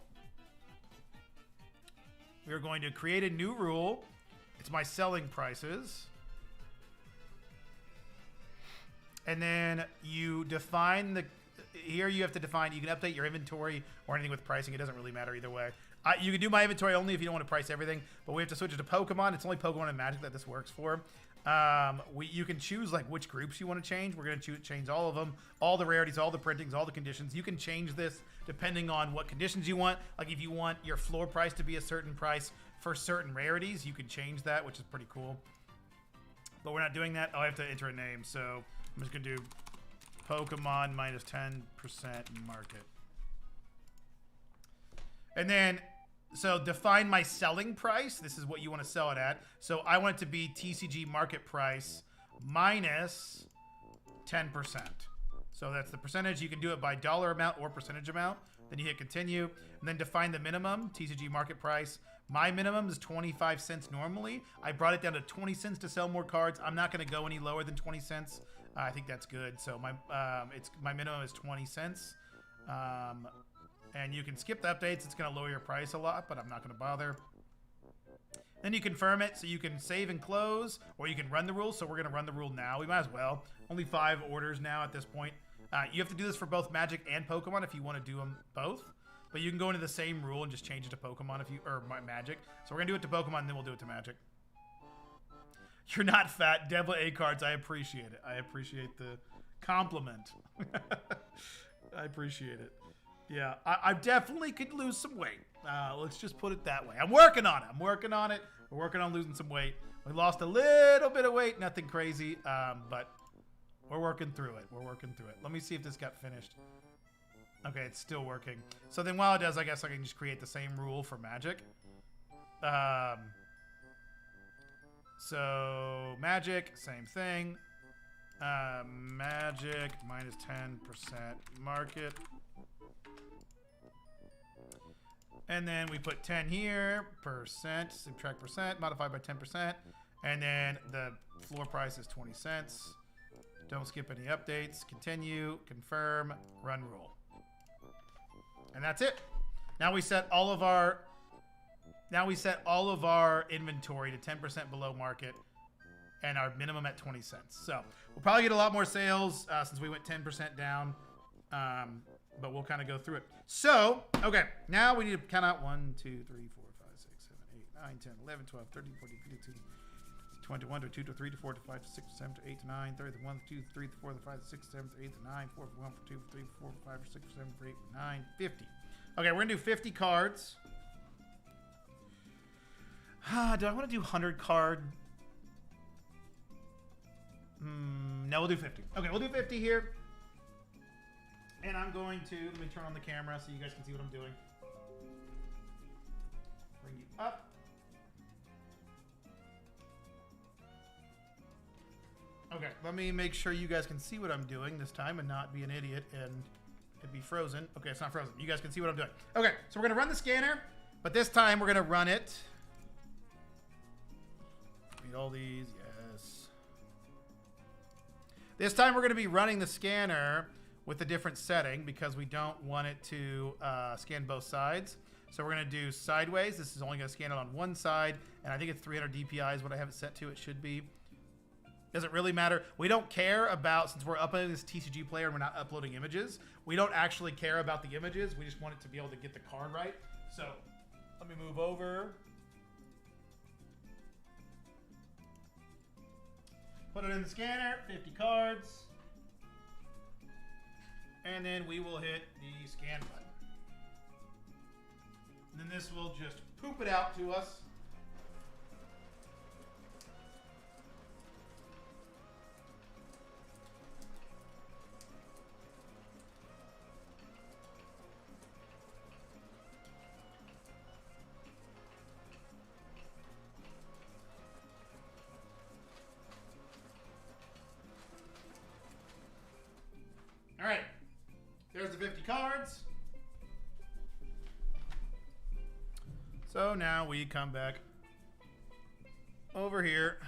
A: we're going to create a new rule. It's my selling prices. And then you define the... Here you have to define, you can update your inventory or anything with pricing. It doesn't really matter either way. You can do my inventory only if you don't want to price everything, but we have to switch it to Pokemon. It's only Pokemon and Magic that this works for. You can choose like which groups you want to change. We're going to change all of them, all the rarities, all the printings, all the conditions. You can change this depending on what conditions you want. Like if you want your floor price to be a certain price for certain rarities, you can change that, which is pretty cool. But we're not doing that. Oh, I have to enter a name, so I'm just going to do Pokemon minus 10% market. And then, so define my selling price. This is what you want to sell it at. So I want it to be TCG market price minus 10%. So that's the percentage. You can do it by dollar amount or percentage amount. Then you hit continue. And then define the minimum, TCG market price. My minimum is 25 cents normally. I brought it down to 20 cents to sell more cards. I'm not going to go any lower than 20 cents. I think that's good. So my minimum is 20 cents. And you can skip the updates. It's going to lower your price a lot, but I'm not going to bother. Then you confirm it, so you can save and close, or you can run the rule. So we're going to run the rule now. We might as well. Only 5 orders now at this point. You have to do this for both Magic and Pokemon if you want to do them both. But you can go into the same rule and just change it to Pokemon if you or Magic. So we're going to do it to Pokemon, and then we'll do it to Magic. You're not fat. Devil A cards. I appreciate it. I appreciate the compliment. I appreciate it. Yeah, I definitely could lose some weight. Let's just put it that way. I'm working on it. We're working on losing some weight. We lost a little bit of weight, nothing crazy, but we're working through it. Let me see if this got finished. Okay, it's still working. So then while it does, I guess I can just create the same rule for magic. So magic, same thing. Magic minus 10% market. And then we put 10 here, percent, subtract percent, modified by 10%. And then the floor price is 20 cents. Don't skip any updates. Continue, confirm, run rule. And that's it. Now we set all of our inventory to 10% below market and our minimum at 20 cents. So we'll probably get a lot more sales since we went 10% down. But we'll kind of go through it. So, okay, now we need to count out 1, 2, 3, 4, 5, 6, 7, 8, 9, 10, 11, 12, 13, 14, 15, 16, 21, 22, 23, 24, 25, 26, 27, 28, 29, 30, 1, 2, 3, 4, 5, 6, 7, 8, 9, 4, 1, 2, 3, 4, 5, 6, 7, 8, 9, 50. Okay, we're going to do 50 cards. Do I want to do 100 card? No, we'll do 50. Okay, we'll do 50 here. And I'm going to, let me turn on the camera so you guys can see what I'm doing. Bring you up. Okay, let me make sure you guys can see what I'm doing this time and not be an idiot and it be frozen. Okay, it's not frozen. You guys can see what I'm doing. Okay, so we're going to run the scanner, but this time we're going to run it. Read all these, yes. This time we're going to be running the scanner with a different setting because we don't want it to scan both sides. So we're going to do sideways. This is only going to scan it on one side, and I think it's 300 DPI is what I have it set to. It should be. Doesn't really matter. We don't care about, since we're uploading this TCG player and we're not uploading images, we don't actually care about the images. We just want it to be able to get the card right. So let me move over. Put it in the scanner, 50 cards. And then we will hit the scan button. And then this will just poop it out to us. All right. There's the 50 cards. So now we come back over here.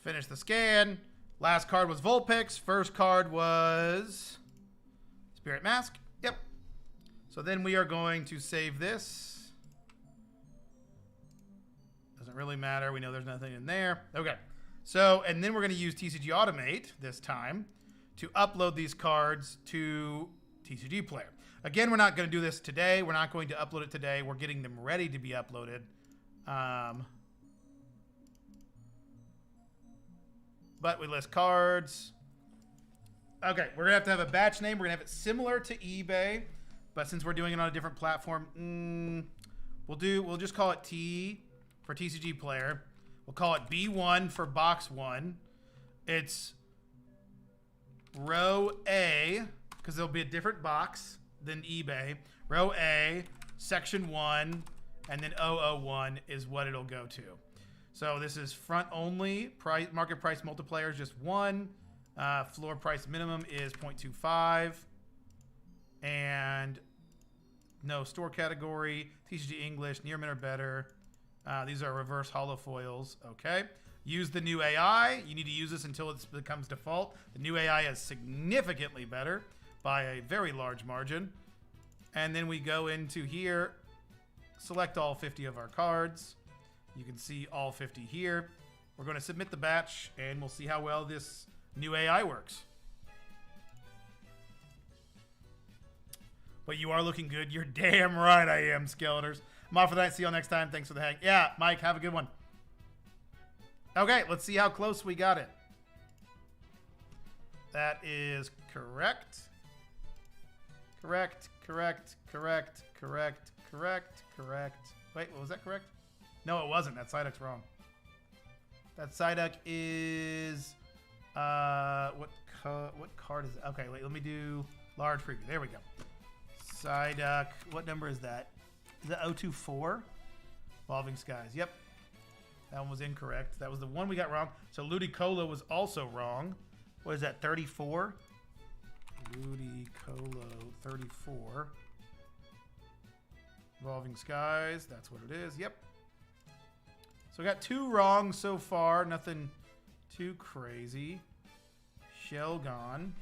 A: Finish the scan. Last card was Vulpix. First card was Spirit Mask. Yep. So then we are going to save this. Doesn't really matter. We know there's nothing in there. Okay. So, and then we're going to use TCG Automate this time to upload these cards to TCG Player. Again, we're not going to do this today. We're not going to upload it today. We're getting them ready to be uploaded. But we list cards. Okay, we're going to have a batch name. We're going to have it similar to eBay. But since we're doing it on a different platform, we'll just call it T for TCG Player. We'll call it B1 for box 1. It's row A, because there'll be a different box than eBay. Row A, section 1, and then 001 is what it'll go to. So this is front only. Market price multiplier is just 1. Floor price minimum is 0.25. And no store category. TCG English, near mint or better. These are reverse hollow foils. Okay. Use the new AI. You need to use this until it becomes default. The new AI is significantly better by a very large margin. And then we go into here, select all 50 of our cards. You can see all 50 here. We're going to submit the batch, and we'll see how well this new AI works. But you are looking good. You're damn right I am, Skeletors. I'm off for that. See you all next time. Thanks for the hang. Yeah, Mike, have a good one. Okay, let's see how close we got it. That is correct. Correct. Wait, what was that correct? No, it wasn't. That Psyduck's wrong. That Psyduck is... what card is it? Okay, wait, let me do large preview. There we go. Psyduck. What number is that? Is that 024? Evolving Skies. Yep. That one was incorrect. That was the one we got wrong. So Ludicolo was also wrong. What is that, 34? Ludicolo 34. Evolving Skies. That's what it is. Yep. So we got 2 wrong so far. Nothing too crazy. Shelgon.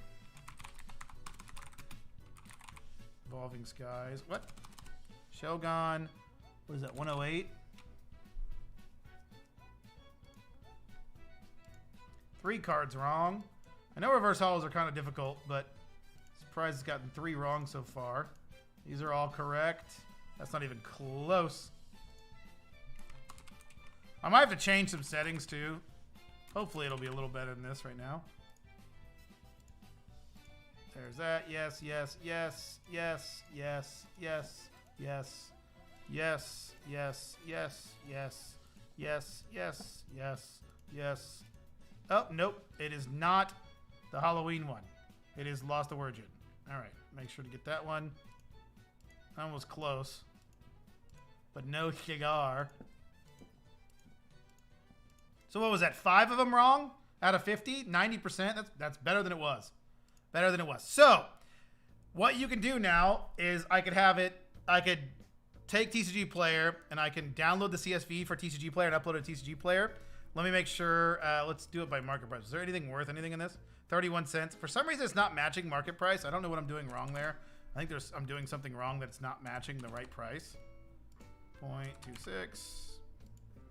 A: Evolving Skies. What? Shelgon. What is that, 108? 3 cards wrong. I know reverse hollows are kind of difficult, but surprised it's gotten 3 wrong so far. These are all correct. That's not even close. I might have to change some settings too. Hopefully it'll be a little better than this right now. There's that. Yes, yes, yes, yes, yes, yes, yes, yes, yes, yes, yes, yes, yes, yes, yes. Oh, nope. It is not the Halloween one. It is Lost Origin. All right. Make sure to get that one. That one was close. But no cigar. So what was that? 5 of them wrong out of 50? 90%? That's better than it was. Better than it was. So what you can do now is I could take TCG Player and I can download the CSV for TCG Player and upload it to TCG Player. Let me make sure. Let's do it by market price. Is there anything worth anything in this? 31 cents. For some reason, it's not matching market price. I don't know what I'm doing wrong there. I think I'm doing something wrong that's not matching the right price. 0.26,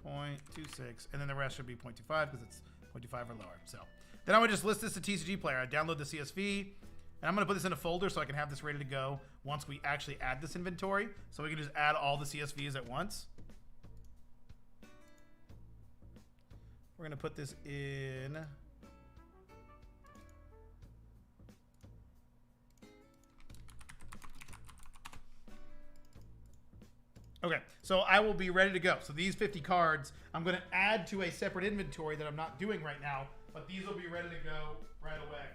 A: 0.26, and then the rest should be 0.25 because it's 0.25 or lower. So then I would just list this to TCG Player. I download the CSV, and I'm going to put this in a folder so I can have this ready to go once we actually add this inventory. So we can just add all the CSVs at once. We're going to put this in. Okay, so I will be ready to go. So these 50 cards, I'm going to add to a separate inventory that I'm not doing right now, but these will be ready to go right away.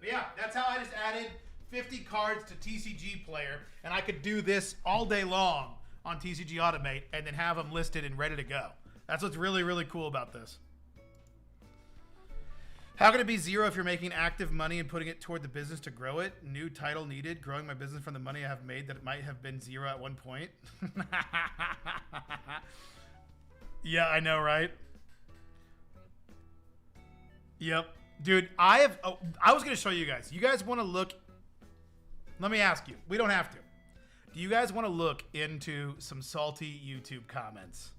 A: But yeah, that's how I just added 50 cards to TCG Player, and I could do this all day long on TCG Automate and then have them listed and ready to go. That's what's really, really cool about this. How can it be 0 if you're making active money and putting it toward the business to grow it? New title needed. Growing my business from the money I have made that it might have been 0 at one point. Yeah, I know, right? Yep. Dude, I was going to show you guys. You guys want to look... Let me ask you. We don't have to. Do you guys want to look into some salty YouTube comments?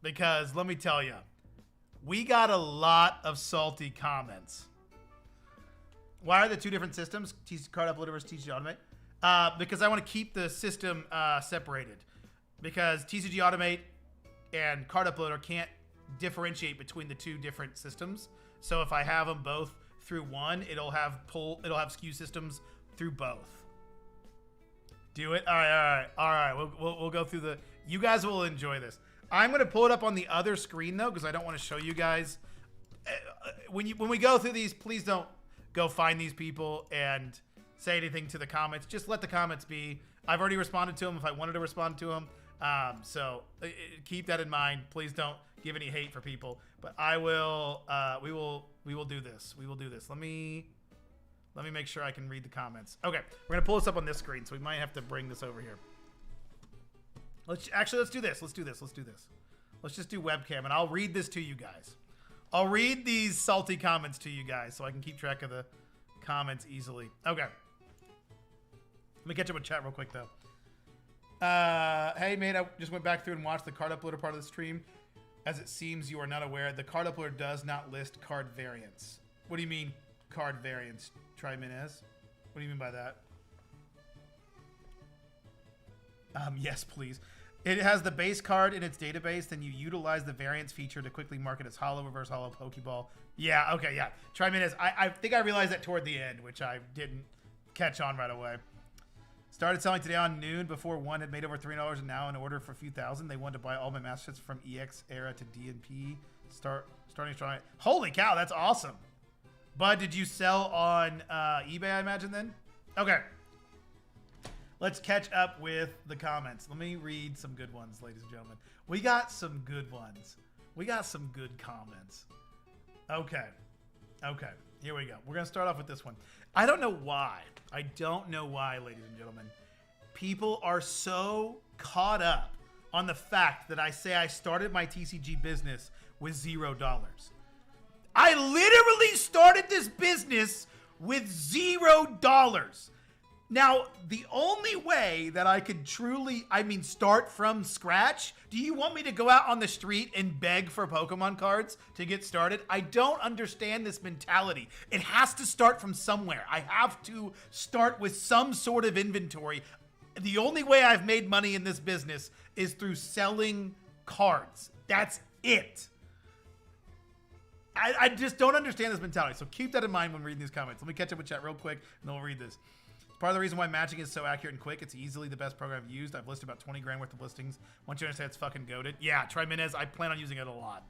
A: Because let me tell you, we got a lot of salty comments. Why are the 2 different systems? Card Uploader versus TCG Automate? Because I want to keep the system separated. Because TCG Automate and Card Uploader can't differentiate between the 2 different systems. So if I have them both through one, it'll have SKU systems through both. Do it. All right. We'll go through the. You guys will enjoy this. I'm gonna pull it up on the other screen though, because I don't want to show you guys. When we go through these, please don't go find these people and say anything to the comments. Just let the comments be. I've already responded to them if I wanted to respond to them. So keep that in mind. Please don't give any hate for people. But I will. We will do this. We will do this. Let me make sure I can read the comments. Okay, we're gonna pull this up on this screen, so we might have to bring this over here. Let's do this. Let's just do webcam, and I'll read this to you guys. I'll read these salty comments to you guys so I can keep track of the comments easily. Okay. Let me catch up with chat real quick, though. Hey, mate, I just went back through and watched the card uploader part of the stream. As it seems you are not aware, the card uploader does not list card variants. What do you mean, card variants, Triminez? What do you mean by that? Yes, please. It has the base card in its database, then you utilize the variants feature to quickly mark it as hollow, reverse hollow, Pokeball. Yeah, okay, yeah. Triminus, I think I realized that toward the end, which I didn't catch on right away. Started selling today on noon before one had made over $3 and now in order for a few thousand. They wanted to buy all my master sets from EX era to DNP. Starting strong. Holy cow, that's awesome. Bud, did you sell on eBay, I imagine, then? Okay. Let's catch up with the comments. Let me read some good ones, ladies and gentlemen. We got some good ones. We got some good comments. Okay. Okay. Here we go. We're going to start off with this one. I don't know why. I don't know why, ladies and gentlemen. People are so caught up on the fact that I say I started my TCG business with $0. I literally started this business with $0. Now, the only way that I could truly, start from scratch, do you want me to go out on the street and beg for Pokemon cards to get started? I don't understand this mentality. It has to start from somewhere. I have to start with some sort of inventory. The only way I've made money in this business is through selling cards. That's it. I just don't understand this mentality. So keep that in mind when reading these comments. Let me catch up with chat real quick, and then we'll read this. Part of the reason why matching is so accurate and quick, it's easily the best program I've used. I've listed about 20 grand worth of listings. Once you understand it's fucking goated. Yeah, Triminez, I plan on using it a lot.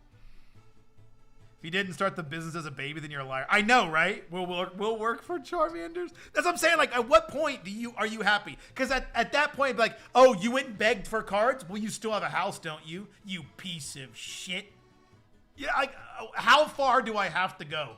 A: If you didn't start the business as a baby, then you're a liar. I know, right? We'll work for Charmanders. That's what I'm saying. Like, at what point are you happy? Because at that point, like, oh, you went and begged for cards? Well, you still have a house, don't you? You piece of shit. Yeah, how far do I have to go?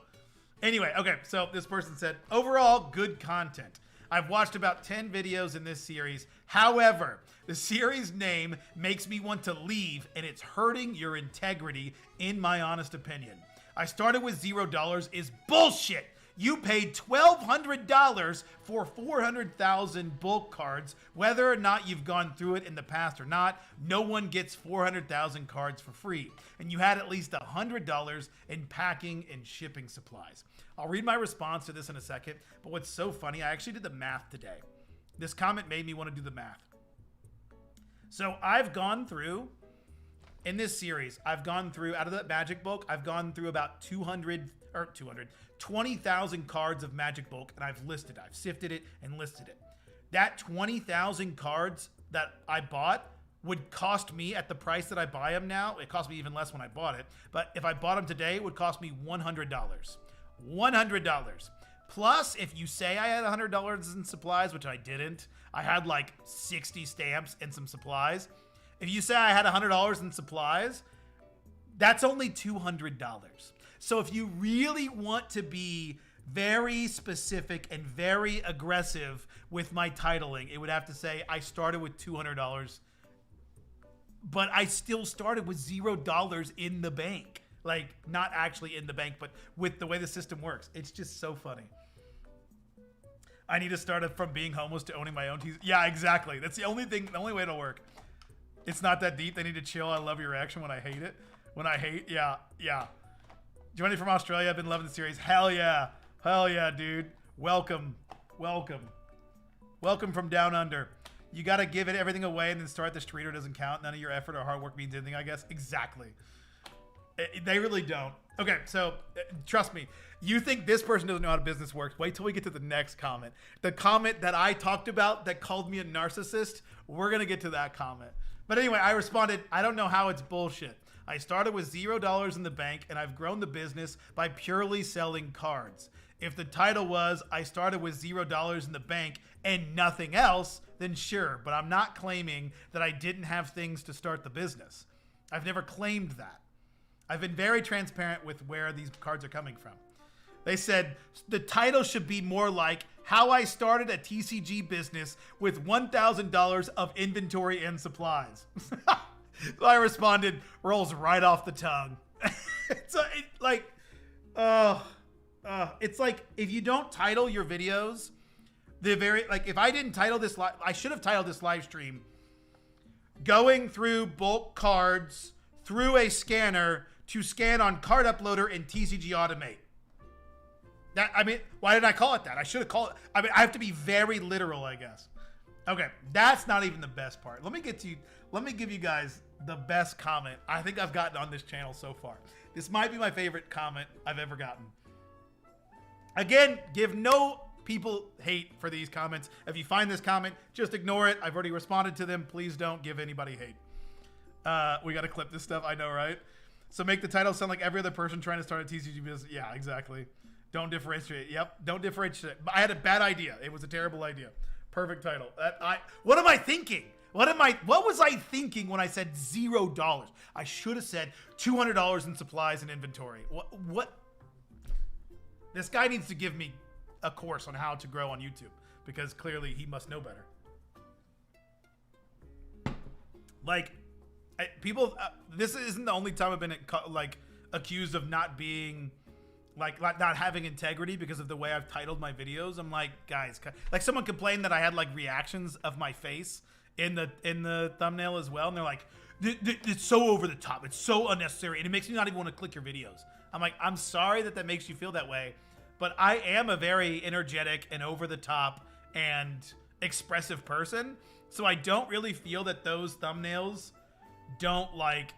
A: Anyway, okay, so this person said, overall, good content. I've watched about 10 videos in this series. However, the series name makes me want to leave, and it's hurting your integrity, in my honest opinion. I started with $0 is bullshit. You paid $1,200 for 400,000 bulk cards. Whether or not you've gone through it in the past or not, no one gets 400,000 cards for free. And you had at least $100 in packing and shipping supplies. I'll read my response to this in a second, but what's so funny, I actually did the math today. This comment made me want to do the math. So I've gone through, in this series, I've gone through, out of that Magic Bulk, I've gone through about 20,000 cards of Magic Bulk, and I've sifted it and listed it. That 20,000 cards that I bought would cost me, at the price that I buy them now, it cost me even less when I bought it, but if I bought them today, it would cost me $100. $100. Plus, if you say I had $100 in supplies, which I didn't, I had like 60 stamps and some supplies. If you say I had $100 in supplies, that's only $200. So if you really want to be very specific and very aggressive with my titling, it would have to say I started with $200, but I still started with $0 in the bank. Like, not actually in the bank, but with the way the system works. It's just so funny. I need to start from being homeless to owning my own TCG. Yeah, exactly. That's the only way it'll work. It's not that deep. They need to chill. I love your reaction when I hate it. When I hate, yeah. Joining from Australia, I've been loving the series. Hell yeah, dude. Welcome from down under. You got to give it everything away and then start the street, or it doesn't count. None of your effort or hard work means anything, I guess. Exactly. They really don't. Okay, so trust me. You think this person doesn't know how business works? Wait till we get to the next comment. The comment that I talked about that called me a narcissist, we're going to get to that comment. But anyway, I responded, I don't know how it's bullshit. I started with $0 in the bank, and I've grown the business by purely selling cards. If the title was, I started with $0 in the bank and nothing else, then sure. But I'm not claiming that I didn't have things to start the business. I've never claimed that. I've been very transparent with where these cards are coming from. They said the title should be more like how I started a TCG business with $1,000 of inventory and supplies. So I responded, rolls right off the tongue. It's like if you don't title your videos, if I didn't title this, I should have titled this live stream, going through bulk cards through a scanner to scan on Card Uploader and TCG Automate. That, I mean, why did I call it that? I should have called it. I mean, I have to be very literal, I guess. Okay, that's not even the best part. Let me give you guys the best comment I think I've gotten on this channel so far. This might be my favorite comment I've ever gotten. Again, give no people hate for these comments. If you find this comment, just ignore it. I've already responded to them. Please don't give anybody hate. We got to clip this stuff. I know, right? So make the title sound like every other person trying to start a TCG business. Yeah, exactly. Don't differentiate. Yep, don't differentiate. I had a bad idea. It was a terrible idea. Perfect title. What am I thinking? What was I thinking when I said $0? I should have said $200 in supplies and inventory. What? This guy needs to give me a course on how to grow on YouTube, because clearly he must know better. Like, people, this isn't the only time I've been accused of not being not having integrity because of the way I've titled my videos. I'm like, guys, like someone complained that I had like reactions of my face in the thumbnail as well, and they're like, it's so over the top, it's so unnecessary, and it makes me not even want to click your videos. I'm like, I'm sorry that makes you feel that way, but I am a very energetic and over the top and expressive person, so I don't really feel that those thumbnails don't like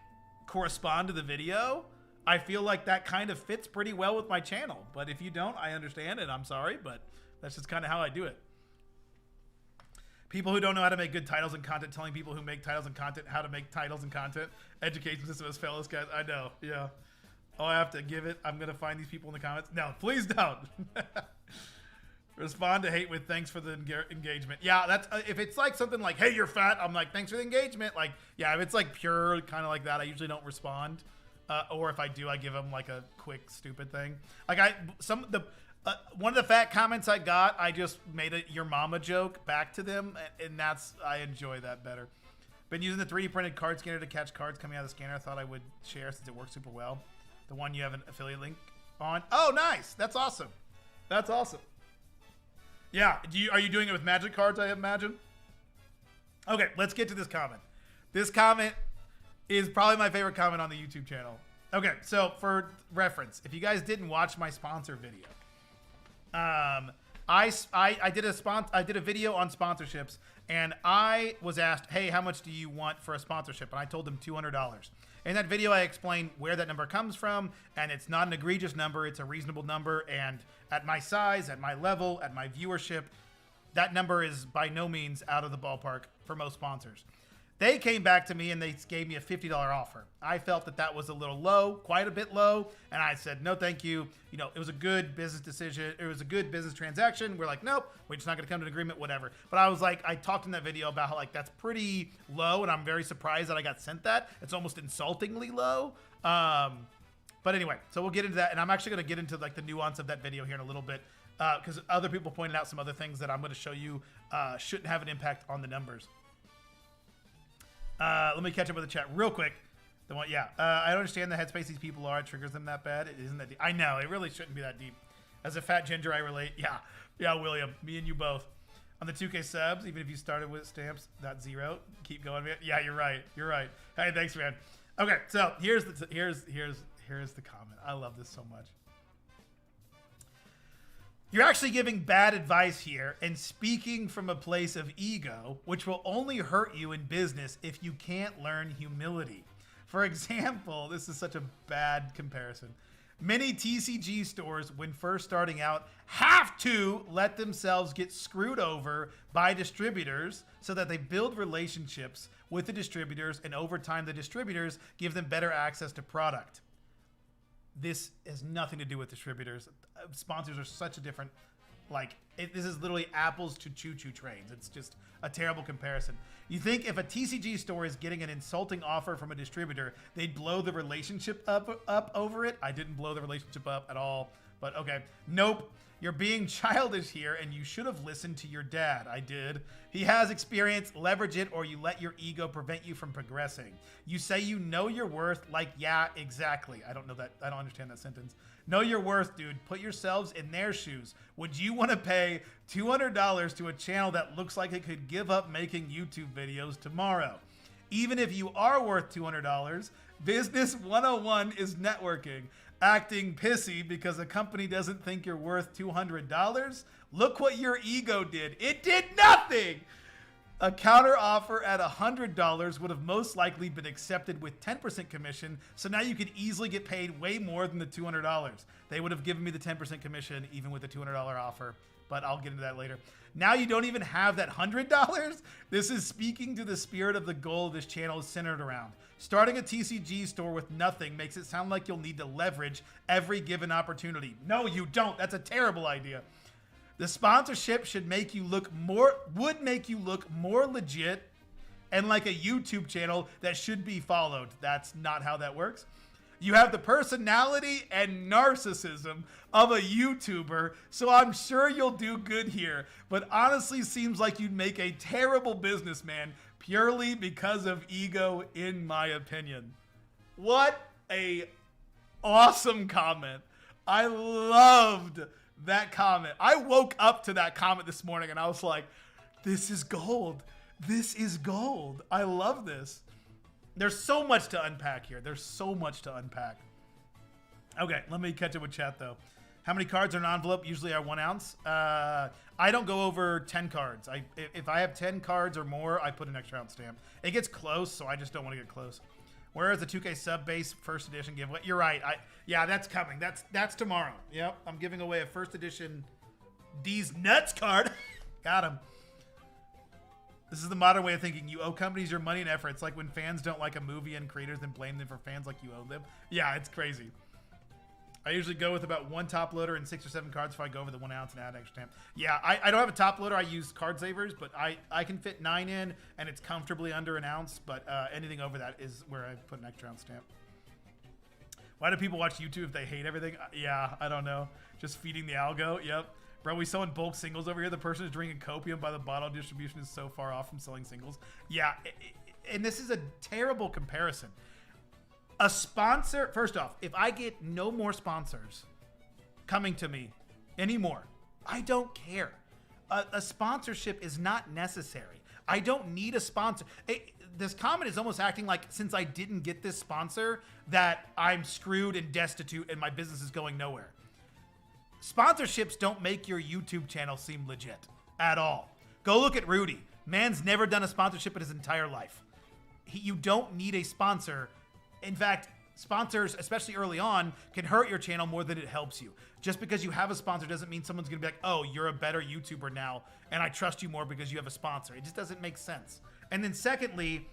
A: correspond to the video. I feel like that kind of fits pretty well with my channel, but if you don't, I understand, and I'm sorry, but that's just kind of how I do it. People who don't know how to make good titles and content telling people who make titles and content how to make titles and content. Education system as fellows, guys. I know, yeah. Oh, I have to give it. I'm going to find these people in the comments. No, please don't. Respond to hate with thanks for the engagement. Yeah, that's if it's like something like, hey, you're fat, I'm like, thanks for the engagement. Like, yeah, if it's like pure kind of like that, I usually don't respond. Or if I do, I give them like a quick stupid thing. Like one of the fat comments I got, I just made a your mama joke back to them, and I enjoy that better. Been using the 3D printed card scanner to catch cards coming out of the scanner. I thought I would share since it works super well. The one you have an affiliate link on. Oh, nice. That's awesome. That's awesome. Yeah. Are you doing it with Magic cards, I imagine? Okay, let's get to this comment. This comment is probably my favorite comment on the YouTube channel. Okay, so for reference, if you guys didn't watch my sponsor video, I did a video on sponsorships, and I was asked, hey, how much do you want for a sponsorship? And I told them $200. In that video, I explained where that number comes from, and it's not an egregious number, it's a reasonable number, and at my size, at my level, at my viewership, that number is by no means out of the ballpark for most sponsors. They came back to me and they gave me a $50 offer. I felt that was a little low, quite a bit low, and I said, no, thank you. You know, it was a good business decision. It was a good business transaction. We're like, nope, we're just not going to come to an agreement, whatever. But I was like, I talked in that video about how like that's pretty low, and I'm very surprised that I got sent that. It's almost insultingly low. But anyway, so we'll get into that, and I'm actually going to get into like the nuance of that video here in a little bit, because other people pointed out some other things that I'm going to show you shouldn't have an impact on the numbers. Let me catch up with the chat real quick. I don't understand the headspace these people are. It triggers them that bad. It isn't that deep. I know. It really shouldn't be that deep. As a fat ginger, I relate. Yeah, William. Me and you both. On the 2K subs, even if you started with stamps, that's 0. Keep going, man. Yeah, you're right. You're right. Hey, thanks, man. Okay, so here's the comment. I love this so much. You're actually giving bad advice here and speaking from a place of ego, which will only hurt you in business if you can't learn humility. For example, this is such a bad comparison. Many TCG stores, when first starting out, have to let themselves get screwed over by distributors so that they build relationships with the distributors, and over time the distributors give them better access to product. This has nothing to do with distributors. Sponsors are such a different, this is literally apples to choo-choo trains. It's just a terrible comparison. You think if a TCG store is getting an insulting offer from a distributor, they'd blow the relationship up over it? I didn't blow the relationship up at all, but okay. Nope. You're being childish here, and you should have listened to your dad. I did. He has experience. Leverage it, or you let your ego prevent you from progressing. You say you know your worth, yeah, exactly. I don't know that. I don't understand that sentence. Know your worth, dude. Put yourselves in their shoes. Would you want to pay $200 to a channel that looks like it could give up making YouTube videos tomorrow? Even if you are worth $200, Business 101 is networking. acting pissy because a company doesn't think you're worth $200. Look what your ego did. It did nothing. A counter offer at $100 would have most likely been accepted with 10% commission, so now you could easily get paid way more than the $200. They would have given me the 10% commission even with the $200 offer, but I'll get into that later. Now you don't even have that $100? This is speaking to the spirit of the goal this channel is centered around. Starting a TCG store with nothing makes it sound like you'll need to leverage every given opportunity. No, you don't. That's a terrible idea. The sponsorship should make you look more legit and like a YouTube channel that should be followed. That's not how that works. You have the personality and narcissism of a YouTuber, so I'm sure you'll do good here, but honestly seems like you'd make a terrible businessman purely because of ego, in my opinion. What a awesome comment. I loved that comment. I woke up to that comment this morning and I was like, this is gold. This is gold. I love this. There's so much to unpack here. There's so much to unpack. Okay, let me catch up with chat though. How many cards are in an envelope? Usually are 1 ounce. I don't go over 10 cards. If I have 10 cards or more, I put an extra ounce stamp. It gets close, so I just don't want to get close. Where is the 2K sub base first edition giveaway? You're right. Yeah, that's coming. That's tomorrow. Yep, I'm giving away a first edition D's Nuts card. Got him. This is the modern way of thinking. You owe companies your money and effort. It's like when fans don't like a movie and creators then blame them for fans like you owe them. Yeah, it's crazy. I usually go with about 1 top loader and 6 or 7 cards before I go over the 1 ounce and add extra stamp. Yeah, I don't have a top loader. I use card savers, but I can fit 9 in and it's comfortably under 1 ounce. But anything over that is where I put an extra ounce stamp. Why do people watch YouTube if they hate everything? Yeah, I don't know. Just feeding the algo. Yep. Bro, we selling bulk singles over here. The person is drinking copium by the bottle. Distribution is so far off from selling singles. Yeah, and this is a terrible comparison. A sponsor, first off, if I get no more sponsors coming to me anymore, I don't care. A sponsorship is not necessary. I don't need a sponsor. This comment is almost acting like since I didn't get this sponsor that I'm screwed and destitute and my business is going nowhere. Sponsorships don't make your YouTube channel seem legit at all. Go look at Rudy. Man's never done a sponsorship in his entire life. You don't need a sponsor. In fact, sponsors, especially early on, can hurt your channel more than it helps you. Just because you have a sponsor doesn't mean someone's going to be like, oh, you're a better YouTuber now, and I trust you more because you have a sponsor. It just doesn't make sense. And then secondly,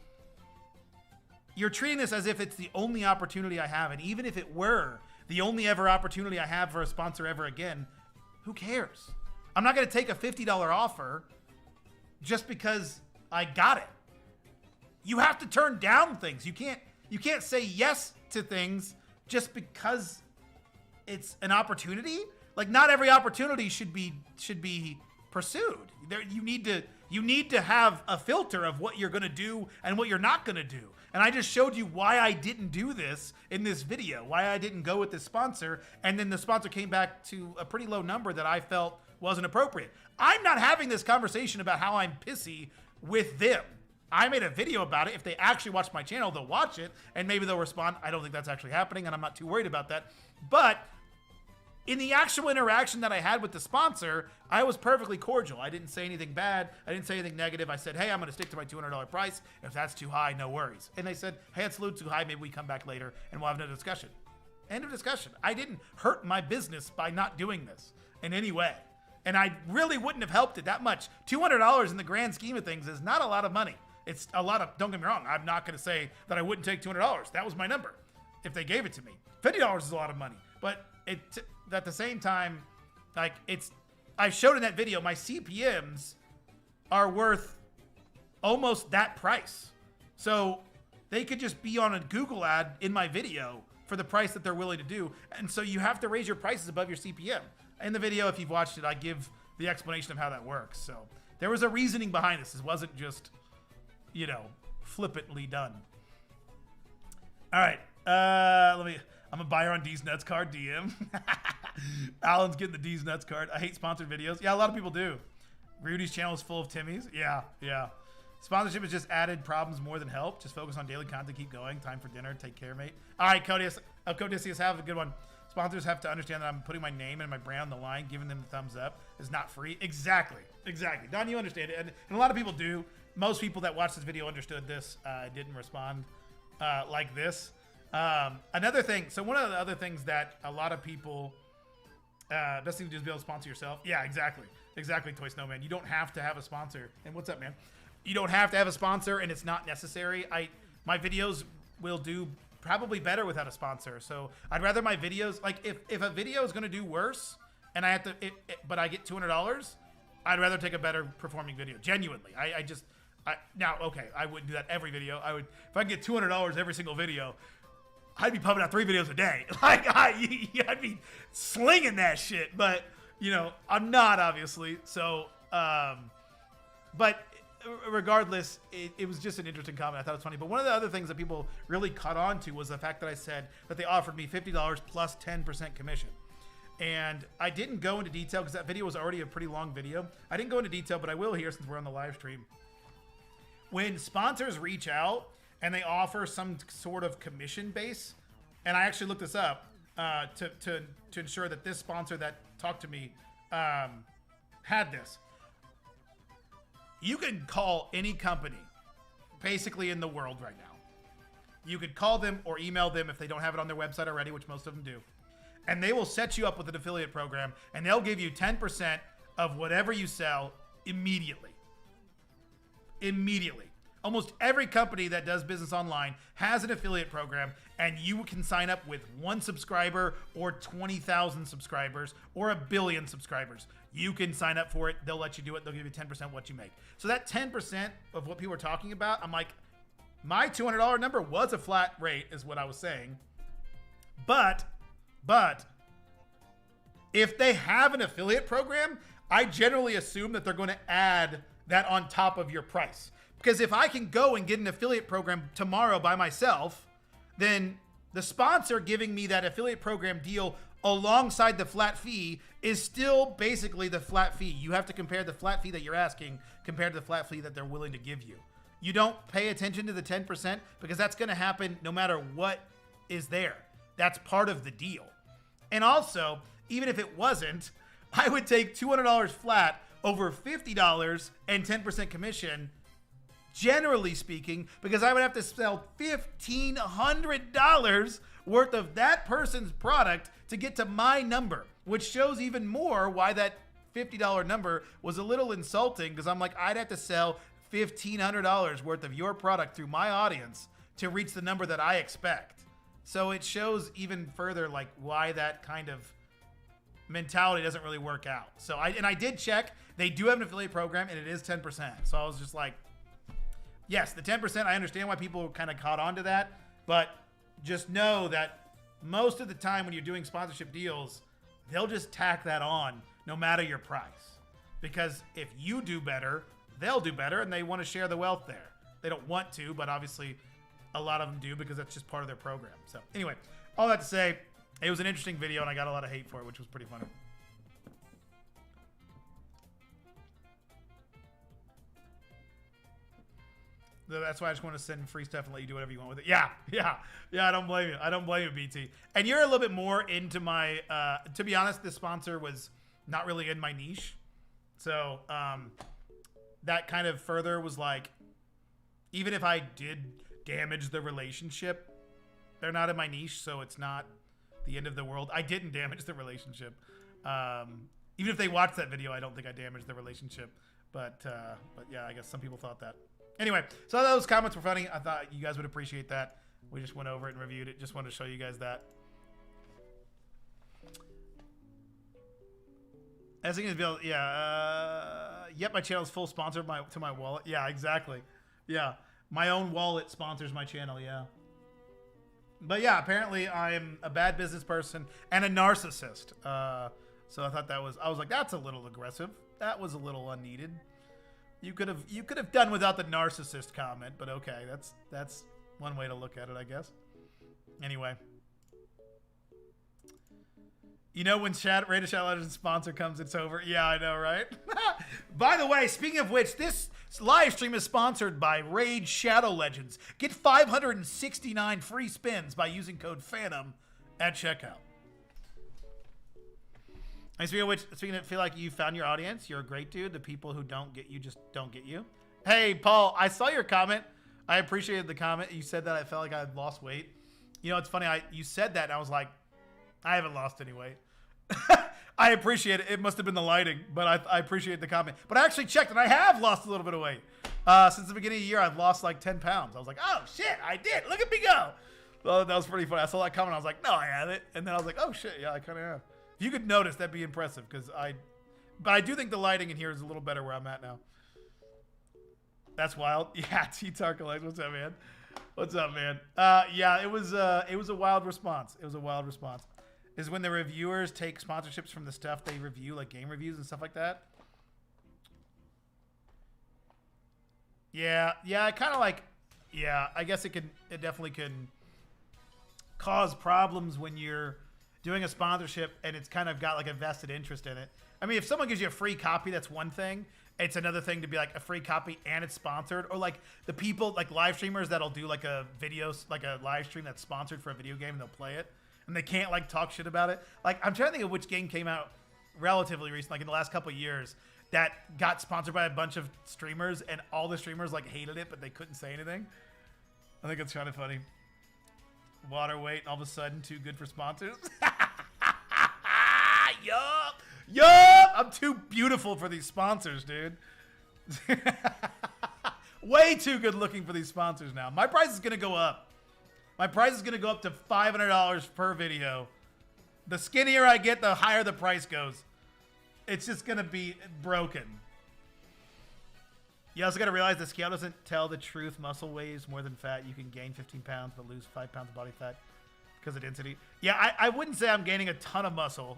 A: you're treating this as if it's the only opportunity I have. And even if it were the only ever opportunity I have for a sponsor ever again, who cares? I'm not going to take a $50 offer just because I got it. You have to turn down things. You can't say yes to things just because it's an opportunity. Like, not every opportunity should be pursued. You need to have a filter of what you're going to do and what you're not going to do. And I just showed you why I didn't do this in this video, why I didn't go with this sponsor, and then the sponsor came back to a pretty low number that I felt wasn't appropriate. I'm not having this conversation about how I'm pissy with them. I made a video about it. If they actually watch my channel, they'll watch it, and maybe they'll respond. I don't think that's actually happening, and I'm not too worried about that. But in the actual interaction that I had with the sponsor, I was perfectly cordial. I didn't say anything bad. I didn't say anything negative. I said, hey, I'm going to stick to my $200 price. If that's too high, no worries. And they said, hey, it's a little too high. Maybe we come back later and we'll have another discussion. End of discussion. I didn't hurt my business by not doing this in any way. And I really wouldn't have helped it that much. $200 in the grand scheme of things is not a lot of money. It's a lot of, don't get me wrong, I'm not going to say that I wouldn't take $200. That was my number if they gave it to me. $50 is a lot of money. But at the same time, like, I showed in that video, my CPMs are worth almost that price. So they could just be on a Google ad in my video for the price that they're willing to do. And so you have to raise your prices above your CPM. In the video, if you've watched it, I give the explanation of how that works. So there was a reasoning behind this. It wasn't just, flippantly done. All right. I'm a buyer on D's Nuts card, DM. Alan's getting the D's Nuts card. I hate sponsored videos. Yeah, a lot of people do. Rudy's channel is full of Timmy's. Yeah. Sponsorship has just added problems more than help. Just focus on daily content. Keep going. Time for dinner. Take care, mate. All right, Codius. Codicius, have a good one. sponsors have to understand that I'm putting my name and my brand on the line, giving them the thumbs up is not free. Exactly. Don, you understand it. And a lot of people do. Most people that watched this video understood this. Didn't respond like this. Another thing. So one of the other things that a lot of people, best thing to do is be able to sponsor yourself. Yeah, exactly. Exactly, Toy Snowman. You don't have to have a sponsor. And what's up, man? You don't have to have a sponsor, and it's not necessary. My videos will do probably better without a sponsor. So I'd rather my videos, like if a video is going to do worse and I have to, but I get $200, I'd rather take a better performing video. Genuinely. Now, okay, I wouldn't do that every video. If I could get $200 every single video, I'd be pumping out 3 videos a day. Like I'd be slinging that shit, but you know, I'm not obviously. So, but regardless, it was just an interesting comment. I thought it was funny. But one of the other things that people really caught on to was the fact that I said that they offered me $50 plus 10% commission. And I didn't go into detail because that video was already a pretty long video. I didn't go into detail, but I will here since we're on the live stream. When sponsors reach out and they offer some sort of commission base, and I actually looked this up to ensure that this sponsor that talked to me had this. You can call any company basically in the world right now. You could call them or email them if they don't have it on their website already, which most of them do. And they will set you up with an affiliate program, and they'll give you 10% of whatever you sell immediately. Immediately. Almost every company that does business online has an affiliate program, and you can sign up with 1 subscriber or 20,000 subscribers or 1 billion subscribers. You can sign up for it. They'll let you do it. They'll give you 10% of what you make. So that 10% of what people are talking about, I'm like, my $200 number was a flat rate is what I was saying. But if they have an affiliate program, I generally assume that they're going to add that on top of your price. Because if I can go and get an affiliate program tomorrow by myself, then the sponsor giving me that affiliate program deal alongside the flat fee is still basically the flat fee. You have to compare the flat fee that you're asking compared to the flat fee that they're willing to give you. You don't pay attention to the 10% because that's going to happen no matter what is there. That's part of the deal. And also, even if it wasn't, I would take $200 flat over $50 and 10% commission, generally speaking, because I would have to sell $1,500 worth of that person's product to get to my number, which shows even more why that $50 number was a little insulting, because I'm like, I'd have to sell $1,500 worth of your product through my audience to reach the number that I expect. So it shows even further like why that kind of mentality doesn't really work out. So I did check. They do have an affiliate program, and it is 10%. So I was just like, yes, the 10%, I understand why people kind of caught on to that, but just know that most of the time when you're doing sponsorship deals, they'll just tack that on no matter your price. Because if you do better, they'll do better, and they want to share the wealth there. They don't want to, but obviously a lot of them do because that's just part of their program. So anyway, all that to say, it was an interesting video, and I got a lot of hate for it, which was pretty funny. That's why I just want to send free stuff and let you do whatever you want with it. Yeah. I don't blame you. I don't blame you, BT. And you're a little bit more into my, to be honest, this sponsor was not really in my niche. So that kind of further was like, even if I did damage the relationship, they're not in my niche, so it's not the end of the world. I didn't damage the relationship. Even if they watched that video, I don't think I damaged the relationship. But yeah, I guess some people thought that. Anyway, so those comments were funny. I thought you guys would appreciate that. We just went over it and reviewed it. Just wanted to show you guys that. As thing is, yep, my channel is full sponsored to my wallet. Yeah, exactly. Yeah, my own wallet sponsors my channel. Yeah. But yeah, apparently I'm a bad business person and a narcissist. So I thought I was like, that's a little aggressive. That was a little unneeded. You could have done without the narcissist comment, but okay, that's one way to look at it, I guess. Anyway. You know when Raid of Shadow Legends sponsor comes, it's over. Yeah, I know, right? By the way, speaking of which, this live stream is sponsored by Raid Shadow Legends. Get 569 free spins by using code PHANTOM at checkout. And speaking of feel like you found your audience, you're a great dude. The people who don't get you just don't get you. Hey, Paul, I saw your comment. I appreciated the comment. You said that I felt like I had lost weight. You know, it's funny. You said that, and I was like, I haven't lost any weight. I appreciate it. It must have been the lighting, but I appreciate the comment. But I actually checked, and I have lost a little bit of weight. Since the beginning of the year, I've lost like 10 pounds. I was like, oh, shit, I did. Look at me go. So that was pretty funny. I saw that comment. I was like, no, I haven't. And then I was like, oh, shit, yeah, I kind of have. If you could notice, that'd be impressive, but I do think the lighting in here is a little better where I'm at now. That's wild. Yeah, T-Tar Collect. What's up, man? What's up, man? Yeah, it was a wild response. It was a wild response. Is when the reviewers take sponsorships from the stuff they review, like game reviews and stuff like that. Yeah, I kind of like. Yeah, I guess it definitely can cause problems when you're doing a sponsorship and it's kind of got like a vested interest in it. I mean, if someone gives you a free copy, that's one thing. It's another thing to be like a free copy and it's sponsored, or like the people like live streamers that'll do like a video, like a live stream that's sponsored for a video game and they'll play it and they can't like talk shit about it. Like I'm trying to think of which game came out relatively recent, like in the last couple of years, that got sponsored by a bunch of streamers and all the streamers like hated it, but they couldn't say anything. I think it's kind of funny. Water weight, all of a sudden too good for sponsors. Yup! I'm too beautiful for these sponsors, dude. Way too good looking for these sponsors now. My price is going to go up. My price is going to go up to $500 per video. The skinnier I get, the higher the price goes. It's just going to be broken. You also got to realize the scale doesn't tell the truth. Muscle weighs more than fat. You can gain 15 pounds but lose 5 pounds of body fat because of density. Yeah, I wouldn't say I'm gaining a ton of muscle.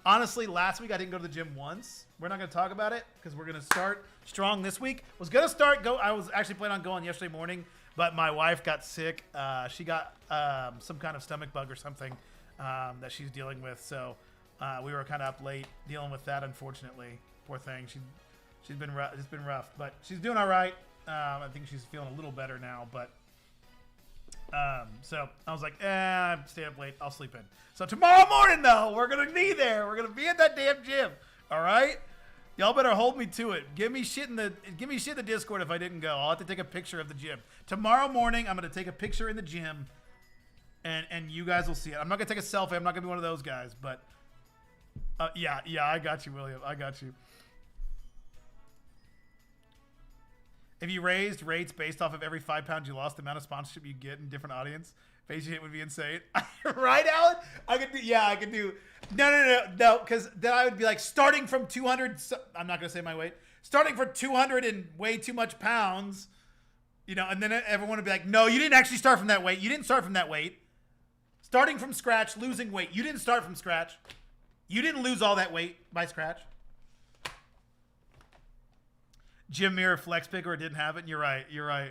A: Honestly, last week I didn't go to the gym once. We're not going to talk about it because we're going to start strong this week. I was actually planning on going yesterday morning, but my wife got sick. She got some kind of stomach bug or something that she's dealing with. So we were kind of up late dealing with that, unfortunately. Poor thing. She's been rough. It's been rough, but she's doing all right. I think she's feeling a little better now, but so I was like, stay up late. I'll sleep in. So tomorrow morning, though, we're going to be there. We're going to be at that damn gym. All right? Y'all better hold me to it. Give me shit in the Discord if I didn't go. I'll have to take a picture of the gym. Tomorrow morning, I'm going to take a picture in the gym, and you guys will see it. I'm not going to take a selfie. I'm not going to be one of those guys, but yeah, I got you, William. I got you. If you raised rates based off of every 5 pounds you lost, the amount of sponsorship you get in different audience, face hit would be insane. Right, Alan? I could do. No, because then I would be like starting from 200. I'm not gonna say my weight. Starting from 200 and way too much pounds, and then everyone would be like, no, you didn't actually start from that weight. You didn't start from that weight. Starting from scratch, losing weight. You didn't start from scratch. You didn't lose all that weight by scratch. Gym mirror flex pick or didn't have it. You're right.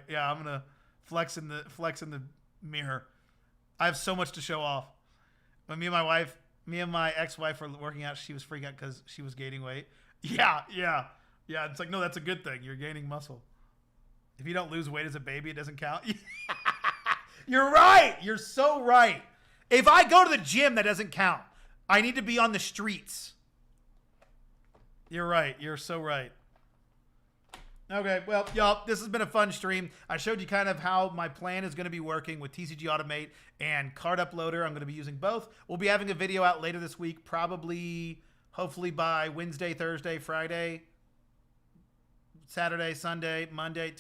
A: Yeah, I'm gonna flex in the mirror. I have so much to show off. When me and my ex-wife were working out, she was freaking out because she was gaining weight. Yeah. It's like, no, that's a good thing. You're gaining muscle. If you don't lose weight as a baby, it doesn't count. You're right. You're so right. If I go to the gym, that doesn't count. I need to be on the streets. You're right. You're so right. Okay, well, y'all, this has been a fun stream. I showed you kind of how my plan is going to be working with TCG Automate and Card Uploader. I'm going to be using both. We'll be having a video out later this week, hopefully by Wednesday, Thursday, Friday, Saturday, Sunday, Monday.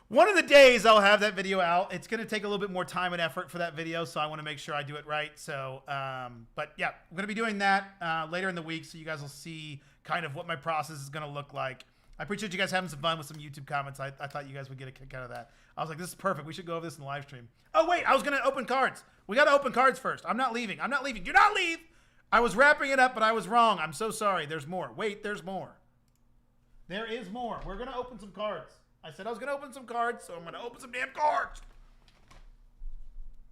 A: One of the days I'll have that video out. It's going to take a little bit more time and effort for that video, so I want to make sure I do it right. So, but yeah, I'm going to be doing that later in the week, so you guys will see kind of what my process is going to look like. I appreciate you guys having some fun with some YouTube comments. I thought you guys would get a kick out of that. I was like, this is perfect. We should go over this in the live stream. Oh, wait. I was going to open cards. We got to open cards first. I'm not leaving. Do not leave. I was wrapping it up, but I was wrong. I'm so sorry. There's more. Wait, there's more. There is more. We're going to open some cards. I said I was going to open some cards, so I'm going to open some damn cards.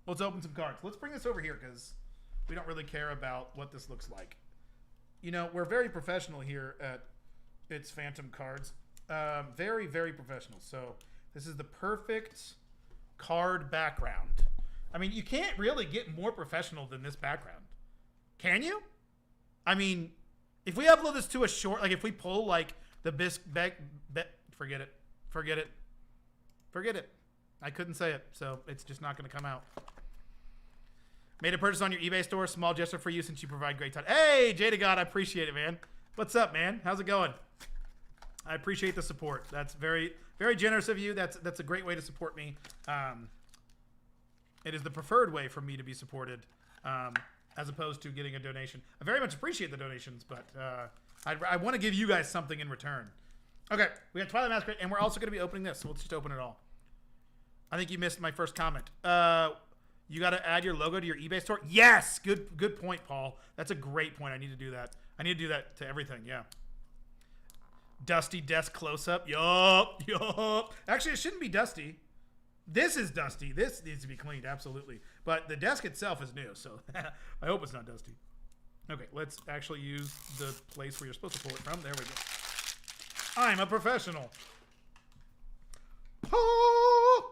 A: Let's open some cards. Let's bring this over here because we don't really care about what this looks like. We're very professional here at It's Phantom Cards. Very, very professional. So this is the perfect card background. I mean, you can't really get more professional than this background. Can you? I mean, if we upload this to a short, like if we pull like the forget it. Forget it. Forget it. I couldn't say it, so it's just not going to come out. Made a purchase on your eBay store. Small gesture for you since you provide great time. Hey, Jada God, I appreciate it, man. What's up, man? How's it going? I appreciate the support. That's very, very generous of you. That's a great way to support me. It is the preferred way for me to be supported, as opposed to getting a donation. I very much appreciate the donations, but I want to give you guys something in return. Okay, we got Twilight Masquerade, and we're also going to be opening this, so let's just open it all. I think you missed my first comment. You got to add your logo to your eBay store? Yes! Good point, Paul. That's a great point. I need to do that. I need to do that to everything, yeah. Dusty desk close-up. Yup. Actually, it shouldn't be dusty. This is dusty. This needs to be cleaned, absolutely. But the desk itself is new, so I hope it's not dusty. Okay, let's actually use the place where you're supposed to pull it from. There we go. I'm a professional. Oh!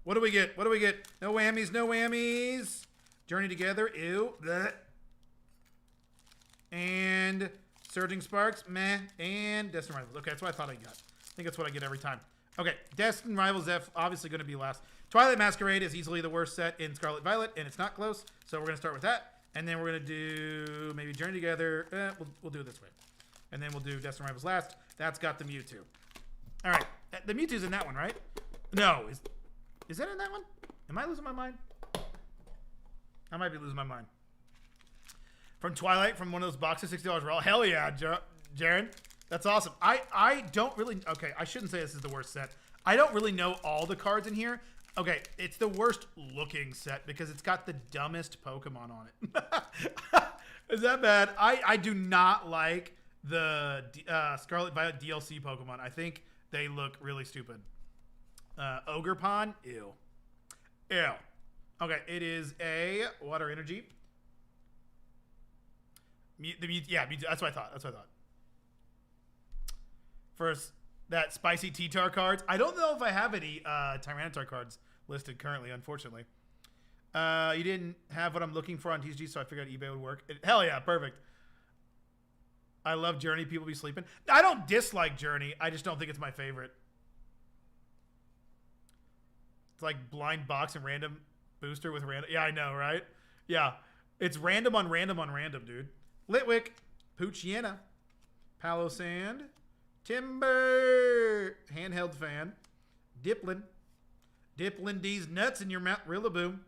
A: What do we get? What do we get? No whammies, no whammies. Journey Together, ew. Blech. And Surging Sparks, meh. And Destined Rivals. Okay, that's what I thought I got. I think that's what I get every time. Okay, Destined Rivals F, obviously going to be last. Twilight Masquerade is easily the worst set in Scarlet Violet, and it's not close. So we're going to start with that. And then we're going to do maybe Journey Together. We'll do it this way. And then we'll do Destined Rivals last. That's got the Mewtwo. All right. The Mewtwo's in that one, right? No. Is that in that one? Am I losing my mind? I might be losing my mind. From Twilight, from one of those boxes, $60 raw. Hell yeah, Jaren. That's awesome. I don't really... Okay, I shouldn't say this is the worst set. I don't really know all the cards in here. Okay, it's the worst looking set because it's got the dumbest Pokemon on it. Is that bad? I do not like the Scarlet Violet DLC Pokemon. I think they look really stupid. Ogerpon? Ew. Ew. Okay, it is a Water Energy. Yeah, that's what I thought. That's what I thought. First, that spicy T-Tar cards. I don't know if I have any Tyranitar cards listed currently, unfortunately. You didn't have what I'm looking for on TCG, so I figured eBay would work. Hell yeah, perfect. I love Journey. People be sleeping. I don't dislike Journey. I just don't think it's my favorite. It's like blind box and random booster with random. Yeah, I know, right? Yeah. It's random on random on random, dude. Litwick. Poochiana. Palo Sand. Timber. Handheld Fan. Diplin. Diplin D's nuts in your mouth. Rillaboom.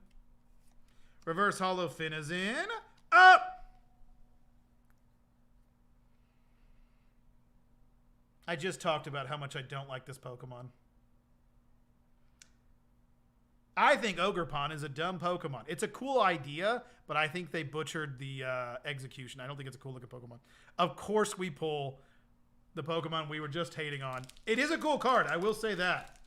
A: Reverse Hollow Fin is in. Up. I just talked about how much I don't like this Pokemon. I think Ogerpon is a dumb Pokemon. It's a cool idea, but I think they butchered the execution. I don't think it's a cool looking Pokemon. Of course we pull the Pokemon we were just hating on. It is a cool card. I will say that.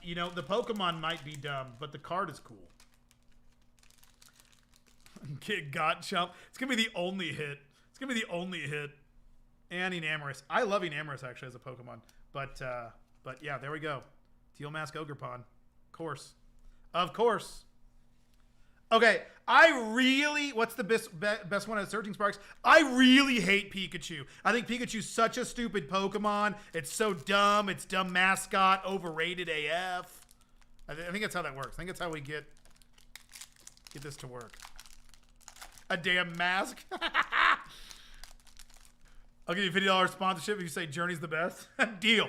A: You know, the Pokemon might be dumb, but the card is cool. Kid Gotchump. It's going to be the only hit. It's going to be the only hit. And Enamorous. I love Enamorous, actually, as a Pokemon. But yeah, there we go. Teal Mask Ogerpon. Of course. Okay, what's the best one at Surging Sparks? I really hate Pikachu. I think Pikachu's such a stupid Pokemon. It's so dumb. It's dumb mascot, overrated AF. I think that's how that works. I think that's how we get this to work. A damn mask. I'll give you $50 sponsorship if you say Journey's the best. Deal.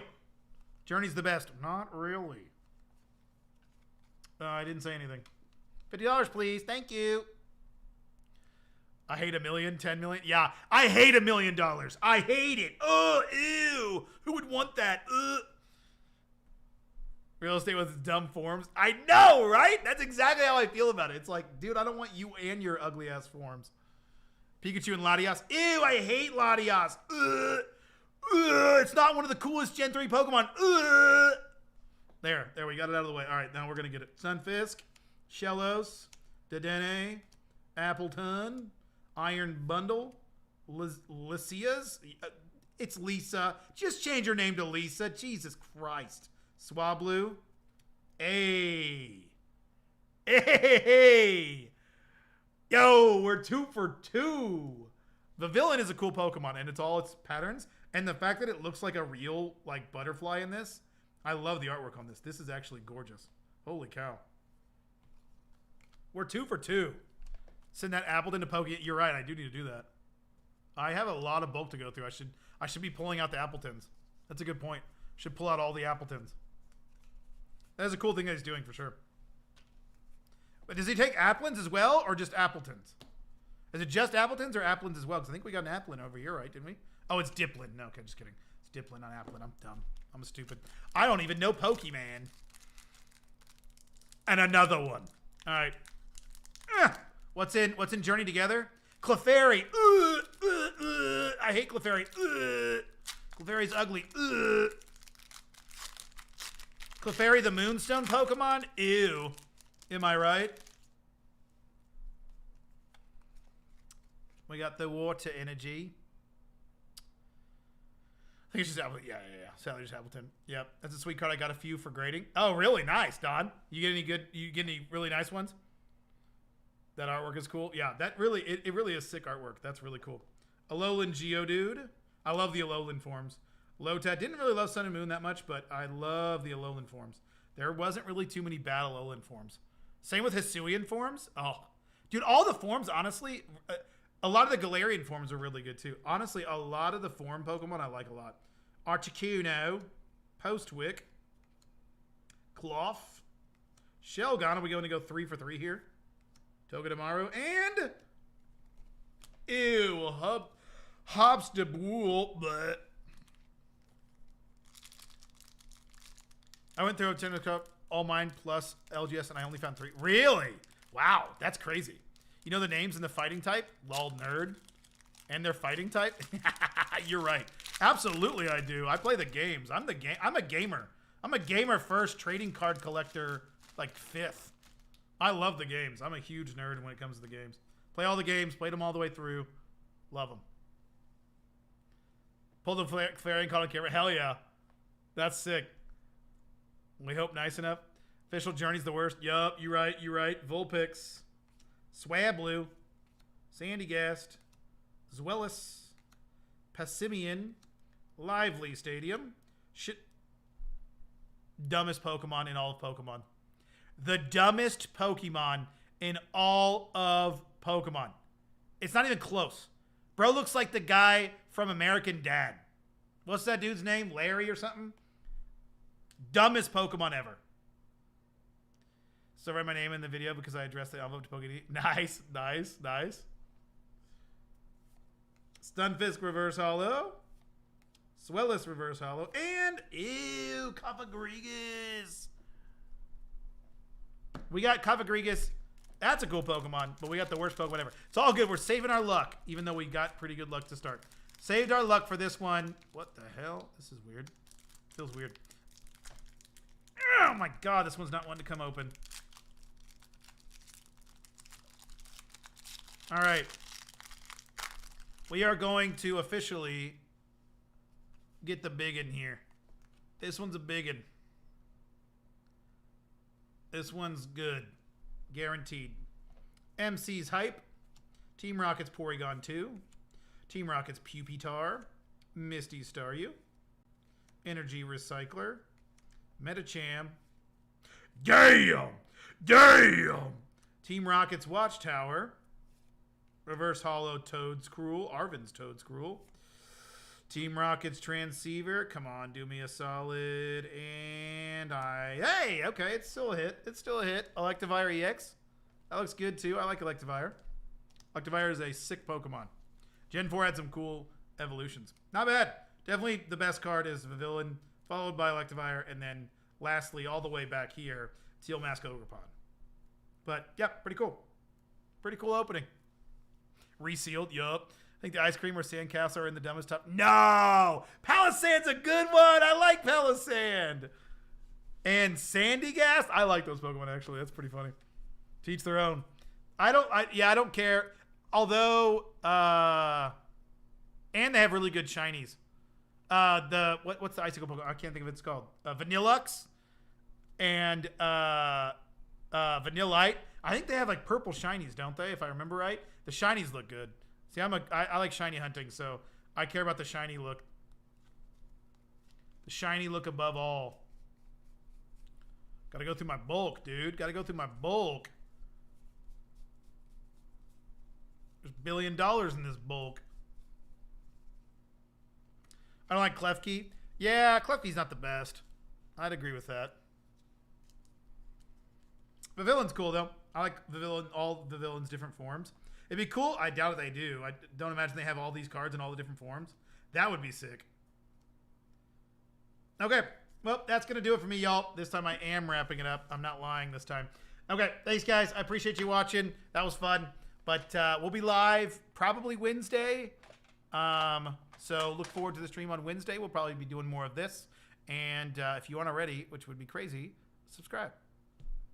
A: Journey's the best. Not really. I didn't say anything. $50, please. Thank you. I hate $1 million, 10 million. Yeah, I hate $1 million. I hate it. Oh, ew. Who would want that? Ugh. Real estate with dumb forms. I know, right? That's exactly how I feel about it. It's like, dude, I don't want you and your ugly ass forms. Pikachu and Latias. Ew, I hate Latias. Ugh. Ugh. It's not one of the coolest Gen 3 Pokemon. Ugh. There, we got it out of the way. All right, now we're going to get it. Sunfisk, Shellos, Dedenne, Appleton, Iron Bundle, Lycia's. It's Lisa. Just change your name to Lisa. Jesus Christ. Swablu. Hey. Yo, we're 2 for 2. The villain is a cool Pokemon, and it's all its patterns. And the fact that it looks like a real like butterfly in this, I love the artwork on this. This is actually gorgeous. Holy cow. We're 2 for 2. Send that Appleton to Poke. You're right. I do need to do that. I have a lot of bulk to go through. I should be pulling out the Appletons. That's a good point. Should pull out all the Appletons. That is a cool thing that he's doing for sure. But does he take Applins as well, or just Appletons? Is it just Appletons or Applins as well? Because I think we got an Applin over here, right? Didn't we? Oh, it's Diplin. No, okay, just kidding. It's Diplin, not Applin. I'm dumb. I'm stupid. I don't even know Pokemon. And another one. All right. What's in Journey Together? Clefairy. I hate Clefairy. Clefairy's ugly. Clefairy the Moonstone Pokemon? Ew. Am I right? We got the Water Energy. I think it's just Appleton. Yeah. Sadly, just Appleton. Yep. That's a sweet card. I got a few for grading. Oh, really? Nice, Don. You get any good? You get any really nice ones? That artwork is cool. Yeah, that really, it really is sick artwork. That's really cool. Alolan Geodude. I love the Alolan forms. Lotad. Didn't really love Sun and Moon that much, but I love the Alolan forms. There wasn't really too many bad Alolan forms. Same with Hisuian forms. Oh, dude, all the forms, honestly, a lot of the Galarian forms are really good too. Honestly, a lot of the form Pokemon I like a lot. Articuno, Postwick, Cloth, Shelgon. Are we going to go 3 for 3 here? Togedemaru and ew, Hops de Boule, but I went through a Nintendo Cup, all mine plus LGS, and I only found 3. Really? Wow, that's crazy. You know the names and the fighting type? Lol nerd. And their fighting type? You're right. Absolutely I do. I play the games. I'm a gamer. I'm a gamer first, trading card collector like 5th. I love the games. I'm a huge nerd when it comes to the games. Play all the games, played them all the way through. Love them. Pull the Flaring Call on camera. Hell yeah. That's sick. We hope nice enough. Official Journey's the worst. Yup, you're right. Vulpix. Swablu. Sandygast. Zweilous. Passimian. Lively Stadium. Shit. Dumbest Pokemon in all of Pokemon. The dumbest Pokemon in all of Pokemon. It's not even close. Bro looks like the guy from American Dad. What's that dude's name? Larry or something? Dumbest Pokemon ever. So write my name in the video because I addressed the envelope to Pokemon. Nice. Stunfisk Reverse Hollow. Zweilous Reverse Hollow. And, ew, Cofagrigus. We got Cofagrigus. That's a cool Pokemon, but we got the worst Pokemon ever. It's all good. We're saving our luck, even though we got pretty good luck to start. Saved our luck for this one. What the hell? This is weird. Feels weird. Oh my god, this one's not one to come open. All right. We are going to officially get the big in here. This one's a big one. This one's good. Guaranteed. MC's Hype. Team Rocket's Porygon 2. Team Rocket's Pupitar. Misty Staryu. Energy Recycler. Metacham. Damn! Team Rocket's Watchtower. Reverse Hollow Toedscruel. Arvin's Toedscruel. Team Rocket's Transceiver. Come on, do me a solid. And hey, okay, it's still a hit. Electivire EX. That looks good too. I like Electivire. Electivire is a sick Pokemon. Gen 4 had some cool evolutions. Not bad. Definitely the best card is Vivillon, followed by Electivire, and then lastly, all the way back here, Teal Mask Ogerpon. But yeah, pretty cool. Pretty cool opening. Resealed, yup. I think the Ice Cream or Sandcastle are in the dumbest top. No! Palisand's a good one! I like Palisand! And Sandygast? I like those Pokemon, actually. That's pretty funny. To each their own. I don't care. Although, and they have really good shinies. What's the icicle Pokemon? I can't think of what it's called. Vanillux and Vanillite. I think they have like purple shinies, don't they? If I remember right. The shinies look good. See, I like shiny hunting, so I care about the shiny look. The shiny look above all. Gotta go through my bulk, dude. Gotta go through my bulk. There's $1 billion in this bulk. I don't like Klefki. Yeah, Klefki's not the best. I'd agree with that. The villain's cool, though. I like the villain, all the villain's different forms. It'd be cool. I doubt they do. I don't imagine they have all these cards in all the different forms. That would be sick. Okay. Well, that's going to do it for me, y'all. This time I am wrapping it up. I'm not lying this time. Okay. Thanks, guys. I appreciate you watching. That was fun. But we'll be live probably Wednesday. So look forward to the stream on Wednesday. We'll probably be doing more of this. And if you aren't already, which would be crazy, subscribe.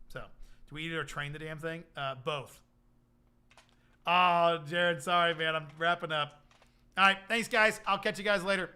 A: So, do we either train the damn thing? Both. Oh, Jared, sorry, man. I'm wrapping up. All right. Thanks, guys. I'll catch you guys later.